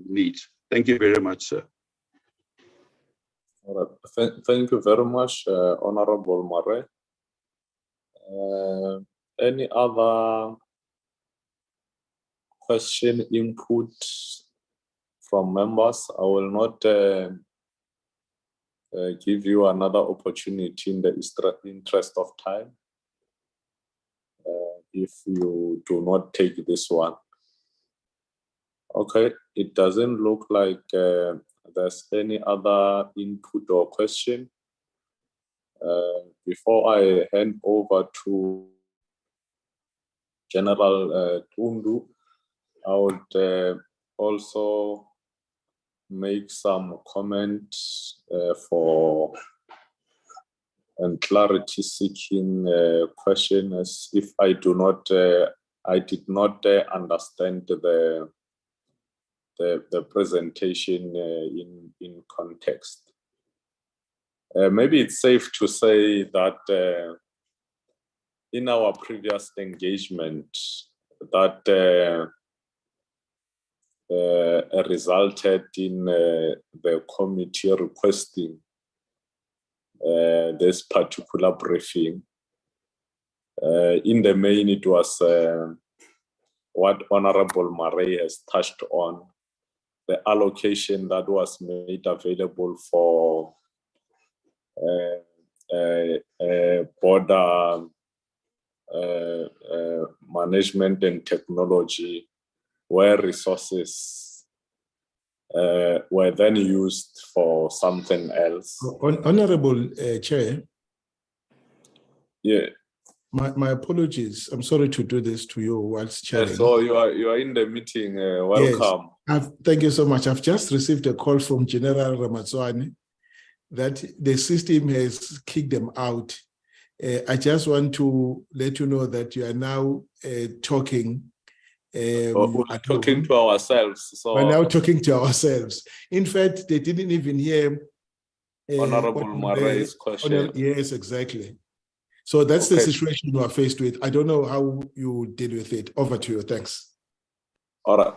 needs. Thank you very much, sir. All right. Thank you very much, Honorable Mare. Any other question, input from members? I will not give you another opportunity in the interest of time if you do not take this one. Okay, it doesn't look like there's any other input or question. Before I hand over to General Tundu, I would also make some comments for and clarity seeking question, as if I did not understand the presentation in context. Maybe it's safe to say that in our previous engagement that resulted in the committee requesting this particular briefing. In the main, it was what Honorable Mare has touched on, the allocation that was made available for border management and technology, where resources were then used for something else. Honorable Chair. Yeah. My apologies. I'm sorry to do this to you whilst chairing. Yes, so you are in the meeting. Welcome. Yes, thank you so much. I've just received a call from General Ramatswane that the system has kicked them out. I just want to let you know that you are now talking. We're talking to ourselves. So we're now talking to ourselves. In fact, they didn't even hear Honorable Mare's question. Yes, exactly. So that's the situation you are faced with. I don't know how you deal with it. Over to you. Thanks. All right.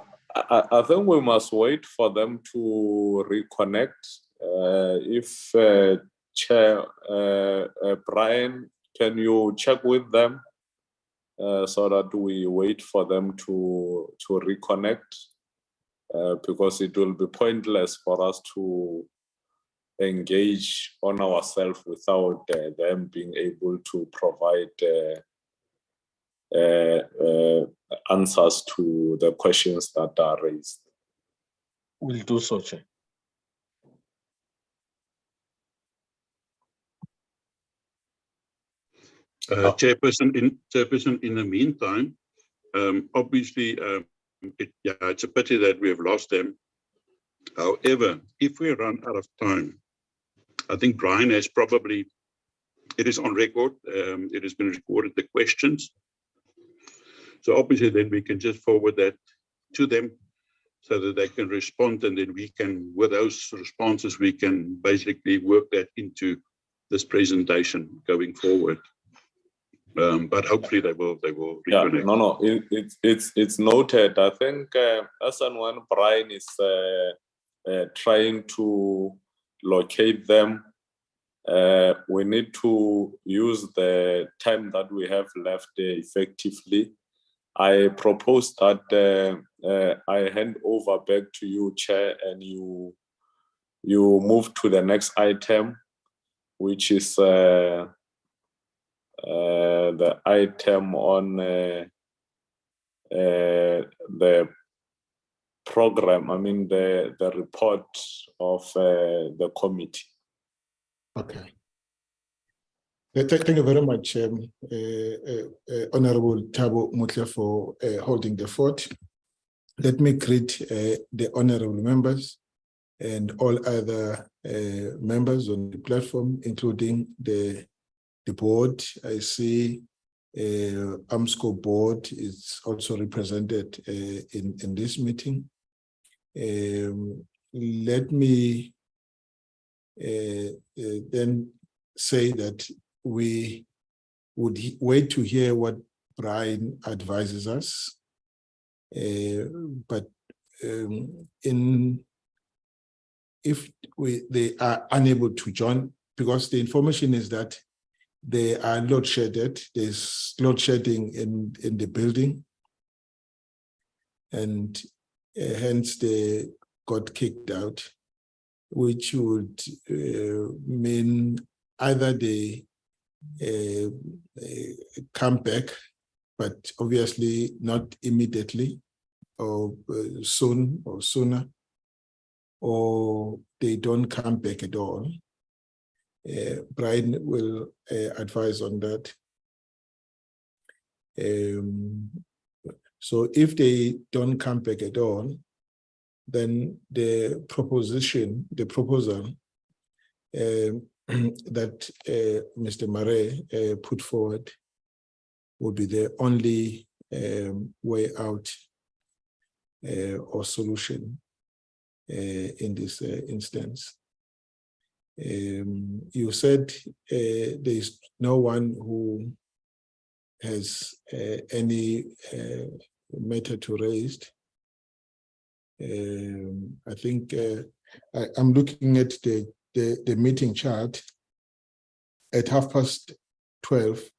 I think we must wait for them to reconnect. If Chair Brian, can you check with them so that we wait for them to reconnect? Because it will be pointless for us to engage on ourselves without them being able to provide answers to the questions that are raised. We'll do so, Chair. Chairperson, in the meantime, obviously, it's a pity that we have lost them. However, if we run out of time, I think Brian has probably, it is on record, it has been recorded, the questions. So obviously then we can just forward that to them so that they can respond, and then we can, with those responses, we can basically work that into this presentation going forward. But hopefully they will reconnect. Yeah, no, it's noted. I think as and when Brian is trying to locate them, we need to use the time that we have left effectively. I propose that I hand over back to you, Chair, and you move to the next item, which is the item on the program, the report of the committee. Okay. Thank you very much, Honorable Thabo Mutla, for holding the fort. Let me greet the honorable members and all other members on the platform, including the board. I see AMSCO board is also represented in this meeting. Let me then say that we would wait to hear what Brian advises us. But if they are unable to join, because the information is that they are load shedded, there's load shedding in the building, and hence they got kicked out, which would mean either they come back, but obviously not immediately or soon or sooner, or they don't come back at all. Brian will advise on that. So if they don't come back at all, then the proposal that Mr. Mare put forward would be the only way out or solution in this instance. You said there is no one who has any matter to raise. I think I'm looking at the meeting chart at 12:30.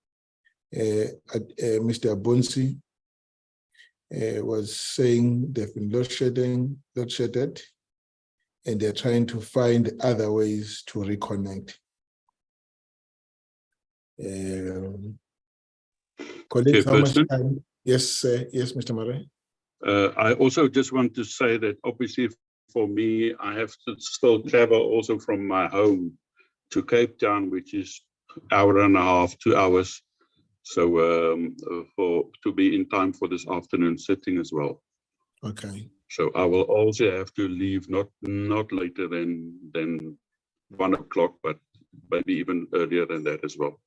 Mr. Abunsi was saying they've been load shedded, and they're trying to find other ways to reconnect. Colleagues, how much time? Yes, yes, Mr. Murray. I also just want to say that obviously for me, I have to still travel also from my home to Cape Town, which is an hour and a half, 2 hours. So to be in time for this afternoon sitting as well. Okay. So I will also have to leave not later than 1 o'clock, but maybe even earlier than that as well.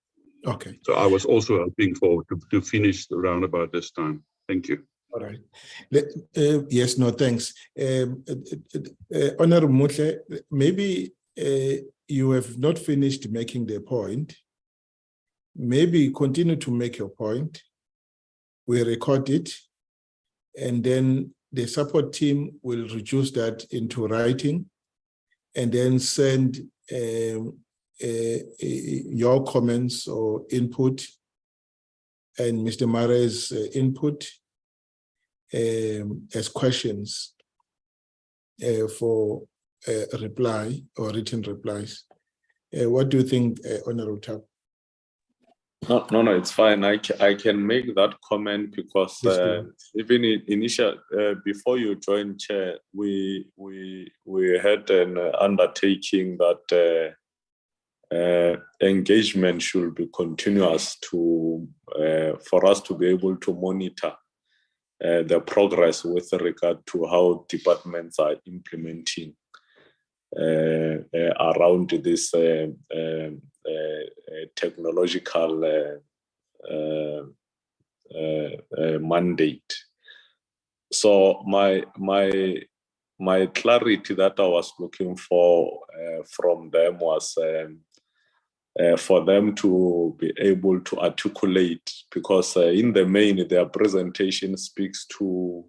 Okay. So I was also hoping forward to finish around about this time. Thank you. All right. Yes, no, thanks. Honorable Mutle, maybe you have not finished making the point. Maybe continue to make your point. We record it, and then the support team will reduce that into writing, and then send your comments or input and Mr. Mare's input as questions for a reply or written replies. What do you think, Honorable Tap? No, it's fine. I can make that comment because even initial before you joined, Chair, we had an undertaking that engagement should be continuous for us to be able to monitor the progress with regard to how departments are implementing around this technological mandate. So my clarity that I was looking for from them was for them to be able to articulate, because in the main their presentation speaks to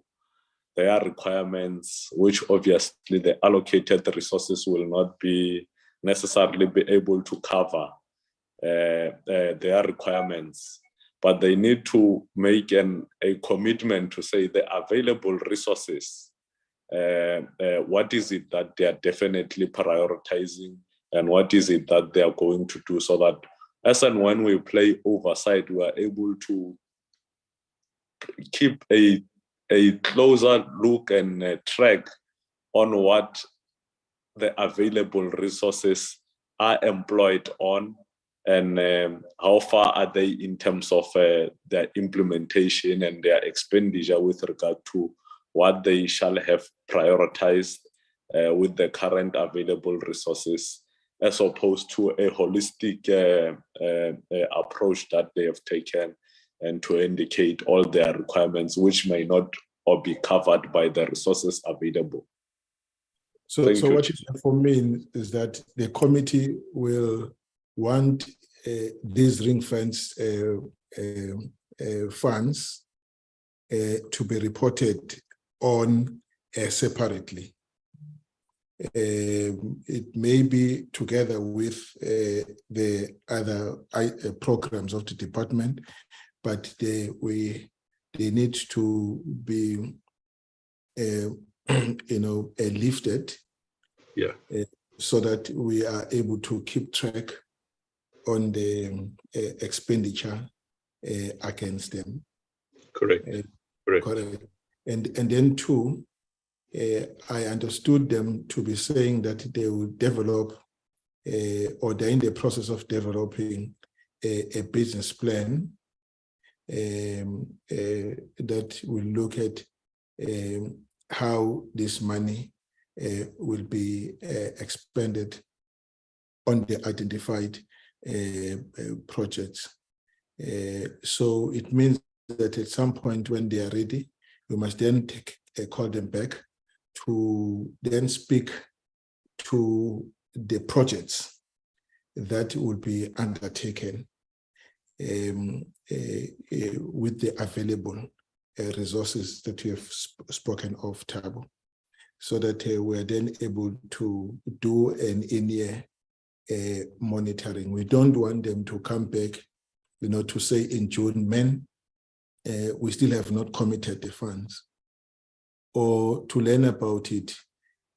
their requirements, which obviously the allocated resources will not be necessarily be able to cover their requirements, but they need to make a commitment to say the available resources, what is it that they are definitely prioritizing, and what is it that they are going to do, so that as and when we play oversight, we are able to keep a closer look and track on what the available resources are employed on, and how far are they in terms of their implementation and their expenditure with regard to what they shall have prioritized with the current available resources, as opposed to a holistic approach that they have taken, and to indicate all their requirements, which may not or be covered by the resources available. So what you said for me is that the committee will want these ring-fence funds to be reported on separately. It may be together with the other programs of the department, but they need to be, lifted, so that we are able to keep track on the expenditure against them. Correct. Correct. And then two, I understood them to be saying that they will develop, or they're in the process of developing a business plan that will look at how this money will be expended on the identified projects. So it means that at some point when they are ready, we must then call them back to then speak to the projects that will be undertaken with the available resources that we have spoken of, Thabo, so that we are then able to do an in-year monitoring. We don't want them to come back, to say in June, we still have not committed the funds, or to learn about it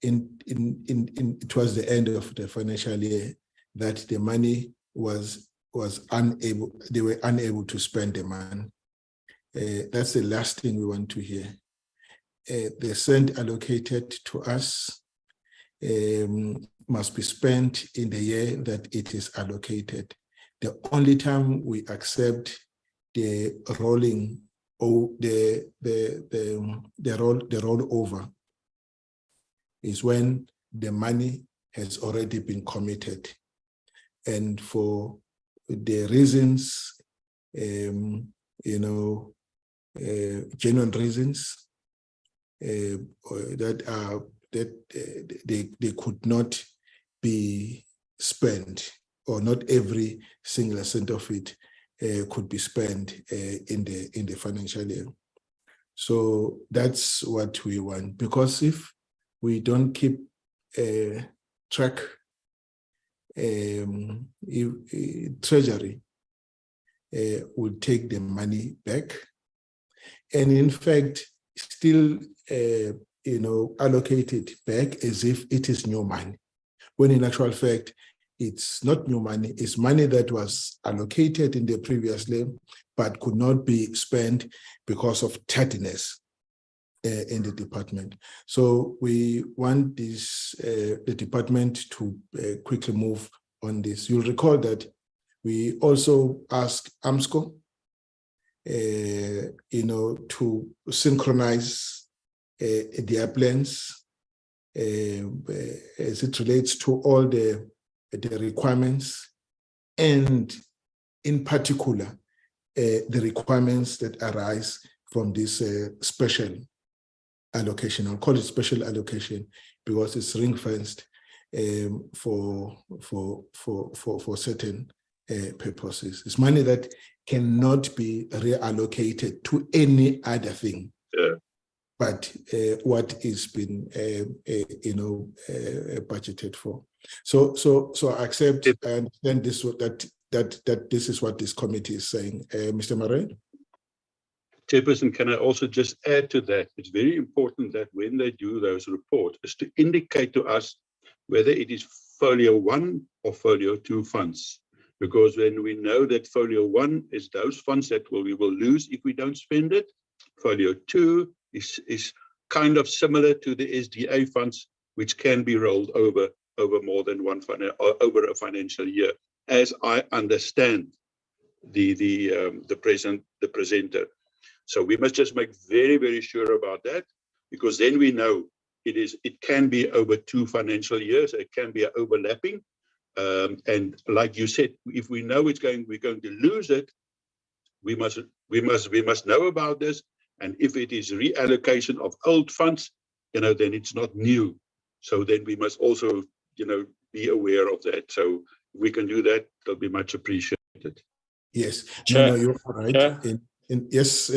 towards the end of the financial year, that the money was unable, they were unable to spend the money. That's the last thing we want to hear. The cent allocated to us must be spent in the year that it is allocated. The only time we accept the rolling, or the rollover is when the money has already been committed, and for the reasons, genuine reasons that they could not be spent, or not every single cent of it could be spent in the financial year. So that's what we want, because if we don't keep track, Treasury will take the money back, and in fact still allocate it back as if it is new money, when in actual fact it's not new money. It's money that was allocated in the previous year but could not be spent because of tardiness in the department. So we want this the department to quickly move on this. You'll recall that we also asked AMSCO to synchronize their plans as it relates to all the requirements, and in particular the requirements that arise from this special allocation. I'll call it special allocation because it's ring-fenced for certain purposes. It's money that cannot be reallocated to any other thing, but what is been budgeted for. So I accept and understand this, that this is what this committee is saying. Mr. Murray? Chairperson, can I also just add to that? It's very important that when they do those reports, is to indicate to us whether it is folio 1 or folio 2 funds. Because when we know that folio 1 is those funds that we will lose if we don't spend it, folio 2 is kind of similar to the SDA funds, which can be rolled over more than one over a financial year, as I understand the presenter. So we must just make very, very sure about that, because then we know it can be over 2 financial years. It can be overlapping, and like you said, if we know we're going to lose it, we must know about this. And if it is reallocation of old funds, then it's not new. So then we must also be aware of that. So if we can do that, it'll be much appreciated. Yes, Chair, no, you're right. Chair? Yes,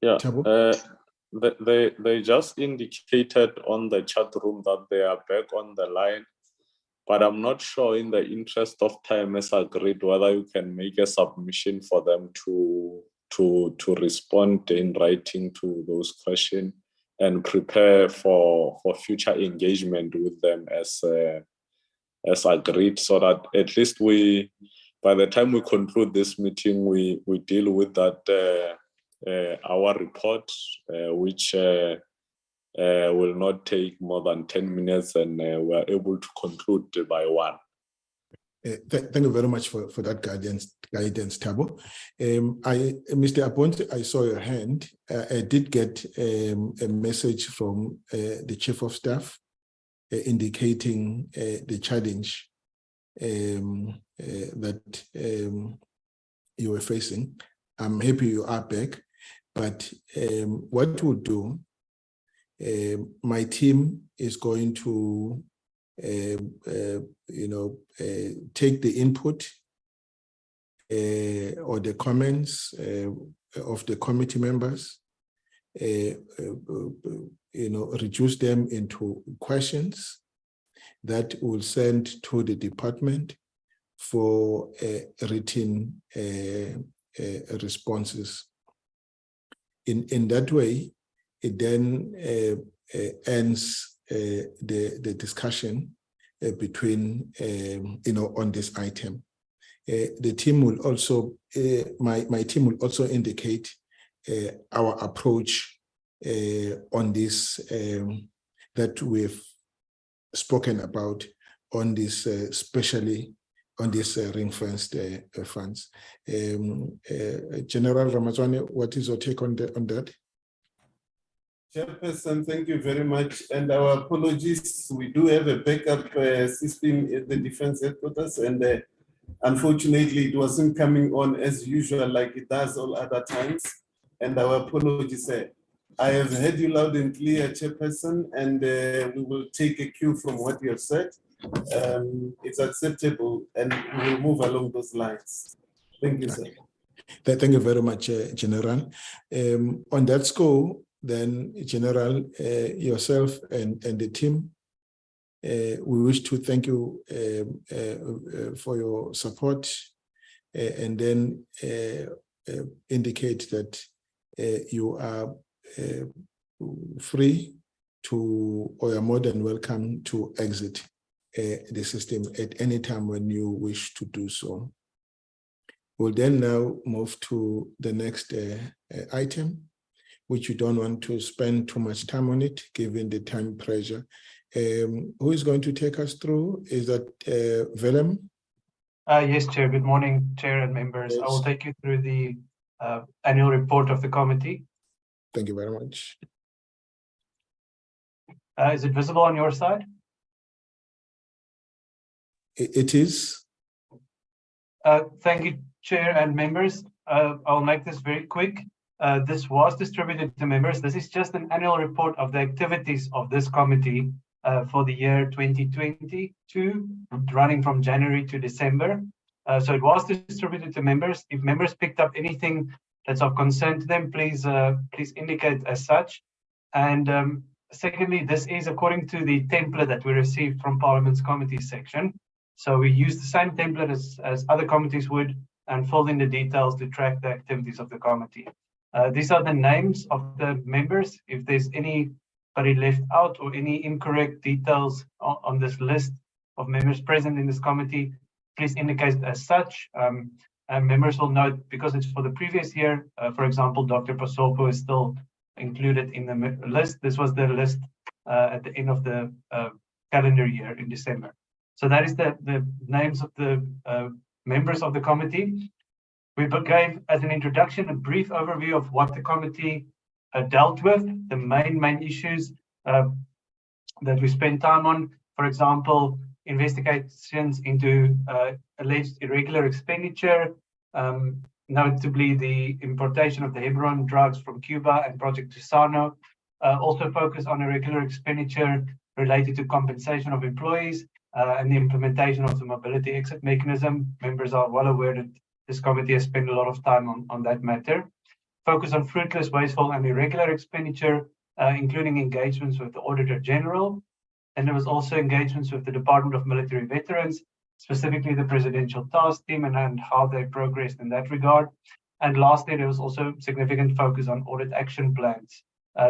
Yeah, Thabo? they just indicated on the chat room that they are back on the line, but I'm not sure, in the interest of time, as agreed, whether you can make a submission for them to respond in writing to those questions and prepare for future engagement with them as agreed, so that at least by the time we conclude this meeting, we deal with that our report, which will not take more than 10 minutes, and we're able to conclude by 1. Thank you very much for that guidance, Thabo. Mr. Aponte, I saw your hand. I did get a message from the Chief of Staff indicating the challenge that you were facing. I'm happy you are back, but what we'll do, my team is going to take the input or the comments of the committee members, reduce them into questions that we'll send to the department for written responses. In that way, it then ends the discussion between on this item. The team will also, my team will also indicate our approach on this that we've spoken about on this, especially on this ring-fenced funds. General Ramazani, what is your take on that? Chairperson, thank you very much. And our apologies. We do have a backup system at the Defense Headquarters, and unfortunately, it wasn't coming on as usual like it does all other times. And our apologies. I have heard you loud and clear, Chairperson, and we will take a cue from what you have said. It's acceptable, and we will move along those lines. Thank you, sir. Thank you very much, General. On that score, then, General, yourself and the team, we wish to thank you for your support, and then indicate that you are free to, or are more than welcome to exit the system at any time when you wish to do so. We'll then now move to the next item, which you don't want to spend too much time on it, given the time pressure. Who is going to take us through? Is that Willem? Yes, Chair. Good morning, Chair and members. Yes. I will take you through the annual report of the committee. Thank you very much. Is it visible on your side? It is. Thank you, Chair and members. I'll make this very quick. This was distributed to members. This is just an annual report of the activities of this committee for the year 2022, running from January to December. So it was distributed to members. If members picked up anything that's of concern to them, please indicate as such. And secondly, this is according to the template that we received from Parliament's committee section. So we use the same template as other committees would, and filled in the details to track the activities of the committee. These are the names of the members. If there's anybody left out or any incorrect details on this list of members present in this committee, please indicate as such. And members will note, because it's for the previous year, for example, Dr. Pasoko is still included in the list. This was the list at the end of the calendar year in December. So that is the names of the members of the committee. We gave, as an introduction, a brief overview of what the committee dealt with, the main issues that we spent time on. For example, investigations into alleged irregular expenditure, notably the importation of the Hebron drugs from Cuba and Project Tusano. Also focus on irregular expenditure related to compensation of employees, and the implementation of the mobility exit mechanism. Members are well aware that this committee has spent a lot of time on that matter. Focus on fruitless, wasteful, and irregular expenditure, including engagements with the Auditor General. And there was also engagements with the Department of Military Veterans, specifically the Presidential Task Team, and how they progressed in that regard. And lastly, there was also significant focus on audit action plans.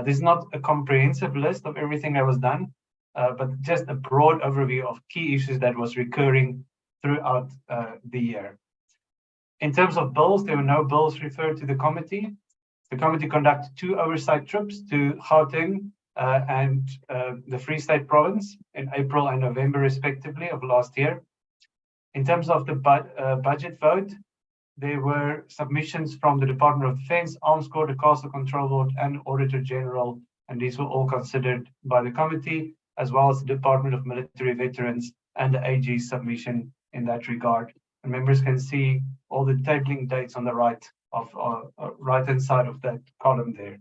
This is not a comprehensive list of everything that was done, but just a broad overview of key issues that was recurring throughout the year. In terms of bills, there were no bills referred to the committee. The committee conducted 2 oversight trips to Gauteng and the Free State Province in April and November, respectively, of last year. In terms of the budget vote, there were submissions from the Department of Defense, Arms Corps, the Castle Control Board, and Auditor General, and these were all considered by the committee, as well as the Department of Military Veterans and the AG submission in that regard. And members can see all the tabling dates on the right-hand side of that column there.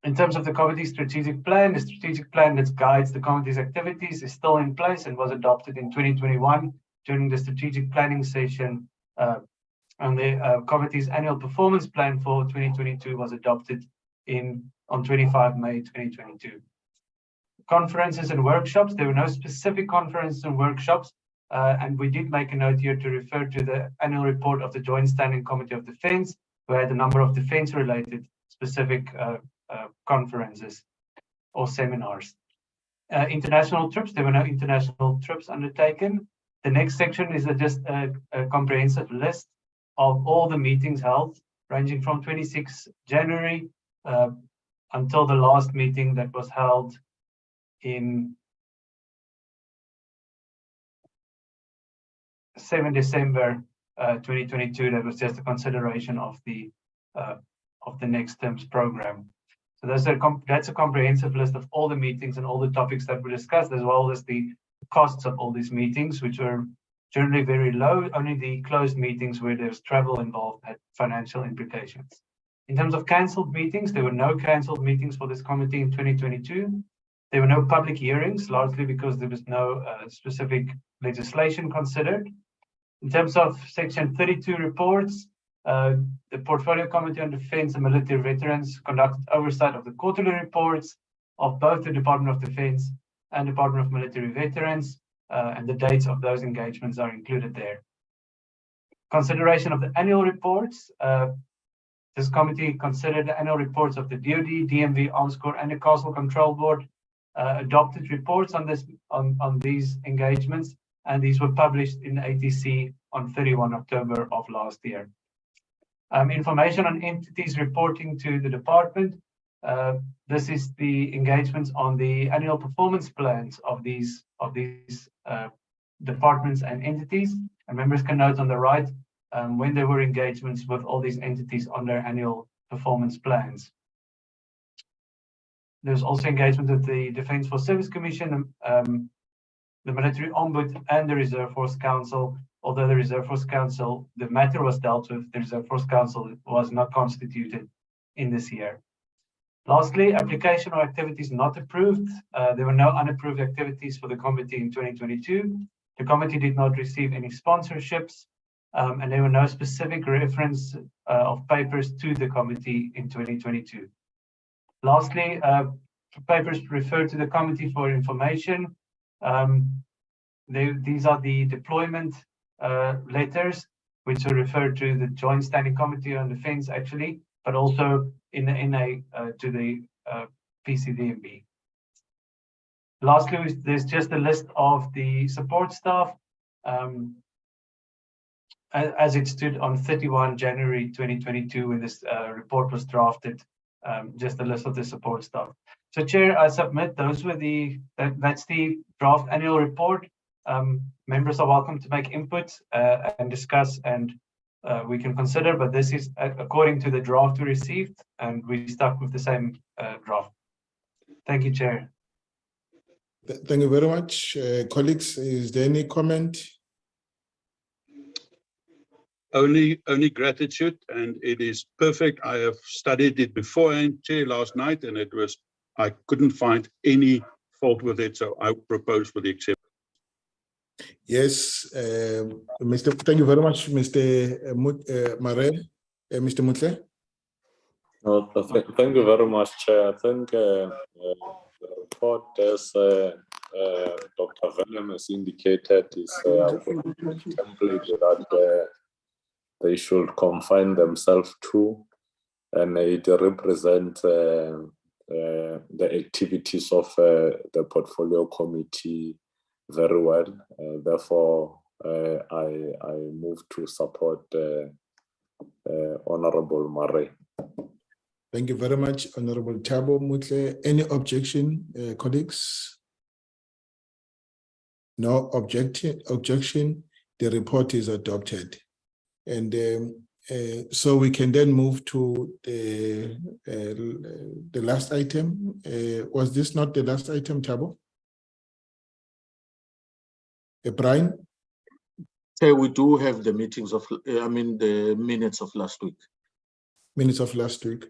In terms of the committee's strategic plan, the strategic plan that guides the committee's activities is still in place and was adopted in 2021 during the strategic planning session. And the committee's annual performance plan for 2022 was adopted on 25 May 2022. Conferences and workshops, there were no specific conferences and workshops, and we did make a note here to refer to the annual report of the Joint Standing Committee of Defence, who had a number of defence-related specific conferences or seminars. International trips, there were no international trips undertaken. The next section is just a comprehensive list of all the meetings held, ranging from 26 January until the last meeting that was held in 7 December 2022. That was just a consideration of the next term's program. So that's a comprehensive list of all the meetings and all the topics that were discussed, as well as the costs of all these meetings, which were generally very low. Only the closed meetings where there's travel involved had financial implications. In terms of cancelled meetings, there were no cancelled meetings for this committee in 2022. There were no public hearings, largely because there was no specific legislation considered. In terms of Section 32 reports, the Portfolio Committee on Defence and Military Veterans conducted oversight of the quarterly reports of both the Department of Defence and Department of Military Veterans, and the dates of those engagements are included there. Consideration of the annual reports. This committee considered the annual reports of the DoD, DMV, Arms Corps, and the Castle Control Board, adopted reports on these engagements, and these were published in the ATC on 31 October of last year. Information on entities reporting to the department. This is the engagements on the annual performance plans of these departments and entities. And members can note on the right when there were engagements with all these entities on their annual performance plans. There's also engagement with the Defence Force Service Commission, the Military Ombudsman, and the Reserve Force Council. Although the Reserve Force Council, the matter was dealt with, the Reserve Force Council was not constituted in this year. Lastly, application or activities not approved. There were no unapproved activities for the committee in 2022. The committee did not receive any sponsorships, and there were no specific reference of papers to the committee in 2022. Lastly, papers referred to the committee for information. These are the deployment letters, which are referred to the Joint Standing Committee on Defence, actually, but also in the NA to the PCDMB. Lastly, there's just a list of the support staff as it stood on 31 January 2022 when this report was drafted. Just a list of the support staff. So, Chair, I submit those were that's the draft annual report. Members are welcome to make input and discuss, and we can consider, but this is according to the draft we received, and we stuck with the same draft. Thank you, Chair. Thank you very much. Colleagues, is there any comment? Only gratitude, and it is perfect. I have studied it beforehand, Chair, last night, and I couldn't find any fault with it, so I propose for the acceptance. Yes, thank you very much, Mr. Mare. Mr. Mutle. Well, thank you very much, Chair. I think the report, as Dr. Venom has indicated, is a template that they should confine themselves to, and it represents the activities of the portfolio committee very well. Therefore, I move to support Honorable Murray. Thank you very much, Honorable Thabo Mutle. Any objection, colleagues? No objection. The report is adopted. And so we can then move to the last item. Was this not the last item, Thabo? Brian? We do have the meetings of, the minutes of last week. Minutes of last week.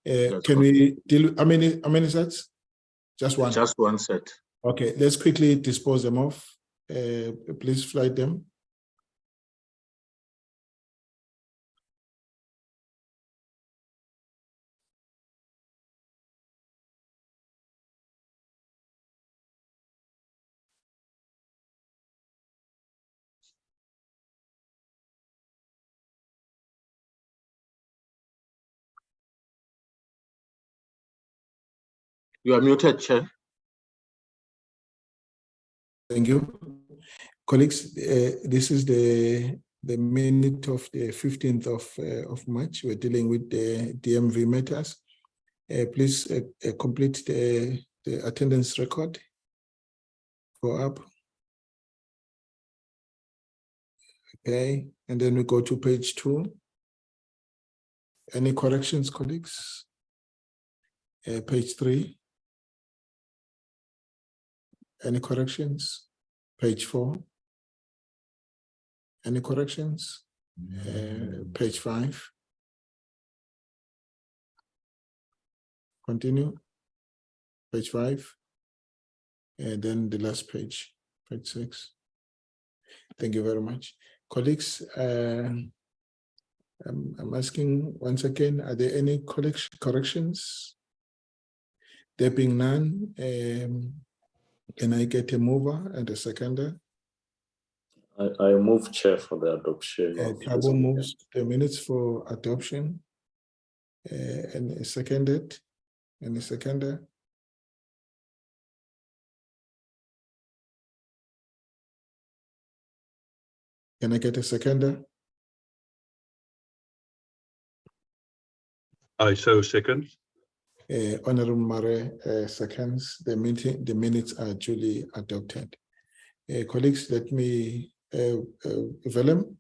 That's Can right. we deal, how many sets? Just one? Just one set. Okay, let's quickly dispose them off. Please flight them. You are muted, Chair. Thank you. Colleagues, this is the minute of the 15th of March. We're dealing with the DMV matters. Please complete the attendance record. Go up. Okay, and then we go to page 2. Any corrections, colleagues? Page 3. Any corrections? Page 4. Any corrections? Page 5. Continue. Page 5. And then the last page, page 6. Thank you very much. Colleagues, I'm asking once again, are there any corrections? There being none, can I get a mover and a seconder? I move, Chair, for the adoption. Thabo moves the minutes for adoption. And a seconded. And a seconder. Can I get a seconder? I so second. Honorable Mare seconds. The minutes are duly adopted. Colleagues, let me Willem.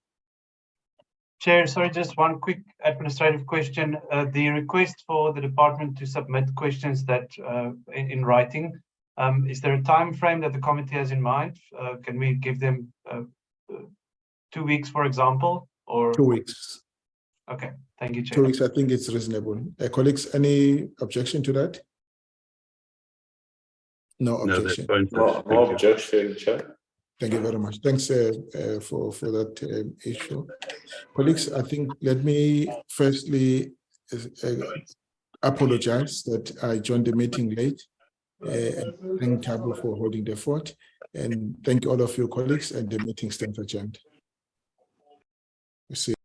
Chair, sorry, just one quick administrative question. The request for the department to submit questions that in writing, is there a time frame that the committee has in mind? Can we give them 2 weeks, for example, or 2 weeks? Okay, thank you, Chair. 2 weeks, I think it's reasonable. Colleagues, any objection to that? No objection. No objection, Chair. Thank you very much. Thanks for that issue. Colleagues, I think let me firstly apologize that I joined the meeting late. And thank Thabo for holding the fort. And thank all of you colleagues, and the meeting stands adjourned. See you.